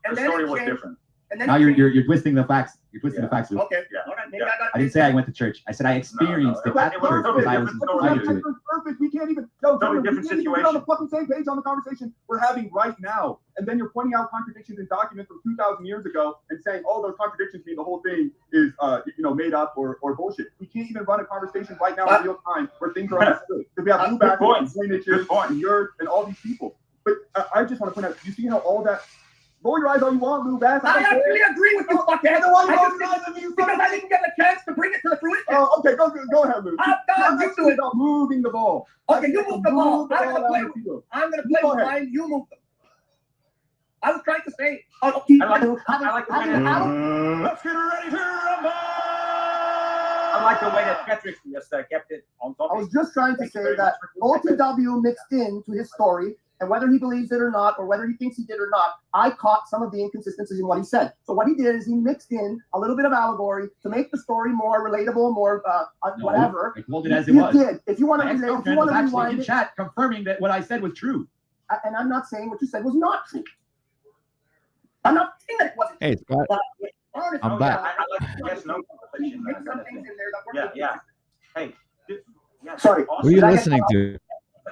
The story was different. And then now you're twisting the facts. You're twisting the facts. Okay, all right. Maybe I didn't say I went to church. I said I experienced it at church because I was invited to it. Perfect. We can't even. Totally different situation. We're on the fucking same page on the conversation we're having right now, and then you're pointing out contradictions in documents from 2,000 years ago and saying, "Oh, those contradictions mean the whole thing is, made up or bullshit." We can't even run a conversation right now in real time where things are understood because we have Blue Back and Yurt and all these people. But I just want to point out, you see how all that. Roll your eyes all you want, Blue Bass. I actually agree with you, fuckhead. Because I didn't get a chance to bring it to the fruition. Oh, okay, go ahead, Lou. You do it. About moving the ball. Okay, you move the ball. I'm gonna play with mine. You move them. I was trying to say. I like the way that. Let's get ready to rumble. I like the way that Patrick just kept it on top. I was just trying to say that OTW mixed into his story. And whether he believes it or not, or whether he thinks he did or not, I caught some of the inconsistencies in what he said. So what he did is he mixed in a little bit of allegory to make the story more relatable, more whatever. I told it as it was. You did. If you want to rewind in it, chat confirming that what I said was true. And I'm not saying what you said was not true. I'm not saying that it wasn't. Hey, Scott. I'm back. I like the yes no conversation. Yeah. Hey. Sorry. Who are you listening to?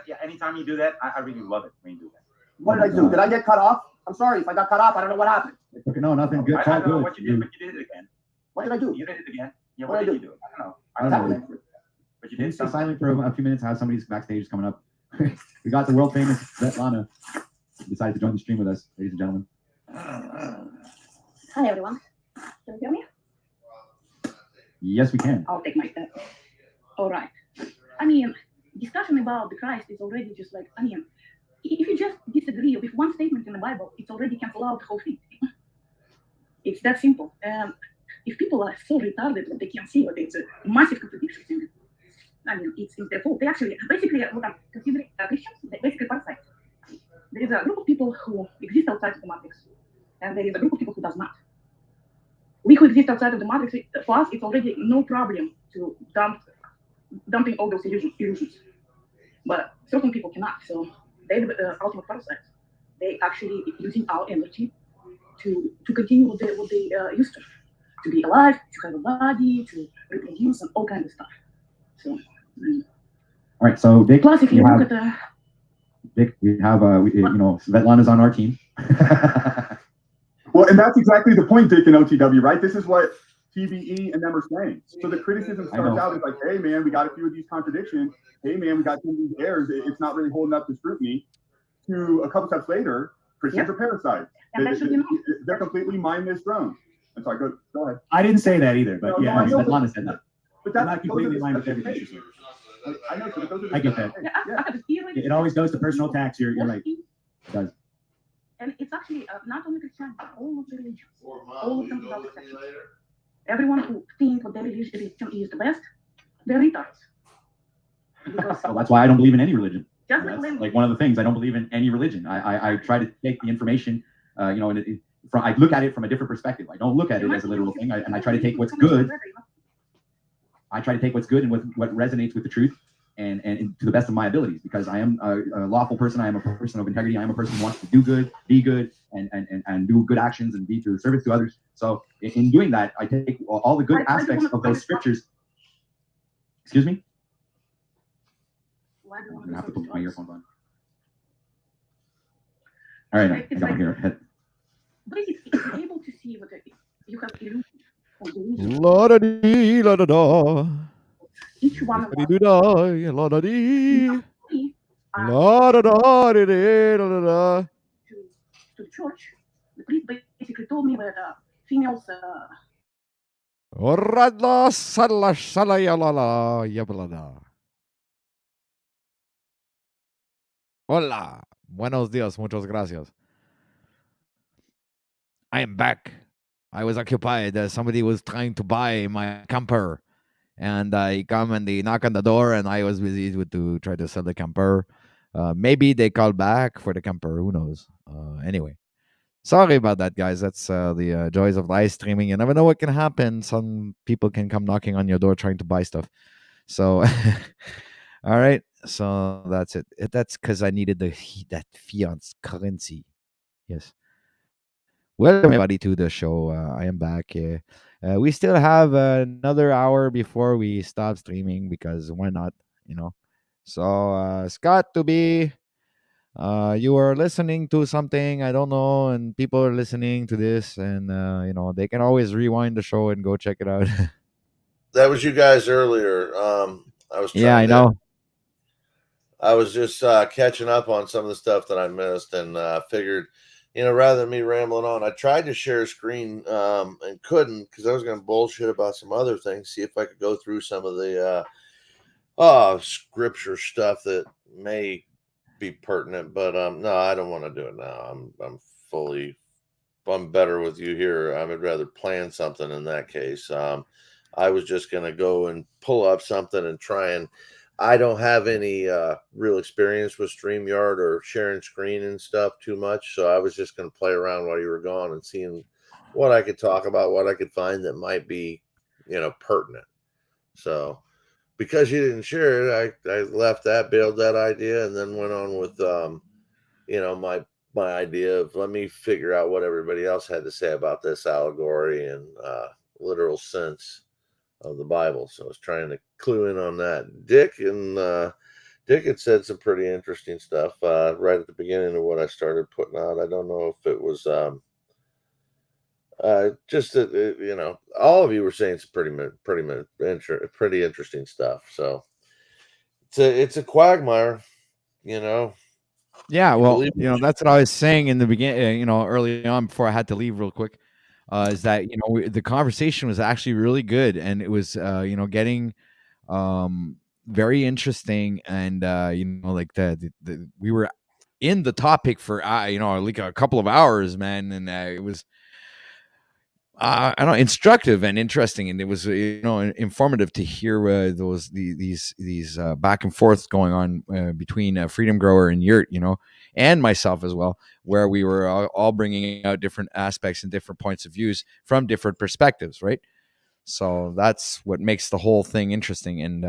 Yeah, anytime you do that, I really love it when you do that. What did I do? Did I get cut off? I'm sorry if I got cut off. I don't know what happened. No, nothing good. I don't know what you did, but you did it again. What did I do? You did it again. Yeah, what did you do? I don't know. But you did stay silent for a few minutes. How somebody's backstage is coming up. We got the world famous Svetlana decided to join the stream with us, ladies and gentlemen. Hi everyone. Can you hear me? Yes, we can. I'll take my step. All right. I mean, discussion about the Christ is already just like, if you just disagree with one statement in the Bible, it's already cancel out the whole thing. It's that simple. If people are so retarded that they can't see what it's a massive contradiction in it, it's their fault. They actually, basically, what I'm considering Christians, they're basically parasites. There is a group of people who exist outside of the matrix, and there is a group of people who does not. We who exist outside of the matrix, for us, it's already no problem to dumping all those illusions. But certain people cannot, so they're the ultimate parasites. They actually using our energy to continue what they used to to be alive, to have a body, to reproduce, and all kinds of stuff. So, all right. So Dick, plus, if you look at the we have Svetlana's on our team. Well, and that's exactly the point, Dick, and OTW, right? This is what TVE and them are saying. So the criticism starts out as like, hey, man, we got a few of these contradictions. Hey, man, we got some of these errors. It's not really holding up to scrutiny. To a couple steps later, Christians are parasites. They're completely mindless drones. I'm sorry, go ahead. I didn't say that either, but Svetlana said that. But that's not completely in line with everything she said. I know, but those are I get that. It always goes to personal attacks. You're right. It does. And it's actually not only Christianity, all of the religions, all of them without exception. Everyone who thinks what their religion is the best, they're retards. Well, that's why I don't believe in any religion. Just like one of the things, I don't believe in any religion. I try to take the information, I look at it from a different perspective. I don't look at it as a literal thing, and I try to take what's good. I try to take what's good and what resonates with the truth, and to the best of my abilities, because I am a lawful person. I am a person of integrity. I am a person who wants to do good, be good, and do good actions and be to service to others. So in doing that, I take all the good aspects of those scriptures. Excuse me? I'm gonna have to put my earphones on. All right, I got my head. Basically, if you're able to see what you have illusion or delusion. La da dee, la da da. Each one of us. La da dee. La da da dee, la da da. To the church, the priest basically told me that females. Orada sala sala ya la la yablada. Hola. Buenos dias. Muchas gracias. I am back. I was occupied. Somebody was trying to buy my camper. And I come and they knock on the door, and I was busy to try to sell the camper. Maybe they call back for the camper. Who knows? Anyway. Sorry about that, guys. That's the joys of live streaming. You never know what can happen. Some people can come knocking on your door trying to buy stuff. So, all right. So that's it. That's because I needed that fiat currency. Yes. Welcome, everybody, to the show. I am back. We still have another hour before we stop streaming, because why not? So, Scott, to be. You are listening to something, I don't know, and people are listening to this, and they can always rewind the show and go check it out. That was you guys earlier. I was yeah, I know. I was just catching up on some of the stuff that I missed, and figured, rather than me rambling on, I tried to share a screen and couldn't, because I was going to bullshit about some other things, see if I could go through some of the scripture stuff that may be pertinent, but no, I don't want to do it now. I'm better with you here. I would rather plan something in that case. I was just going to go and pull up something and try, and I don't have any real experience with StreamYard or sharing screen and stuff too much, so I was just going to play around while you were gone and seeing what I could talk about, what I could find that might be, pertinent. So because you didn't share it, I left that, bailed that idea, and then went on with, my idea of, let me figure out what everybody else had to say about this allegory and literal sense of the Bible. So I was trying to clue in on that. Dick had said some pretty interesting stuff right at the beginning of what I started putting out. I don't know if it was just that, all of you were saying some pretty interesting stuff. So it's a quagmire, Yeah, well, that's what I was saying in the beginning, early on before I had to leave real quick, is that, the conversation was actually really good, and it was, getting very interesting, and, like we were in the topic for, like a couple of hours, man, and it was, I don't know, instructive and interesting, and it was informative to hear these back and forths going on between Freedom Grower and Yurt, and myself as well, where we were all bringing out different aspects and different points of views from different perspectives, right? So that's what makes the whole thing interesting, and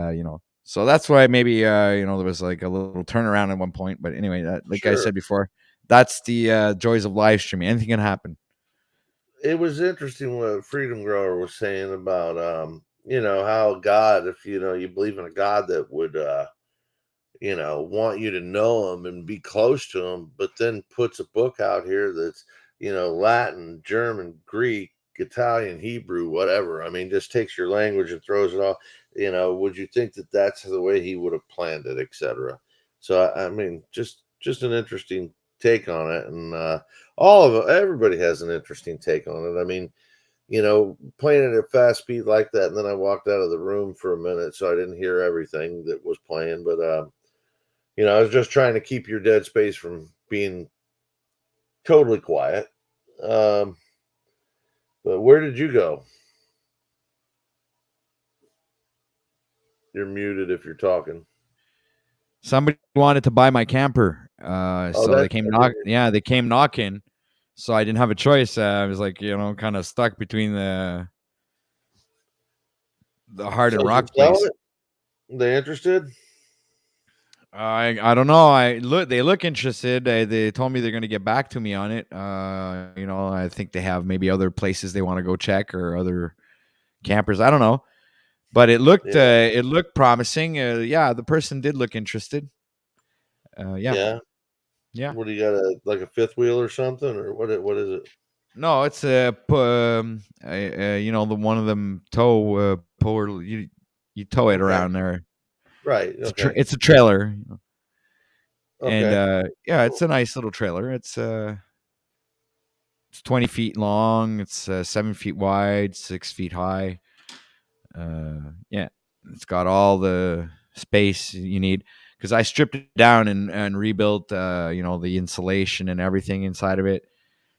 so that's why maybe there was like a little turnaround at one point, but anyway, like I said before, that's the joys of live streaming. Anything can happen. it was interesting what Freedom Grower was saying about how God, if you believe in a God that would want you to know him and be close to him, but then puts a book out here that's Latin, German, Greek, Italian, Hebrew, whatever. I mean, just takes your language and throws it all. Would you think that that's the way he would have planned it, etc.? So I mean, just an interesting take on it, and everybody has an interesting take on it. I mean, playing it at fast speed like that, and then I walked out of the room for a minute, so I didn't hear everything that was playing. But I was just trying to keep your dead space from being totally quiet. But where did you go? You're muted if you're talking. Somebody wanted to buy my camper, so they that's came right. they came knocking. So I didn't have a choice. I was like, kind of stuck between the hard So and did you rock sell place. it? They interested? I don't know. They look interested. They told me they're going to get back to me on it. I think they have maybe other places they want to go check or other campers. I don't know, but it looked promising. Yeah, the person did look interested. Yeah. What do you got? Like a fifth wheel or something, or what? What is it? No, it's the one of them tow puller. You tow it Okay. around there. Right. Okay. It's a trailer. And Okay. it's a nice little trailer. It's 20 feet long. It's 7 feet wide, 6 feet high. It's got all the space you need because I stripped it down and rebuilt, the insulation and everything inside of it.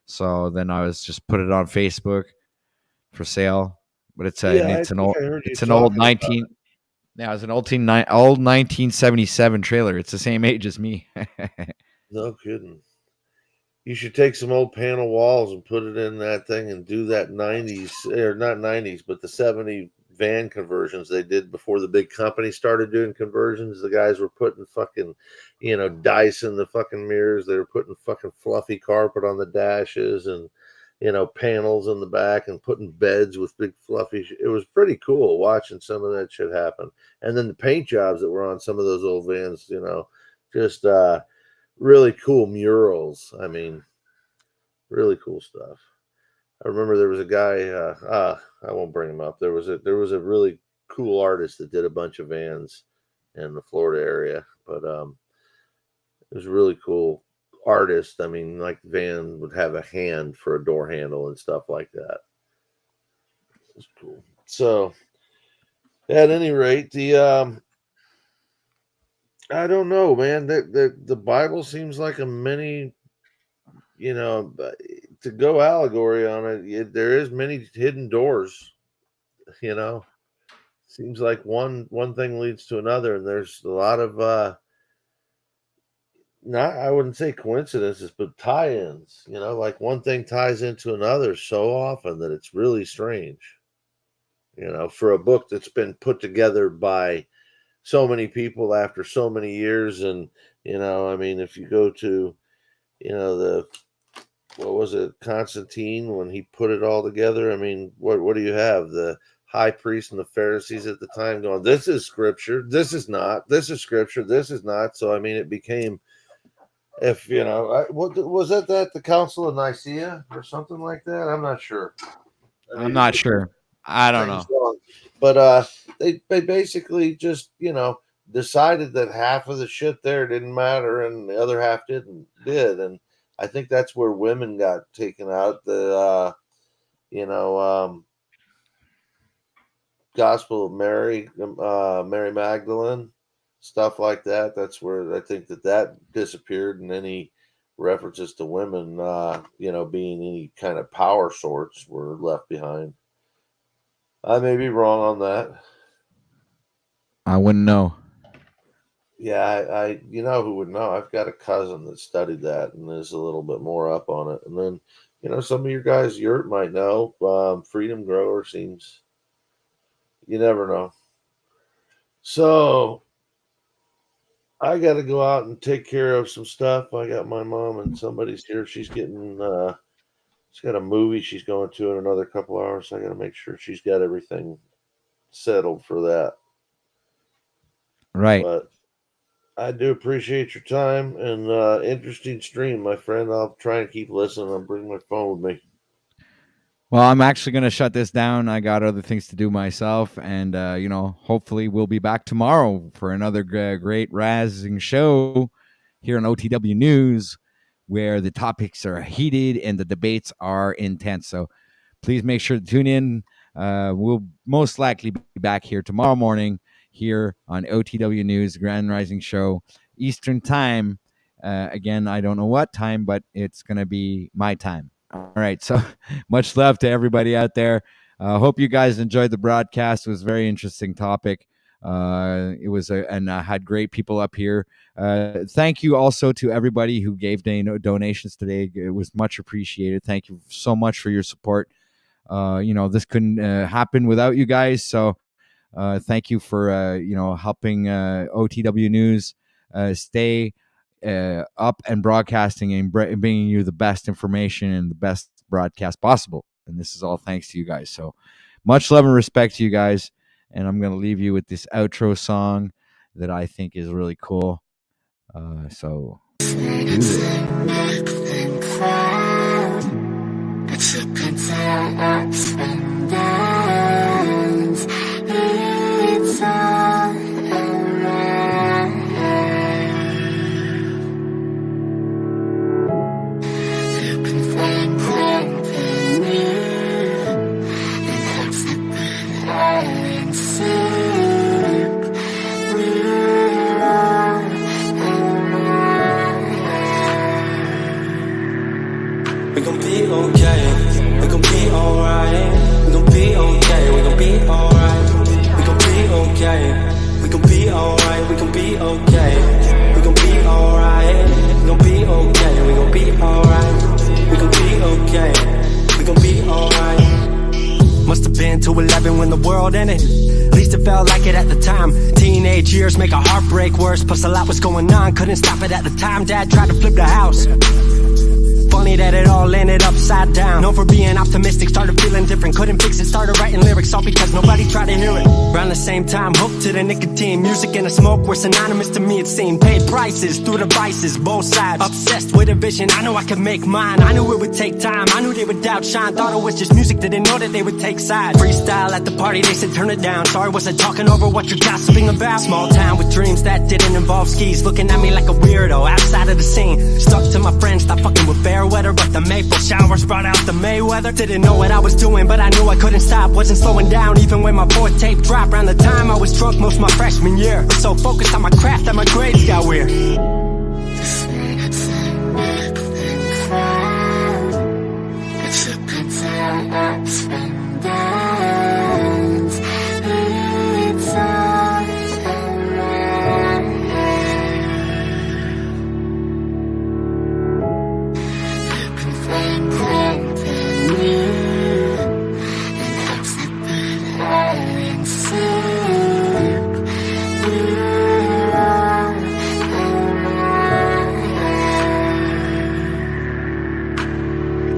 So then I was just put it on Facebook for sale. But it's I an think old I heard you it's an old talking about 19. Yeah, it's an old 1977 trailer. It's the same age as me. No kidding. You should take some old panel walls and put it in that thing and do that 90s, or not 90s, but the 70 van conversions they did before the big company started doing conversions. The guys were putting fucking, dice in the fucking mirrors. They were putting fucking fluffy carpet on the dashes and, panels in the back and putting beds with big fluffy. It was pretty cool watching some of that shit happen. And then the paint jobs that were on some of those old vans, just, really cool murals. I mean, really cool stuff. I remember there was a guy. I won't bring him up. There was a really cool artist that did a bunch of vans in the Florida area, but it was a really cool artist. I mean, like van would have a hand for a door handle and stuff like that. It's cool. So, at any rate, I don't know, man. The Bible seems like a mini to go allegory on it, there is many hidden doors. Seems like one thing leads to another, and there's a lot of not I wouldn't say coincidences, but tie-ins. Like one thing ties into another so often that it's really strange. For a book that's been put together by so many people after so many years, and I mean, if you go to the what was it, Constantine, when he put it all together? I mean, what do you have? The high priest and the Pharisees at the time going, this is scripture, this is not, this is scripture, this is not. So I mean, it became, if what was that the Council of Nicaea or something like that? I'm not sure. I'm not sure. I don't know. Wrong. But they basically just decided that half of the shit there didn't matter and the other half did, and I think that's where women got taken out. The Gospel of Mary, Mary Magdalene, stuff like that. That's where I think that disappeared, and any references to women, being any kind of power sorts were left behind. I may be wrong on that. I wouldn't know. Yeah, I who would know? I've got a cousin that studied that and is a little bit more up on it. And then, some of your guys, Yurt might know. Freedom Grower seems, you never know. So I got to go out and take care of some stuff. I got my mom and somebody's here. She's getting She's got a movie she's going to in another couple hours. So I got to make sure she's got everything settled for that. Right. But I do appreciate your time and interesting stream, my friend. I'll try and keep listening. I'll bring my phone with me. Well, I'm actually going to shut this down. I got other things to do myself. And, hopefully we'll be back tomorrow for another great razzing show here on OTW News, where the topics are heated and the debates are intense. So please make sure to tune in. We'll most likely be back here tomorrow morning here on OTW News, Grand Rising Show, Eastern Time. Again, I don't know what time, but it's going to be my time. All right. So much love to everybody out there. Hope you guys enjoyed the broadcast. It was a very interesting topic. It was and I had great people up here. Thank you also to everybody who gave donations today. It was much appreciated. Thank you so much for your support. This couldn't happen without you guys. So thank you for helping OTW News stay up and broadcasting and bringing you the best information and the best broadcast possible. And this is all thanks to you guys. So much love and respect to you guys. And I'm going to leave you with this outro song that I think is really cool. So we gon' be okay, we gon' be alright. We gon' be okay, we gon' be alright. We gon' be okay, we gon' be alright. We gon' be okay, we gon' be alright. We gon' be okay, we gon' be alright. We gon' be okay, we gon' be alright. Must have been 2:11 when the world ended. At least it felt like it at the time. Teenage years make a heartbreak worse. Plus a lot was going on, couldn't stop it at the time. Dad tried to flip the house. Funny that it all ended upside down. Known for being optimistic, started feeling different. Couldn't fix it, started writing lyrics all because nobody tried to hear it. Around the same time, hooked to the nicotine. Music and the smoke were synonymous to me, it seemed. Paid prices through devices, both sides. Obsessed with a vision, I knew I could make mine. I knew it would take time, I knew they would doubt shine. Thought it was just music, didn't know that they would take sides. Freestyle at the party, they said turn it down. Sorry, wasn't talking over what you're gossiping about. Small town with dreams that didn't involve skis. Looking at me like a weirdo, outside of the scene. Stuck to my friends, stop fucking with fair weather. But the maple showers brought out the Mayweather. Didn't know what I was doing, but I knew I couldn't stop. Wasn't slowing down, even when my fourth tape dropped. Around the time I was drunk most of my freshman year. Was so focused on my craft that my grades got weird.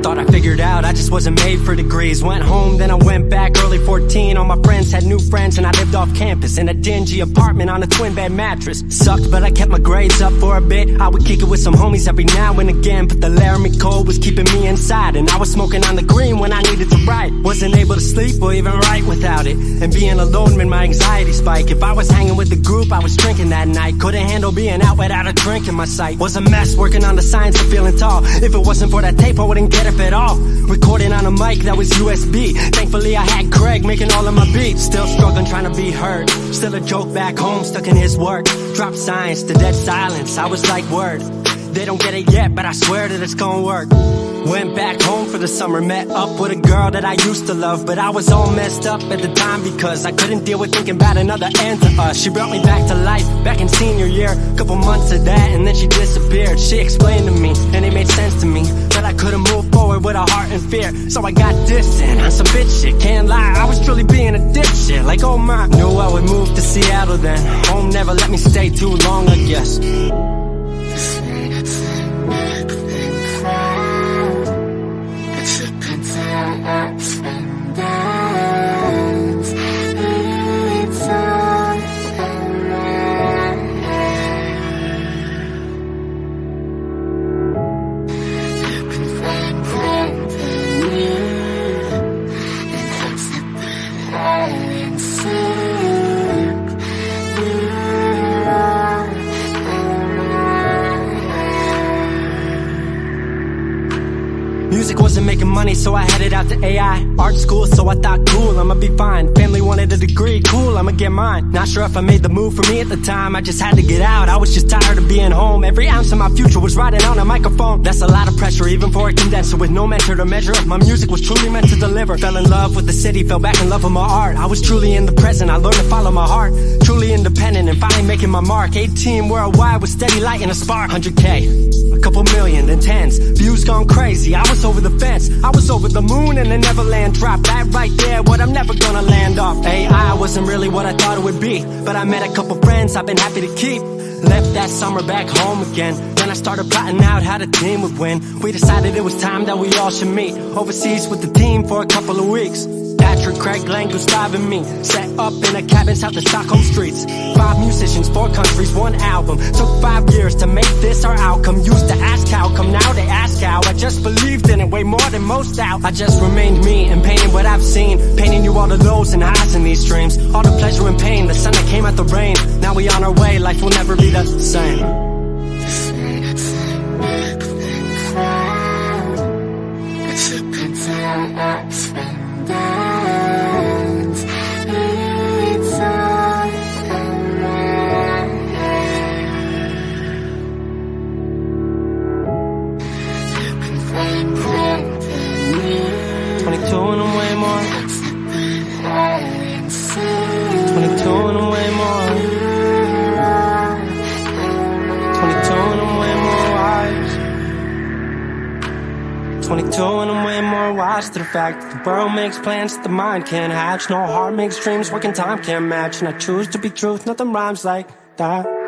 Thought I figured out I just wasn't made for degrees. Went home, then I went back early 14. All my friends had new friends and I lived off campus in a dingy apartment on a twin bed mattress. Sucked, but I kept my grades up for a bit. I would kick it with some homies every now and again, but the Laramie cold was keeping me inside. And I was smoking on the green when I needed to write. Wasn't able to sleep or even write without it. And being alone made my anxiety spike. If I was hanging with the group, I was drinking that night. Couldn't handle being out without a drink in my sight. Was a mess working on the science of feeling tall. If it wasn't for that tape, I wouldn't get up at all. Recording on a mic that was USB. Thankfully I had Craig making all of my beats. Still struggling trying to be heard. Still a joke back home, stuck in his work. Dropped science to dead silence. I was like, word. They don't get it yet, but I swear that it's gonna work. Went back home for the summer, met up with a girl that I used to love. But I was all messed up at the time because I couldn't deal with thinking about another end to us. She brought me back to life, back in senior year. Couple months of that and then she disappeared. She explained to me, and it made sense to me, that I couldn't move forward with a heart in fear. So I got distant on some bitch shit, can't lie, I was truly being a dipshit. Like oh my, knew I would move to Seattle then. Home never let me stay too long, I guess. It's money, so I headed out to AI. Art school, so I thought, cool, I'ma be fine. Family wanted a degree, cool, I'ma get mine. Not sure if I made the move for me at the time. I just had to get out, I was just tired of being home. Every ounce of my future was riding on a microphone. That's a lot of pressure, even for a condenser with no mentor to measure up. My music was truly meant to deliver. Fell in love with the city, fell back in love with my art. I was truly in the present, I learned to follow my heart. Truly independent and finally making my mark. 18 worldwide with steady light and a spark. 100K, a couple million, then tens. Views gone crazy, I was over the fence. I was over the moon and the Neverland drop. That right there, what I'm never gonna land off. AI wasn't really what I thought it would be, but I met a couple friends I've been happy to keep. Left that summer back home again. Then I started plotting out how the team would win. We decided it was time that we all should meet overseas with the team for a couple of weeks. Patrick, Craig, Glenn, Gustav, and me set up in a cabin south of Stockholm streets. 5 musicians, 4 countries, 1 album. Took 5 years to make this our outcome. Used to ask how come, now they ask how. I just believed in it way more than most out. I just remained me and painted what I've seen. Painting you all the lows and highs in these dreams. All the pleasure and pain, the sun that came out the rain. Now we on our way, life will never be the same. To the fact that the world makes plans that the mind can't hatch. No heart makes dreams, working time can't match. And I choose to be truth, nothing rhymes like that.